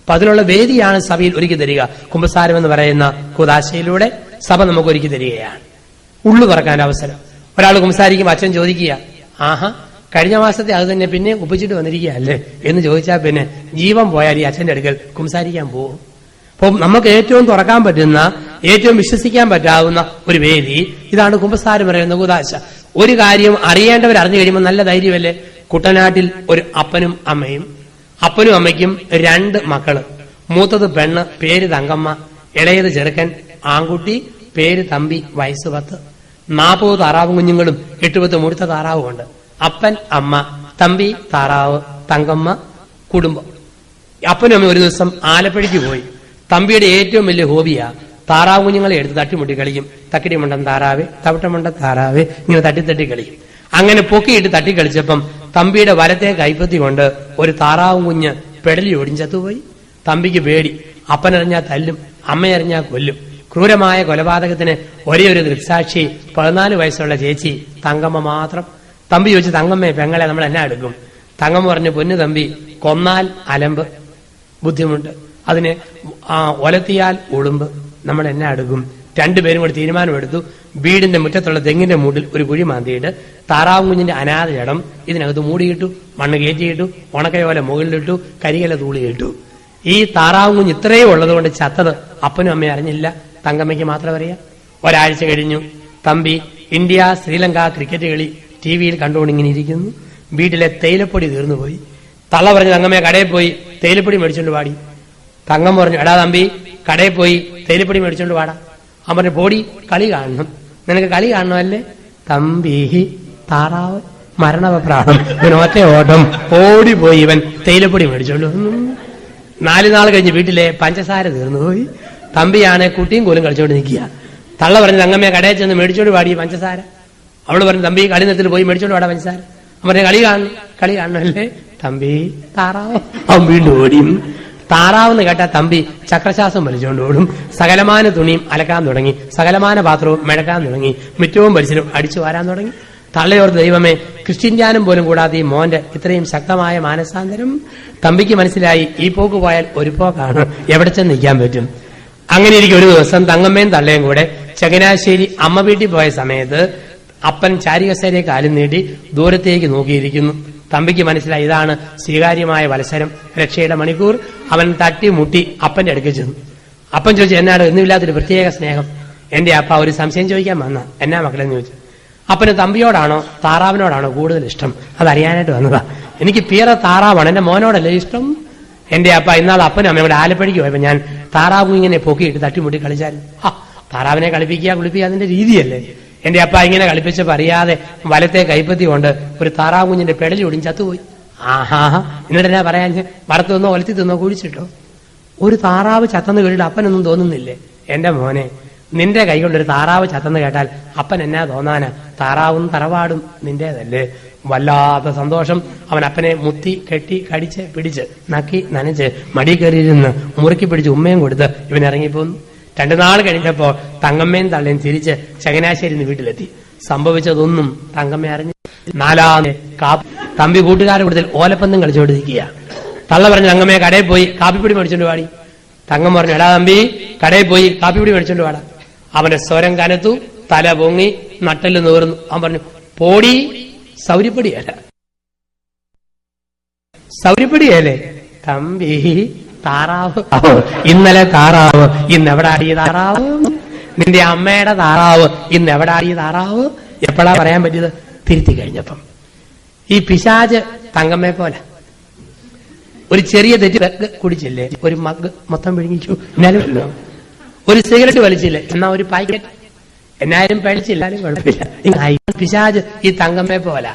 അപ്പൊ അതിനുള്ള വേദിയാണ് സഭയിൽ ഒരുക്കി തരിക. കുമ്പസാരം എന്ന് പറയുന്ന കുദാശയിലൂടെ സഭ നമുക്ക് ഒരുക്കി തരികയാണ്. ഉള്ളു തുറക്കാൻ അവസരം. ഒരാൾ കുമ്പസാരിക്കുമ്പോൾ അച്ഛൻ ചോദിക്കുക, ആഹാ കഴിഞ്ഞ മാസത്തെ അത് തന്നെ പിന്നെ ഒപ്പിച്ചിട്ട് വന്നിരിക്കുക അല്ലേ എന്ന് ചോദിച്ചാൽ പിന്നെ ജീവൻ പോയാൽ ഈ അച്ഛന്റെ അടുക്കൽ കുമ്പസാരിക്കാൻ പോകും. അപ്പം നമുക്ക് ഏറ്റവും തുറക്കാൻ പറ്റുന്ന, ഏറ്റവും വിശ്വസിക്കാൻ പറ്റാവുന്ന ഒരു വേദി ഇതാണ് കുമ്പസാരം പറയുന്ന കുദാശ. ഒരു കാര്യം അറിയേണ്ടവർ അറിഞ്ഞു കഴിയുമ്പോൾ നല്ല ധൈര്യമല്ലേ. കുട്ടനാട്ടിൽ ഒരു അപ്പനും അമ്മയും, അപ്പനും അമ്മയ്ക്കും 2 മക്കള്. മൂത്തത് പെണ്ണ്, പേര് തങ്കമ്മ. ഇളയത് ചെറുക്കൻ, ആൺകുട്ടി, പേര് തമ്പി, വയസ്സ് 10. 40 താറാവും കുഞ്ഞുങ്ങളും 8-10 മുഴുത്ത താറാവുമുണ്ട്. അപ്പൻ, അമ്മ, തമ്പി, താറാവ്, തങ്കമ്മ, കുടുംബം. അപ്പനും അമ്മ ഒരു ദിവസം ആലപ്പുഴയ്ക്ക് പോയി. തമ്പിയുടെ ഏറ്റവും വലിയ ഹോബിയാ താറാവ് കുഞ്ഞുങ്ങളെ എടുത്ത് തട്ടിമുട്ടി കളിക്കും. തക്കിടിമുണ്ടൻ താറാവേ, തവിട്ടമുണ്ടൻ താറാവേ, ഇങ്ങനെ തട്ടി കളിക്കും. അങ്ങനെ പൊക്കിയിട്ട് തട്ടിക്കളിച്ചപ്പം തമ്പിയുടെ വലത്തെ കൈപ്പത്തി കൊണ്ട് ഒരു താറാവും കുഞ്ഞ് പെടലി ഓടിഞ്ചത്തുപോയി. തമ്പിക്ക് പേടി. അപ്പനറിഞ്ഞാൽ തല്ലും, അമ്മയറിഞ്ഞാൽ കൊല്ലും. ക്രൂരമായ കൊലപാതകത്തിന് ഒരേ ഒരു ദൃക്സാക്ഷി 14 വയസ്സുള്ള ചേച്ചി തങ്കമ്മ മാത്രം. തമ്പി ചോദിച്ചു, തങ്കമ്മയെ പെങ്ങളെ നമ്മൾ എന്നാ എടുക്കും? തങ്കമ്മ പറഞ്ഞു, പൊന്നു തമ്പി, കൊന്നാൽ അലമ്പ്, ബുദ്ധിമുട്ട്, അതിന് ഒലത്തിയാൽ ഉളുമ്പ്, നമ്മൾ എന്നാ എടുക്കും? രണ്ടുപേരും കൂടി തീരുമാനമെടുത്തു. വീടിന്റെ മുറ്റത്തുള്ള തെങ്ങിന്റെ മൂട്ടിൽ ഒരു കുഴി മാന്തിയിട്ട് താറാവും കുഞ്ഞിന്റെ അനാഥ ജഡം ഇതിനകത്ത് മൂടിയിട്ടു, മണ്ണ് കയറ്റിയിട്ടു, ഉണക്കയോല മുകളിലിട്ടു, കരികല തൂളിയിട്ടു. ഈ താറാവും കുഞ്ഞ് ഇത്രയും ഉള്ളതുകൊണ്ട് ചത്തത് അപ്പനും അമ്മയും അറിഞ്ഞില്ല, തങ്കമ്മയ്ക്ക് മാത്രം അറിയാം. ഒരാഴ്ച കഴിഞ്ഞു. തമ്പി ഇന്ത്യ ശ്രീലങ്ക ക്രിക്കറ്റ് കളി ടിവിയിൽ കണ്ടുകൊണ്ടിങ്ങനെ ഇരിക്കുന്നു. വീട്ടിലെ തേയിലപ്പൊടി തീർന്നുപോയി. തള്ള പറഞ്ഞു, തങ്കമ്മയെ കടയിൽ പോയി തേയിലപ്പൊടി മേടിച്ചോണ്ട് പാടി. തങ്കം പറഞ്ഞു, എടാ തമ്പി, കടയിൽ പോയി തേയിലപ്പൊടി മേടിച്ചോണ്ട് പാടാ. അവൻ പറഞ്ഞു, പോടി, കളി കാണണം. നിനക്ക് കളി കാണണമല്ലേ? തമ്പി താറാവ് മരണപ്രാണം. ഇവൻ ഒറ്റ ഓട്ടം ഓടിപ്പോയി ഇവൻ തേയിലപ്പൊടി മേടിച്ചോണ്ട് വന്നു. 4 നാൾ കഴിഞ്ഞ് വീട്ടിലെ പഞ്ചസാര തീർന്നുപോയി. തമ്പിയാണ് കുട്ടിയും കോലും കളിച്ചോണ്ട് നിൽക്കുക. തള്ള പറഞ്ഞു, തങ്കമ്മയെ കടയിൽ ചെന്ന് മേടിച്ചോണ്ട് പാടി പഞ്ചസാര. അവള് പറഞ്ഞു, തമ്പി കളി നിർത്തിൽ പോയി മേടിച്ചോണ്ട് പാടാ പഞ്ചസാര. അവൻ പറഞ്ഞു, കളി കാണണമല്ലേ? തമ്പി താറാവ്. അവൻ വീണ്ടും ഓടിയും. താറാവെന്ന് കേട്ടാ തമ്പി ചക്രശ്വാസം വലിച്ചുകൊണ്ട് ഓടും. സകലമാന തുണിയും അലക്കാൻ തുടങ്ങി, സകലമാന പാത്രവും മെഴക്കാൻ തുടങ്ങി, മുറ്റവും പരിസരവും അടിച്ചു വാരാൻ തുടങ്ങി. തള്ളയോർ ദൈവമേ, ക്രിസ്ത്യൻ ജ്ഞാനം പോലും കൂടാതെ ഈ മോന്റെ ഇത്രയും ശക്തമായ മാനസാന്തരം. തമ്പിക്ക് മനസ്സിലായി, ഈ പോക്ക് പോയാൽ ഒരു പോക്കാണ്, എവിടെ ചെന്ന് നിൽക്കാൻ പറ്റും. അങ്ങനെ ഇരിക്കും. ഒരു ദിവസം തങ്കമ്മയും തള്ളയും കൂടെ ചങ്ങനാശ്ശേരി അമ്മ വീട്ടിൽ പോയ സമയത്ത് അപ്പൻ ചാരികസേരയെ കാലും നീട്ടി ദൂരത്തേക്ക് നോക്കിയിരിക്കുന്നു. തമ്പിക്ക് മനസ്സിലായി, ഇതാണ് സ്വീകാര്യമായ വത്സരം, രക്ഷയുടെ മണിക്കൂർ. അവൻ തട്ടി മുട്ടി അപ്പന്റെ അടുക്കൽ ചെന്നു. അപ്പൻ ചോദിച്ചു, എന്നാണ് ഒന്നുമില്ലാത്തൊരു പ്രത്യേക സ്നേഹം? എന്റെ അപ്പ ഒരു സംശയം ചോദിക്കാൻ വന്ന. എന്നാ മക്കളെന്ന് ചോദിച്ചു. അപ്പന് തമ്പിയോടാണോ താറാവിനോടാണോ കൂടുതൽ ഇഷ്ടം? അതറിയാനായിട്ട് വന്നതാ. എനിക്ക് പിയറ താറാവാണ്, എന്റെ മോനോടല്ലേ ഇഷ്ടം. എന്റെ അപ്പ ഇന്നാൾ അപ്പനും അമ്മയോട് ആലപ്പുഴയ്ക്ക് പോയപ്പോ ഞാൻ താറാവും ഇങ്ങനെ പൊക്കിയിട്ട് തട്ടിമുട്ടി കളിച്ചാലും. താറാവിനെ കളിപ്പിക്കുക കുളിപ്പിക്കുക അതിന്റെ രീതിയല്ലേ. എന്റെ അപ്പ ഇങ്ങനെ കളിപ്പിച്ചപ്പോ അറിയാതെ വലത്തെ കൈപ്പത്തി കൊണ്ട് ഒരു താറാവ് കുഞ്ഞിന്റെ പെടലി ഒടിഞ്ഞ് ചത്തുപോയി. ആഹാ, എന്നിട്ട് എന്നാ പറയാൻ? വറുത്തു തിന്നോ ഒലത്തി തിന്നോ കുഴിച്ചിട്ടോ? ഒരു താറാവ് ചത്തെന്ന് കേട്ടിട്ട് അപ്പനൊന്നും തോന്നുന്നില്ലേ? എന്റെ മോനെ, നിന്റെ കൈ കൊണ്ടൊരു താറാവ് ചത്തെന്ന് കേട്ടാൽ അപ്പൻ എന്നാ തോന്നാനാ? താറാവും തറവാടും നിന്റേതല്ലേ. വല്ലാത്ത സന്തോഷം. അവൻ അപ്പനെ മുത്തി കെട്ടി കടിച്ച് പിടിച്ച് നക്കി നനച്ച് മടി കയറിയിരുന്ന് മുറുക്കി പിടിച്ച് ഉമ്മയും കൊടുത്ത് ഇവൻ ഇറങ്ങിപ്പോന്നു. 2 നാൾ കഴിഞ്ഞപ്പോ തങ്കമ്മയും തള്ളയും തിരിച്ച് ചങ്ങനാശ്ശേരി വീട്ടിലെത്തി. സംഭവിച്ചതൊന്നും തങ്കമ്മ അറിഞ്ഞു. 4ാമത്തെ തമ്പി കൂട്ടുകാരുടെ കൂടുതൽ ഓലപ്പന്തും കളിച്ചോണ്ടിരിക്കുക. തള്ള പറഞ്ഞു, തങ്കമ്മയെ കടയിൽ പോയി കാപ്പിപ്പൊടി മേടിച്ചോണ്ട് പാടി. തങ്കം പറഞ്ഞു, എടാ തമ്പി, കടയിൽ പോയി കാപ്പിപ്പൊടി മേടിച്ചോണ്ട് പാടാ. അവന്റെ സ്വരം കനത്തു, തല പൊങ്ങി, നട്ടല് നീർന്നു. അവൻ പറഞ്ഞു, പോടി, സൗരിപ്പൊടിയല്ല, സൗരിപ്പൊടിയല്ലേ. തമ്പി താറാവ്, ഇന്നലെ താറാവ്, ഇന്നെവിടാടിയ താറാവ്? നിന്റെ അമ്മയുടെ താറാവ്, ഇന്നെവിടാടിയ താറാവ്? എപ്പോഴാ പറയാൻ പറ്റിയത്? തിരുത്തി കഴിഞ്ഞപ്പം. ഈ പിശാച് തങ്കമ്മയെ പോലെ ഒരു ചെറിയ തെറ്റ് കുടിച്ചില്ലേ, ഒരു മഗ് മൊത്തം വിഴുങ്ങിച്ചു, എന്നാലും ഒരു സിഗരറ്റ് വലിച്ചില്ലേ, എന്നാ ഒരു പാക്കറ്റ് എന്നാലും പഴിച്ചില്ലാലും കുഴപ്പമില്ല. പിശാച് ഈ തങ്കമ്മയെ പോലെ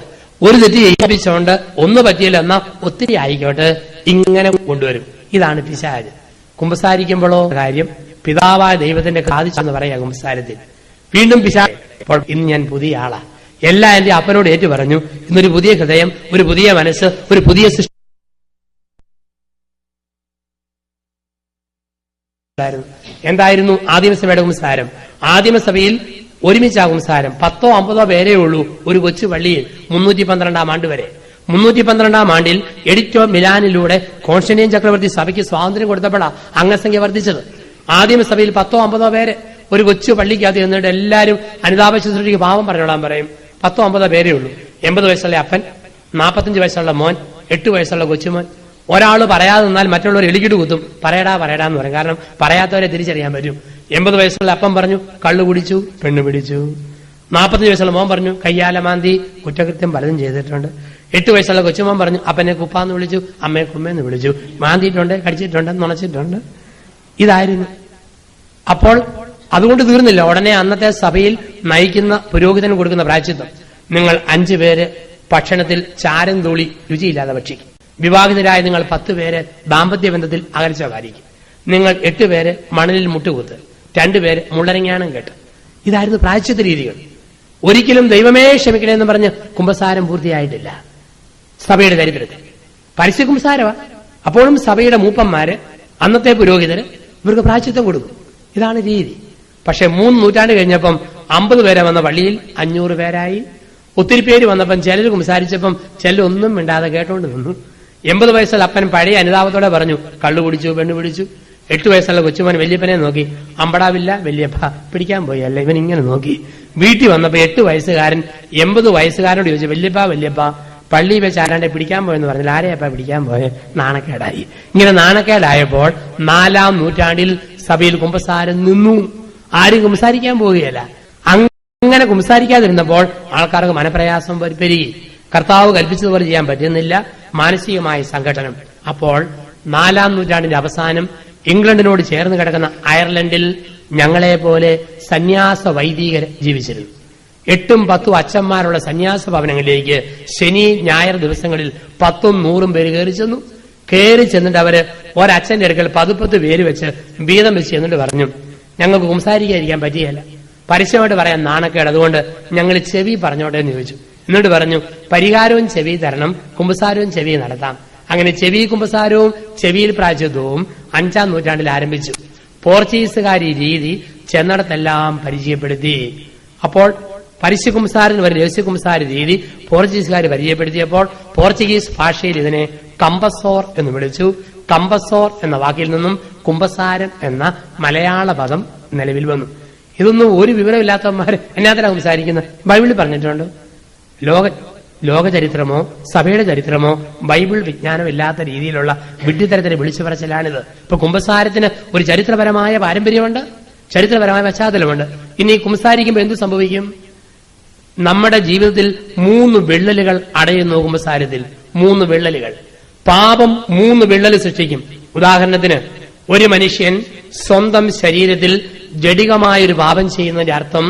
ഒരു തെറ്റ് ചെയ്യിപ്പിച്ചോണ്ട് ഒന്ന് പറ്റിയില്ല എന്നാ ഒത്തിരി ആയിക്കോട്ടെ ഇങ്ങനെ കൊണ്ടുവരും. ഇതാണ് പിശാച്. കുമ്പസാരിക്കുമ്പോഴോ കാര്യം പിതാവായ ദൈവത്തിന്റെ കാതിച്ചെന്ന് പറയാം കുമ്പസാരത്തിൽ. വീണ്ടും പിശാച്, ഇപ്പോൾ ഇന്ന് ഞാൻ പുതിയ ആളാ, എല്ലാം എന്റെ അപ്പനോട് ഏറ്റു പറഞ്ഞു. ഇന്നൊരു പുതിയ ഹൃദയം, ഒരു പുതിയ മനസ്സ്, ഒരു പുതിയ സൃഷ്ടി. എന്തായിരുന്നു ആദിമസഭയുടെ കുമ്പസാരം? ആദിമസഭയിൽ ഒരുമിച്ചാ കുമ്പസാരം. 10ഓ 50ഓ പേരേ ഉള്ളൂ ഒരു കൊച്ചു പള്ളിയിൽ 312 ആണ്ട് വരെ. 312 ആണ്ടിൽ എഡിറ്റോ മിലാനിലൂടെ കോൺസ്റ്റന്റൈൻ ചക്രവർത്തി സഭയ്ക്ക് സ്വാതന്ത്ര്യം കൊടുത്തപ്പോഴാണ് അംഗസംഖ്യ വർദ്ധിച്ചത്. ആദിമസഭയിൽ 10ഓ 50ഓ പേര് ഒരു കൊച്ചു പള്ളിക്കകത്ത് എന്നിട്ട് എല്ലാവരും അനുതാപ ശുശ്രൂഷയ്ക്ക് പാവം പറഞ്ഞോളാൻ പറയും. 10ഓ 50ഓ പേരേ ഉള്ളൂ. 80 വയസ്സുള്ള അപ്പൻ, 45 വയസ്സുള്ള മോൻ, 8 വയസ്സുള്ള കൊച്ചുമോൻ. ഒരാൾ പറയാതെ നിന്നാൽ മറ്റുള്ളവർ എളിക്കിട്ട് കുത്തും. പറയടാ എന്ന് പറയും. കാരണം പറയാത്തവരെ തിരിച്ചറിയാൻ പറ്റും. 80 വയസ്സുള്ള അപ്പം പറഞ്ഞു, കള്ളു കുടിച്ചു, പെണ്ണ് പിടിച്ചു. 45 വയസ്സുള്ള മോൻ പറഞ്ഞു, കയ്യാല മാന്തി, കുറ്റകൃത്യം പലതും ചെയ്തിട്ടുണ്ട്. 8 വയസ്സുള്ള കൊച്ചുമോൻ പറഞ്ഞു അപ്പനെ കുപ്പാന്ന് വിളിച്ചു, അമ്മയെ കുമ്മയെന്ന് വിളിച്ചു, മാന്തിയിട്ടുണ്ട്, കടിച്ചിട്ടുണ്ട്, നുണച്ചിട്ടുണ്ട്. ഇതായിരുന്നു. അപ്പോൾ അതുകൊണ്ട് തീർന്നില്ല. ഉടനെ അന്നത്തെ സഭയിൽ നയിക്കുന്ന പുരോഹിതന് കൊടുക്കുന്ന പ്രായശ്ചിത്തം, നിങ്ങൾ 5 പേര് ഭക്ഷണത്തിൽ ചാരം തൂളി രുചിയില്ലാതെ ഭക്ഷിക്കും. വിവാഹിതരായ നിങ്ങൾ 10 പേര് ദാമ്പത്യ ബന്ധത്തിൽ അകൽച്ച പാലിക്കും. നിങ്ങൾ 8 പേര് മണലിൽ മുട്ടുകുത്ത്, 2 പേര് മുള്ളരങ്ങാനം കേട്ട്. ഇതായിരുന്നു പ്രായശ്ചിത്ത രീതികൾ. ഒരിക്കലും ദൈവമേ ക്ഷമിക്കണേ എന്ന് പറഞ്ഞ് കുമ്പസാരം പൂർത്തിയായിട്ടില്ല സഭയുടെ ചരിത്രത്തിൽ. പരസ്യ കുമ്പസാരവാ. അപ്പോഴും സഭയുടെ മൂപ്പന്മാര്, അന്നത്തെ പുരോഹിതര് ഇവർക്ക് പ്രായശ്ചിത്തം കൊടുക്കും. ഇതാണ് രീതി. പക്ഷെ 3 നൂറ്റാണ്ട് കഴിഞ്ഞപ്പം 50 പേരെ വന്ന പള്ളിയിൽ 500 പേരായി. ഒത്തിരി പേര് വന്നപ്പം ചിലർ കുമ്പസാരിച്ചപ്പം ചിലരൊന്നും മിണ്ടാതെ കേട്ടോണ്ട് നിന്നു. 80 വയസ്സുള്ള അപ്പൻ പഴയ അനുതാപത്തോടെ പറഞ്ഞു, കള്ളു കുടിച്ചു, പെണ്ണു പിടിച്ചു. 8 വയസ്സുള്ള കൊച്ചുമോൻ വല്യപ്പനെ നോക്കി, അമ്പടാവില്ല വല്യപ്പ പിടിക്കാൻ പോയി. അല്ല, ഇവൻ ഇങ്ങനെ നോക്കി. വീട്ടിൽ വന്നപ്പോ 8 വയസ്സുകാരൻ 80 വയസ്സുകാരനോട് ചോദിച്ചു, വല്യപ്പ പള്ളി വെച്ച് ആരാണ്ടെ പിടിക്കാൻ പോയെന്ന് പറഞ്ഞാൽ ആരെയപ്പ പിടിക്കാൻ പോയെ? നാണക്കേടായി. ഇങ്ങനെ നാണക്കേടായപ്പോൾ 4-ാം നൂറ്റാണ്ടിൽ സഭയിൽ കുമ്പസാരം നിന്നു. ആരും കുമ്പസാരിക്കാൻ പോവുകയല്ല. അങ്ങനെ കുമ്പസാരിക്കാതിരുന്നപ്പോൾ ആൾക്കാർക്ക് മനപ്രയാസം പെരുകി. കർത്താവ് കൽപ്പിച്ചതുപോലെ ചെയ്യാൻ പറ്റുന്നില്ല. മാനസികമായ സംഘടനം. അപ്പോൾ 4-ാം നൂറ്റാണ്ടിന്റെ അവസാനം ഇംഗ്ലണ്ടിനോട് ചേർന്ന് കിടക്കുന്ന അയർലൻഡിൽ ഞങ്ങളെ പോലെ സന്യാസ വൈദികർ ജീവിച്ചിരുന്നു. 8ഉം 10ഉം അച്ഛന്മാരുള്ള സന്യാസ ഭവനങ്ങളിലേക്ക് ശനി ഞായർ ദിവസങ്ങളിൽ 10ഉം 100ഉം പേര് കയറി ചെന്നു. കയറി ചെന്നിട്ട് അവര് ഒരച്ഛന്റെ അടുക്കൽ 10 പേര് വെച്ച് വീതം വെച്ച് ചെന്നിട്ട് പറഞ്ഞു, ഞങ്ങൾക്ക് കുംസാരിക്കാതിരിക്കാൻ പറ്റിയല്ല, പരസ്യമായിട്ട് പറയാൻ നാണക്കേട്, അതുകൊണ്ട് ഞങ്ങൾ ചെവി പറഞ്ഞോട്ടെ എന്ന് ചോദിച്ചു. എന്നിട്ട് പറഞ്ഞു, പരിഹാരവും ചെവി തരണം, കുമ്പസാരവും ചെവി നടത്താം. അങ്ങനെ ചെവി കുമ്പസാരവും ചെവിയിൽ പ്രായശ്ചിത്തവും 5-ാം നൂറ്റാണ്ടിൽ ആരംഭിച്ചു. പോർച്ചുഗീസുകാർ ഈ രീതി ചെന്നിടത്തെല്ലാം പരിചയപ്പെടുത്തി. അപ്പോൾ പരസ്യ കുംസാരന് ഒരു രഹസ്യ കുംസാര രീതി പോർച്ചുഗീസുകാർ പരിചയപ്പെടുത്തിയപ്പോൾ പോർച്ചുഗീസ് ഭാഷയിൽ ഇതിനെ കമ്പസോർ എന്ന് വിളിച്ചു. കമ്പസോർ എന്ന വാക്കിൽ നിന്നും കുംഭസാരം എന്ന മലയാള പദം നിലവിൽ വന്നു. ഇതൊന്നും ഒരു വിവരമില്ലാത്തവന്മാർ എന്നാത്തിനാ സംസാരിക്കുന്നത്? ബൈബിളിൽ പറഞ്ഞിട്ടുണ്ട്. ലോകചരിത്രമോ സഭയുടെ ചരിത്രമോ ബൈബിൾ വിജ്ഞാനമില്ലാത്ത രീതിയിലുള്ള വിഡ്ഢിത്തരത്തിന് വിളിച്ചു പറച്ചിലാണിത്. ഇപ്പൊ കുംഭസാരത്തിന് ഒരു ചരിത്രപരമായ പാരമ്പര്യമുണ്ട്, ചരിത്രപരമായ പശ്ചാത്തലമുണ്ട്. ഇനി കുംഭസാരിക്കുമ്പോൾ എന്ത് സംഭവിക്കും? നമ്മുടെ ജീവിതത്തിൽ 3 വിള്ളലുകൾ അടയുന്നു. കുംഭസാരത്തിൽ 3 വിള്ളലുകൾ. പാപം 3 വിള്ളൽ സൃഷ്ടിക്കും. ഉദാഹരണത്തിന്, ഒരു മനുഷ്യൻ സ്വന്തം ശരീരത്തിൽ ജഡികമായൊരു പാപം ചെയ്യുന്നതിന്റെ അർത്ഥം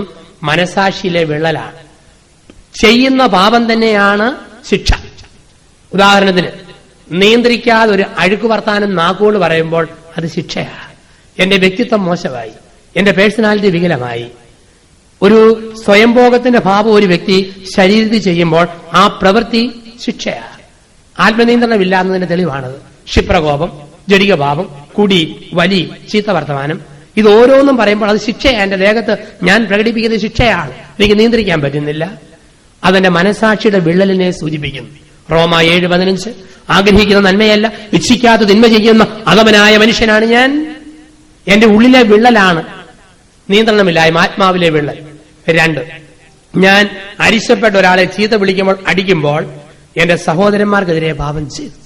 മനസാക്ഷിയിലെ വിള്ളലാണ്. ചെയ്യുന്ന പാപം തന്നെയാണ് ശിക്ഷ. ഉദാഹരണത്തിന്, നിയന്ത്രിക്കാതെ ഒരു അഴുക്ക് വർത്താനം നാക്കുകൊണ്ട് പറയുമ്പോൾ അത് ശിക്ഷയാണ്. എന്റെ വ്യക്തിത്വം മോശമായി, എന്റെ പേഴ്സണാലിറ്റി വികലമായി. ഒരു സ്വയംഭോഗത്തിന്റെ ഭാവം ഒരു വ്യക്തി ശരീരത്തിൽ ചെയ്യുമ്പോൾ ആ പ്രവൃത്തി ശിക്ഷയാണ്. ആത്മനിയന്ത്രണമില്ലാന്നതിന്റെ തെളിവാണത്. ക്ഷിപ്രകോപം, ജഡികഭാവം, കുടി, വലി, ചീത്ത വർത്തമാനം, ഇത് ഓരോന്നും പറയുമ്പോൾ അത് ശിക്ഷയാണ്. എന്റെ ദേഹത്ത് ഞാൻ പ്രകടിപ്പിക്കുന്ന ശിക്ഷയാണ്, എനിക്ക് നിയന്ത്രിക്കാൻ പറ്റുന്നില്ല. അതെന്റെ മനസാക്ഷിയുടെ വിള്ളലിനെ സൂചിപ്പിക്കുന്നു. റോമ 7:15, ആഗ്രഹിക്കുന്ന നന്മയല്ല ഇച്ഛിക്കാത്ത തിന്മ ചെയ്യുന്ന അധമനായ മനുഷ്യനാണ് ഞാൻ. എന്റെ ഉള്ളിലെ വിള്ളലാണ് നിയന്ത്രണമില്ലായ്മ, ആത്മാവിലെ വിള്ളൽ. 2, ഞാൻ അരിശപ്പെട്ട ഒരാളെ ചീത്ത വിളിക്കുമ്പോൾ, അടിക്കുമ്പോൾ എന്റെ സഹോദരന്മാർക്കെതിരെ പാപം ചെയ്തു.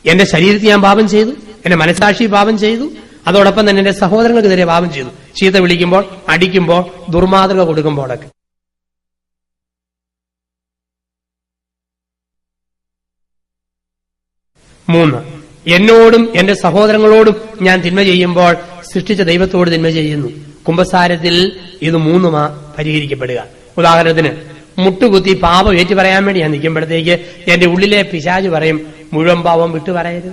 എന്റെ ശരീരത്തിൽ ഞാൻ പാപം ചെയ്തു, എന്റെ മനസാക്ഷി പാപം ചെയ്തു, അതോടൊപ്പം തന്നെ എന്റെ സഹോദരങ്ങൾക്കെതിരെ പാപം ചെയ്തു. ചീത്ത വിളിക്കുമ്പോൾ, അടിക്കുമ്പോൾ, ദുർമാതൃക കൊടുക്കുമ്പോഴൊക്കെ. മൂന്ന്, എന്നോടും എന്റെ സഹോദരങ്ങളോടും ഞാൻ തിന്മ ചെയ്യുമ്പോൾ സൃഷ്ടിച്ച ദൈവത്തോട് തിന്മ ചെയ്യുന്നു. കുംഭസാരത്തിൽ ഇത് 3 പരിഹരിക്കപ്പെടുക. ഉദാഹരണത്തിന്, മുട്ടുകുത്തി പാപം ഏറ്റു പറയാൻ വേണ്ടി ഞാൻ നിൽക്കുമ്പോഴത്തേക്ക് എന്റെ ഉള്ളിലെ പിശാച് പറയും, മുഴുവൻ പാപം വിട്ടു പറയരുത്.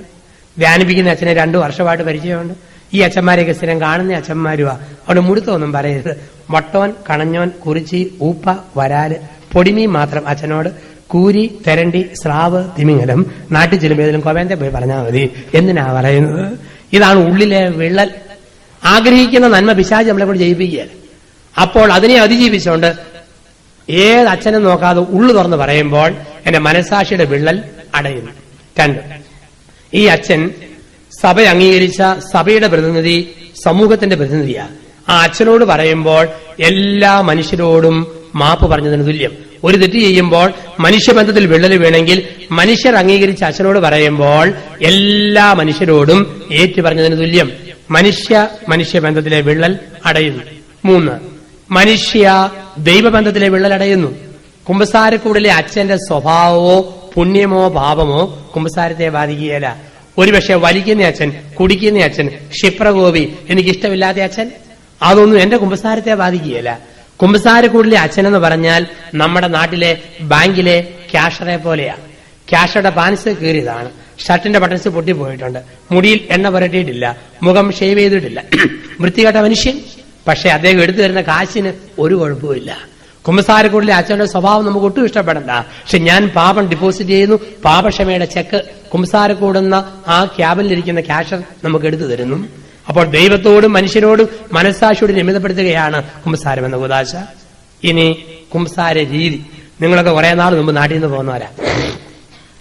ധ്യാനിപ്പിക്കുന്ന അച്ഛനെ 2 വർഷമായിട്ട് പരിചയമുണ്ട്. ഈ അച്ഛന്മാരെയൊക്കെ സ്ഥിരം കാണുന്ന അച്ഛന്മാരുവാ. അവിടെ മുഴുത്തൊന്നും പറയരുത്. വട്ടോൻ, കണഞ്ഞോൻ, കുറിച്ചി, ഊപ്പ, വരാല്, പൊടിമീൻ മാത്രം അച്ഛനോട് കൂരി, തെരണ്ടി, സ്രാവ്, തിമിംഗലം നാട്ടിൽ ചെല്ലുമ്പോഴേലും കൊവേന്റെ പോയി പറഞ്ഞാൽ മതി. എന്തിനാ പറയുന്നത്? ഇതാണ് ഉള്ളിലെ വിള്ളൽ. ആഗ്രഹിക്കുന്ന നന്മ പിശാച് നമ്മളെ കൊണ്ട് ചെയ്യിപ്പിക്കുകയല്ല. അപ്പോൾ അതിനെ അതിജീവിച്ചുകൊണ്ട് ഏത് അച്ഛനും നോക്കാതെ ഉള്ളു തുറന്ന് പറയുമ്പോൾ എന്റെ മനസാക്ഷിയുടെ വിള്ളൽ അടയുന്നു. 2, ഈ അച്ഛൻ സഭ അംഗീകരിച്ച സഭയുടെ പ്രതിനിധി, സമൂഹത്തിന്റെ പ്രതിനിധിയാണ്. ആ അച്ഛനോട് പറയുമ്പോൾ എല്ലാ മനുഷ്യരോടും മാപ്പ് പറഞ്ഞതിന് തുല്യം. ഒരു തെറ്റ് ചെയ്യുമ്പോൾ മനുഷ്യബന്ധത്തിൽ വിള്ളൽ വീണെങ്കിൽ മനുഷ്യർ അംഗീകരിച്ച അച്ഛനോട് പറയുമ്പോൾ എല്ലാ മനുഷ്യരോടും ഏറ്റു പറഞ്ഞതിന് തുല്യം. മനുഷ്യബന്ധത്തിലെ വിള്ളൽ അടയുന്നു. 3, മനുഷ്യ ദൈവബന്ധത്തിലെ വിള്ളൽ അടയുന്നു. കുമ്പസാരക്കൂടിലെ അച്ഛന്റെ സ്വഭാവമോ പുണ്യമോ പാപമോ കുമ്പസാരത്തെ ബാധിക്കുകയില്ല. ഒരുപക്ഷെ വലിക്കുന്ന അച്ഛൻ, കുടിക്കുന്ന അച്ഛൻ, ക്ഷിപ്രകോപി, എനിക്കിഷ്ടമില്ലാത്ത അച്ഛൻ, അതൊന്നും എന്റെ കുമ്പസാരത്തെ ബാധിക്കുകയില്ല. കുമ്പസാരക്കൂടിലെ അച്ഛൻ എന്ന് പറഞ്ഞാൽ നമ്മുടെ നാട്ടിലെ ബാങ്കിലെ ക്യാഷറെ പോലെയാ. ക്യാഷറുടെ പാൻസ് കീറിയതാണ്, ഷർട്ടിന്റെ ബട്ടൺസ് പൊട്ടിപ്പോയിട്ടുണ്ട്, മുടിയിൽ എണ്ണ പുരട്ടിയിട്ടില്ല, മുഖം ഷേവ് ചെയ്തിട്ടില്ല, വൃത്തികെട്ട മനുഷ്യൻ. പക്ഷെ അദ്ദേഹം എടുത്തു തരുന്ന കാശിന് ഒരു കുഴപ്പമില്ല. കുമ്പസാരക്കൂടിലെ അച്ഛന്റെ സ്വഭാവം നമുക്ക് ഒട്ടും ഇഷ്ടപ്പെടണ്ട. പക്ഷെ ഞാൻ പാപം ഡെപ്പോസിറ്റ് ചെയ്യുന്നു, പാപക്ഷമയുടെ ചെക്ക് കുമ്പസാരക്കൂടുന്ന ആ ക്യാബിനിലിരിക്കുന്ന ക്യാഷർ നമുക്ക് എടുത്തു തരുന്നു. അപ്പോൾ ദൈവത്തോടും മനുഷ്യരോടും മനസ്സാക്ഷിയോട് രമ്യതപ്പെടുത്തുകയാണ് കുമ്പസാരം എന്ന കൂദാശ. ഇനി കുമ്പസാര രീതി, നിങ്ങളൊക്കെ കുറെ നാൾ മുമ്പ് നാട്ടിൽ നിന്ന് പോകുന്നവരാ.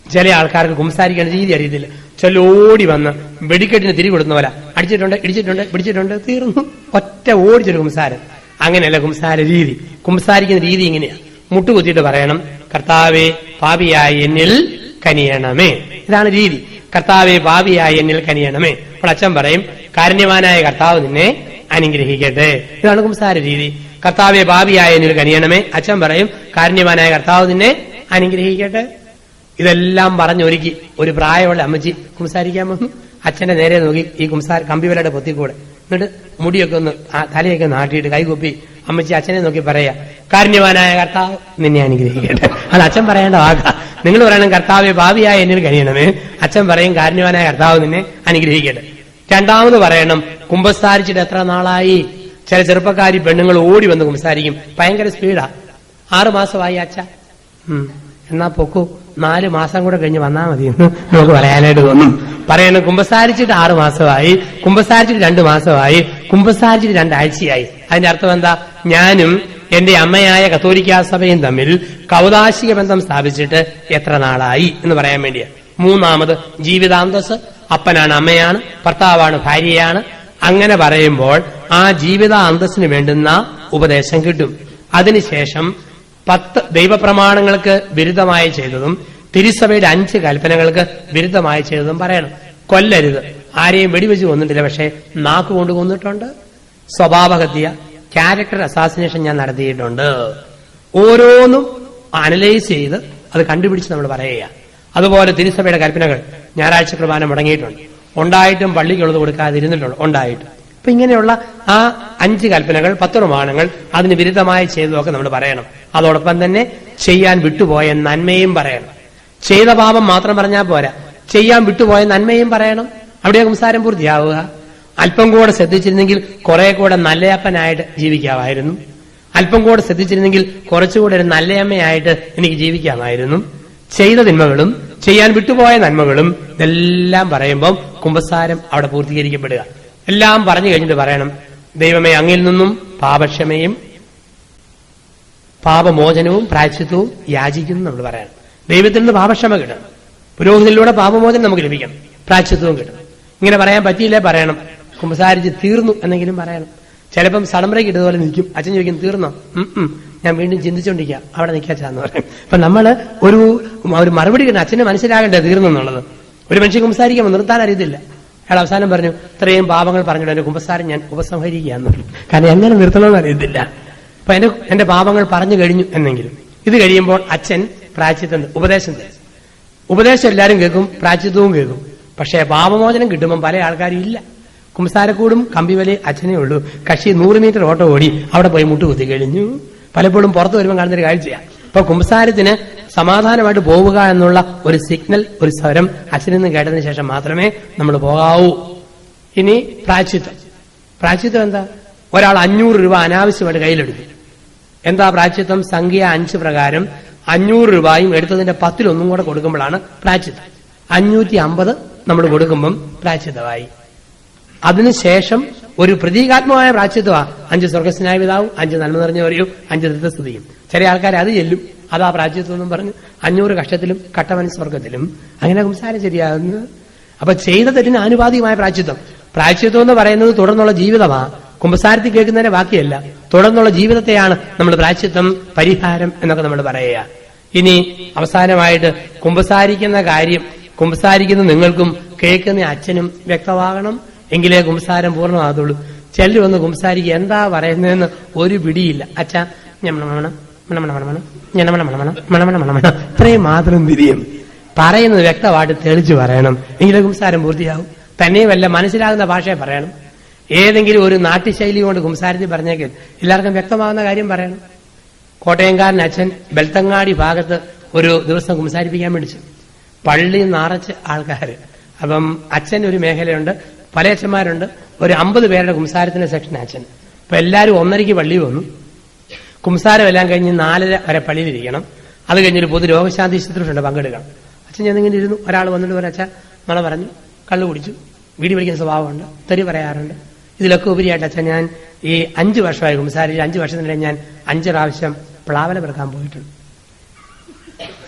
ചില ആൾക്കാർക്ക് കുമ്പസാരിക്കേണ്ട രീതി അറിയത്തില്ല. ചില ഓടി വന്ന് വെടിക്കെട്ടിന് തിരി കൊടുക്കുന്നവരാ. അടിച്ചിട്ടുണ്ട്, ഇടിച്ചിട്ടുണ്ട്, പിടിച്ചിട്ടുണ്ട്, തീർന്നു, ഒറ്റ ഓടിച്ചൊരു കുമ്പസാരം. അങ്ങനെയല്ല കുമ്പസാര രീതി. കുമ്പസാരിക്കുന്ന രീതി ഇങ്ങനെയാ. മുട്ടുകുത്തിയിട്ട് പറയണം, കർത്താവേ പാപിയായ എന്നിൽ കനിയണമേ. ഇതാണ് രീതി. കർത്താവേ പാപിയായ എന്നിൽ കനിയണമേ. അപ്പോൾ അച്ഛൻ പറയും, കാരുണ്യവാനായ കർത്താവ് നിന്നെ അനുഗ്രഹിക്കട്ടെ. ഇതാണ് കുമ്പസാര രീതി. കർത്താവെ പാപിയായ എന്നിൽ കനിയണമേ. അച്ഛൻ പറയും, കാരുണ്യവാനായ കർത്താവ് നിന്നെ അനുഗ്രഹിക്കട്ടെ. ഇതെല്ലാം പറഞ്ഞൊരുക്കി ഒരു പ്രായമുള്ള അമ്മച്ചി കുമ്പസാരിക്കാൻ വന്നു. അച്ഛന്റെ നേരെ നോക്കി ഈ കമ്പിവലയുടെ പൊത്തിക്കൂടെ, എന്നിട്ട് മുടിയൊക്കെ ഒന്ന് തലയൊക്കെ നാട്ടിയിട്ട് കൈകൊപ്പി അമ്മച്ചി അച്ഛനെ നോക്കി പറയാ, കാരുണ്യവാനായ കർത്താവ് നിന്നെ അനുഗ്രഹിക്കട്ടെ. അത് അച്ഛൻ പറയേണ്ട വാക്കാ. നിങ്ങൾ പറയണം, കർത്താവെ പാപിയായ എന്നിൽ കനിയണമേ. അച്ഛൻ പറയും, കാരുണ്യവാനായ കർത്താവ് നിന്നെ അനുഗ്രഹിക്കട്ടെ. രണ്ടാമത് പറയണം, കുമ്പസാരിച്ചിട്ട് എത്ര നാളായി. ചില ചെറുപ്പക്കാരി പെണ്ണുങ്ങൾ ഓടി വന്ന് കുമ്പസാരിക്കും, ഭയങ്കര സ്പീഡാ. 6 മാസമായി അച്ഛ. എന്നാ പൊക്കൂ, 4 മാസം കൂടെ കഴിഞ്ഞ് വന്നാൽ മതി എന്ന് നമുക്ക് പറയാനായിട്ട് തോന്നും. പറയണം, കുമ്പസാരിച്ചിട്ട് 6 മാസമായി, കുമ്പസാരിച്ചിട്ട് 2 മാസമായി, കുമ്പസാരിച്ചിട്ട് 2 ആഴ്ചയായി. അതിന്റെ അർത്ഥം എന്താ? ഞാനും എന്റെ അമ്മയായ കത്തോലിക്കാ സഭയും തമ്മിൽ കൗദാശിക ബന്ധം സ്ഥാപിച്ചിട്ട് എത്ര നാളായി എന്ന് പറയാൻ വേണ്ടിയാ. മൂന്നാമത് ജീവിതാന്തസ്, അപ്പനാണ് അമ്മയാണ്, ഭർത്താവാണ് ഭാര്യയാണ്. അങ്ങനെ പറയുമ്പോൾ ആ ജീവിത അന്തസ്സിന് വേണ്ടുന്ന ഉപദേശം കിട്ടും. അതിനുശേഷം 10 ദൈവപ്രമാണങ്ങൾക്ക് വിരുദ്ധമായി ചെയ്തതും തിരുസഭയുടെ 5 കൽപ്പനകൾക്ക് വിരുദ്ധമായി ചെയ്തതും പറയണം. കൊല്ലരുത്, ആരെയും വെടിവെച്ച് കൊന്നിട്ടില്ല, പക്ഷെ നാക്കുകൊണ്ട് കൊന്നിട്ടുണ്ട്. സ്വഭാവഹത്യ, ക്യാരക്ടർ അസാസിനേഷൻ ഞാൻ നടത്തിയിട്ടുണ്ട്. ഓരോന്നും അനലൈസ് ചെയ്ത് അത് കണ്ടുപിടിച്ച് നമ്മൾ പറയുക. അതുപോലെ തിരുസഭയുടെ കൽപ്പനകൾ, ഞായറാഴ്ച കുർബാന മുടങ്ങിയിട്ടുണ്ട്, ഉണ്ടായിട്ടും പള്ളിക്കുള്ളത് കൊടുക്കാതിരുന്നിട്ടുണ്ട്, ഉണ്ടായിട്ട്. അപ്പൊ ഇങ്ങനെയുള്ള ആ 5 കൽപ്പനകൾ, 10 പ്രമാണങ്ങൾ, അതിന് വിരുദ്ധമായി ചെയ്തതൊക്കെ നമ്മൾ പറയണം. അതോടൊപ്പം തന്നെ ചെയ്യാൻ വിട്ടുപോയ നന്മയും പറയണം. ചെയ്ത പാപം മാത്രം പറഞ്ഞാൽ പോരാ, ചെയ്യാൻ വിട്ടുപോയ നന്മയും പറയണം. അവിടെ സംസാരം പൂർത്തിയാവുക. അല്പം കൂടെ ശ്രദ്ധിച്ചിരുന്നെങ്കിൽ കുറെ കൂടെ നല്ലയപ്പനായിട്ട് ജീവിക്കാമായിരുന്നു. അല്പം കൂടെ ശ്രദ്ധിച്ചിരുന്നെങ്കിൽ കുറച്ചുകൂടെ ഒരു നല്ലയമ്മയായിട്ട് എനിക്ക് ജീവിക്കാമായിരുന്നു. ചെയ്ത തിന്മകളും ചെയ്യാൻ വിട്ടുപോയ നന്മകളും ഇതെല്ലാം പറയുമ്പോൾ കുമ്പസാരം അവിടെ പൂർത്തീകരിക്കപ്പെടുക. എല്ലാം പറഞ്ഞു കഴിഞ്ഞിട്ട് പറയണം, ദൈവമേ അങ്ങിൽ നിന്നും പാപക്ഷമയും പാപമോചനവും പ്രായശ്ചിത്തവും യാചിക്കുന്നു നമ്മൾ പറയണം. ദൈവത്തിൽ നിന്ന് പാപക്ഷമ കിട്ടണം, പുരോഹിതനിലൂടെ പാപമോചനം നമുക്ക് ലഭിക്കണം, പ്രായശ്ചിത്തവും കിട്ടണം. ഇങ്ങനെ പറയാൻ പറ്റിയില്ലേ പറയണം, കുമ്പസാരിച്ച് തീർന്നു എന്നെങ്കിലും പറയണം. ചിലപ്പം സടംബ്രയ്ക്ക് ഇട്ടതുപോലെ നിൽക്കും. അച്ഛൻ ചോദിക്കും, തീർന്നോ? ഞാൻ വീണ്ടും ചിന്തിച്ചോണ്ടിരിക്കാം, അവിടെ നിൽക്കാച്ചാന്ന് പറയും. അപ്പൊ നമ്മള് ഒരു മറുപടി കിട്ടും. അച്ഛന് മനസ്സിലാകേണ്ടത് തീർന്നു എന്നുള്ളത്. ഒരു മനുഷ്യൻ കുമ്പസാരിക്കുമ്പോൾ നിർത്താൻ അറിയത്തില്ല. അയാൾ അവസാനം പറഞ്ഞു, ഇത്രയും പാപങ്ങൾ പറഞ്ഞിട്ട് എന്റെ കുമ്പസാരം ഞാൻ ഉപസംഹരിക്കുകയെന്ന് പറഞ്ഞു. കാരണം എങ്ങനെ നിർത്തണമെന്ന് അറിയത്തില്ല. അപ്പൊ എന്റെ പാപങ്ങൾ പറഞ്ഞു കഴിഞ്ഞു എന്നെങ്കിലും. ഇത് കഴിയുമ്പോൾ അച്ഛൻ പ്രായശ്ചിത്തം ഉപദേശം തരും. ഉപദേശം എല്ലാവരും കേൾക്കും, പ്രായശ്ചിത്തവും കേൾക്കും. പക്ഷേ പാപമോചനം കിട്ടുമ്പോൾ പല ആൾക്കാരും ഇല്ല. കുമ്പസാരക്കൂടും കമ്പിവലി അച്ഛനേ ഉള്ളൂ. കക്ഷി 100 മീറ്റർ ഓട്ടം ഓടി അവിടെ പോയി മുട്ടുകുത്തി കഴിഞ്ഞു. പലപ്പോഴും പുറത്തു വരുമ്പോൾ കാണുന്നൊരു കാഴ്ചയാണ്. അപ്പൊ കുമ്പസാരത്തിന് സമാധാനമായിട്ട് പോവുക എന്നുള്ള ഒരു സിഗ്നൽ, ഒരു സ്വരം അച്ഛനിൽ നിന്ന് കേട്ടതിന് ശേഷം മാത്രമേ നമ്മൾ പോകാവൂ. ഇനി പ്രായശ്ചിത്തം. പ്രായശ്ചിത്തം എന്താ? ഒരാൾ 500 രൂപ അനാവശ്യമായിട്ട് കയ്യിലെടുത്തു. എന്താ പ്രായശ്ചിത്തം? സംഖ്യ 5 പ്രകാരം 500 രൂപയും എടുത്തതിന്റെ 10-1 കൂടെ കൊടുക്കുമ്പോഴാണ് പ്രായശ്ചിത്തം. 550 നമ്മൾ കൊടുക്കുമ്പം പ്രായശ്ചിത്തമായി. അതിനുശേഷം ഒരു പ്രതീകാത്മകമായ പ്രായശ്ചിത്തമാണ്. 5 സ്വർഗസ്നായ പിതാവും, 5 നന്മ നിറഞ്ഞവരെയും, 5 ദൃഢസ്തുതിയും. ചില ആൾക്കാർ അത് ചെല്ലും, അതാ പ്രായശ്ചിത്തം എന്നും പറഞ്ഞ് 500 കഷ്ടത്തിലും കട്ടവൻ സ്വർഗത്തിലും. അങ്ങനെ സംസാരം ശരിയാകുന്നത്. അപ്പൊ ചെയ്ത തെറ്റിന് ആനുപാതികമായ പ്രായശ്ചിത്തം. പ്രായശ്ചിത്തം എന്ന് പറയുന്നത് തുടർന്നുള്ള ജീവിതമാണ്. കുമ്പസാരത്തിൽ കേൾക്കുന്നതിന്റെ ബാക്കിയല്ല, തുടർന്നുള്ള ജീവിതത്തെയാണ് നമ്മൾ പ്രായശ്ചിത്തം, പരിഹാരം എന്നൊക്കെ നമ്മൾ പറയുക. ഇനി അവസാനമായിട്ട് കുമ്പസാരിക്കുന്ന കാര്യം, കുമ്പസാരിക്കുന്ന നിങ്ങൾക്കും കേൾക്കുന്ന അച്ഛനും വ്യക്തമാകണം. എങ്കിലേ കുമ്പസാരം പൂർണ്ണമാകത്തുള്ളൂ. ചെല്ലു വന്ന് കുമ്പസാരിക്കുക, എന്താ പറയുന്നതെന്ന് ഒരു പിടിയില്ല. അച്ഛാ ഞമണമണം മണമണ മണമണ ഞണമണ മണമണ മണമണ മണമണ ഇത്രയും മാത്രം തിരിയും. പറയുന്നത് വ്യക്തമായിട്ട് തെളിച്ചു പറയണം, എങ്കിലും കുംസാരം പൂർത്തിയാവും. തന്നെയുമല്ല, മനസ്സിലാകുന്ന ഭാഷയെ പറയണം. ഏതെങ്കിലും ഒരു നാട്യശൈലി കൊണ്ട് കുംസാരത്തിൽ പറഞ്ഞേക്ക് എല്ലാവർക്കും വ്യക്തമാകുന്ന കാര്യം പറയണം. കോട്ടയംകാരൻ അച്ഛൻ ബെൽത്തങ്ങാടി ഭാഗത്ത് ഒരു ദിവസം കുംസാരിപ്പിക്കാൻ മേടിച്ചു. പള്ളി നിറച്ച് ആൾക്കാര്. അപ്പം അച്ഛൻ ഒരു മേഖലയുണ്ട്, പല അച്ഛന്മാരുണ്ട്. ഒരു 50 പേരുടെ കുംസാരത്തിന്റെ സെക്ഷൻ അച്ഛൻ. അപ്പൊ എല്ലാവരും 1:30 പള്ളി വന്നു. കുംസാരം എല്ലാം കഴിഞ്ഞ് 4:30 വരെ പള്ളിയിലിരിക്കണം. അത് കഴിഞ്ഞൊരു പൊതു രോഗശാന്തി ശുശ്രൂഷയുണ്ട്, പങ്കെടുക്കണം. അച്ഛൻ ചെന്നിങ്ങനെ ഇരുന്നു. ഒരാൾ വന്നിട്ട് ഒരു അച്ഛൻ മണ പറഞ്ഞു, കള്ളു കുടിച്ചു, വീടി പിടിക്കുന്ന സ്വഭാവമുണ്ട്, തെറി പറയാറുണ്ട്. ഇതിലൊക്കെ ഉപരിയായിട്ട് അച്ഛൻ ഞാൻ ഈ 5 വർഷമായി കുംസാരി, 5 വർഷത്തിനിടെ ഞാൻ 5 പ്രാവശ്യം പ്ലാവല പെറുക്കാൻ പോയിട്ടുണ്ട്.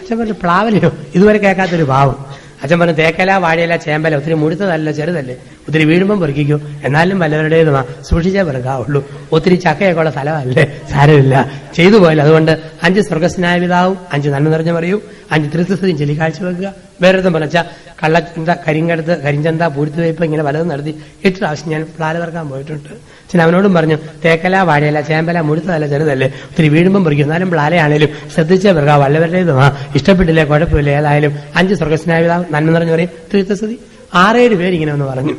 അച്ഛൻ പറഞ്ഞു, പ്ലാവലയോ? ഇതുവരെ കേൾക്കാത്തൊരു ഭാവം. അച്ഛൻ പറഞ്ഞു, തേക്കല, വാഴയില, ചേമ്പല ഒത്തിരി മുഴുത്തതല്ല, ചെറുതല്ലേ, ഒത്തിരി വീഴുമ്പം പെറുക്കിക്കോ, എന്നാലും വല്ലവരുടേതുമാ, സൂക്ഷിച്ചേ പെറുക്കാവുള്ളൂ. ഒത്തിരി ചക്കയൊക്കെ ഉള്ള സ്ഥലമല്ലേ, സാരമില്ല, ചെയ്തു പോയില്ല. അതുകൊണ്ട് 5 സ്വർഗസ്നായ പിതാവും, 5 നന്മ നിറഞ്ഞ മറിയും, 5 തൃത്വസ്ഥയും ചൊല്ലി കാഴ്ചവെക്കുക. വേറൊരുത്തം പറഞ്ഞ കള്ളച്ചന്ത, കരിങ്കടത്ത്, കരിഞ്ചന്ത, പൂഴ്ത്തുവയ്പ് ഇങ്ങനെ പലതും നടത്തി 8 പ്രാവശ്യം ഞാൻ പ്ലാല പെറുക്കാൻ പോയിട്ടുണ്ട്. അച്ഛൻ അവനോടും പറഞ്ഞു, തേക്കല, വാഴയില, ചേമ്പല മുഴുത്തതല്ല, ചെറുതല്ലേ, ഒത്തിരി വീഴുമ്പം പെറുക്കും, എന്നാലും പ്ലാലയാണേലും ശ്രദ്ധിച്ചേ പെറുക്കുക, വല്ലവരുടേതുമാ, ഇഷ്ടപ്പെട്ടില്ലേ കുഴപ്പമില്ല, ഏതായാലും 5 സ്വർഗസ്നായ പിതാവും, നന്മ നിറഞ്ഞ മറിയും, തൃത്വസ്ഥതി. 6-7 പേര് ഇങ്ങനെ ഒന്ന് പറഞ്ഞു.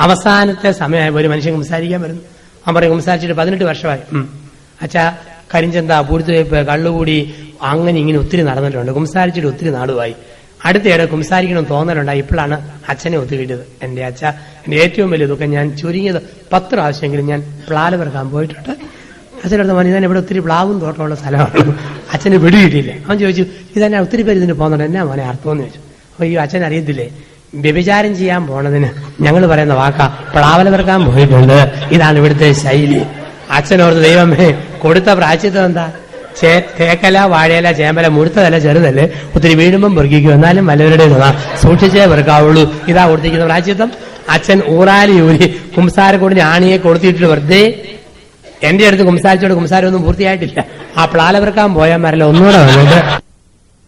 അവസാനത്തെ സമയമായപ്പോൾ ഒരു മനുഷ്യൻ സംസാരിക്കാൻ വരുന്നു. അവൻ പറയും, സംസാരിച്ചിട്ട് 18 വർഷമായി. അച്ഛാ, കരിഞ്ചന്ത, പൂഴ്ത്തുവയ്പ്, കള്ളുകൂടി, അങ്ങനെ ഇങ്ങനെ ഒത്തിരി നടന്നിട്ടുണ്ട്, കുംസാരിച്ചിട്ട് ഒത്തിരി നാടുമായി. അടുത്തയിടെ കുംസാരിക്കണം തോന്നലുണ്ടായി. ഇപ്പോഴാണ് അച്ഛനെ ഒത്തുകിട്ടിയത്. എന്റെ അച്ഛ, എന്റെ ഏറ്റവും വലിയ ദുഃഖം, ഞാൻ ചുരുങ്ങിയത് 10 പ്രാവശ്യമെങ്കിലും ഞാൻ പ്ലാല പെറുക്കാൻ പോയിട്ടുണ്ട്. അച്ഛനടുത്ത് പറഞ്ഞു, ഞാൻ ഇവിടെ ഒത്തിരി പ്ലാവും തോട്ടമുള്ള സ്ഥലമാണ്. അച്ഛന് പിടികിട്ടിയില്ല. അവൻ ചോദിച്ചു, ഇതന്നെ ഒത്തിരി പേര് ഇതിന് പോകുന്നുണ്ട്, എന്നാ മോനെ അർത്ഥമെന്ന് ചോദിച്ചു. അയ്യോ, അച്ഛൻ അറിയത്തില്ലേ, വ്യഭിചാരം ചെയ്യാൻ പോണതിന് ഞങ്ങൾ പറയുന്ന വാക്കാ പ്ലാവല പെറുക്കാൻ പോയിട്ടുണ്ട്, ഇതാണ് ഇവിടുത്തെ ശൈലി. അച്ഛനോർത്ത്, ദൈവമേ, കൊടുത്ത പ്രായശ്ചിത്തം എന്താ? തേക്കല, വാഴയില, ചേമ്പല മുഴുത്തതല്ല, ചെറുതല്ലേ, ഒത്തിരി വീഴുമ്പം പെറുക്കിക്കും, എന്നാലും വല്ലവരുടെ സൂക്ഷിച്ചേ പെറുക്കാവുള്ളൂ, ഇതാ കൊടുത്തിരിക്കുന്ന പ്രായശ്ചിത്തം. അച്ഛൻ ഊറാലി ഊരി കുംസാരക്കൂടിന് ആണിയെ കൊടുത്തിട്ട് വെറുതെ എന്റെ അടുത്ത് കുംസാരിച്ചോട് കുംസാരം ഒന്നും പൂർത്തിയായിട്ടില്ല, ആ പ്ലാല പെറുക്കാൻ പോയാൽ മരല്ല ഒന്നുകൂടെ വന്നിട്ട്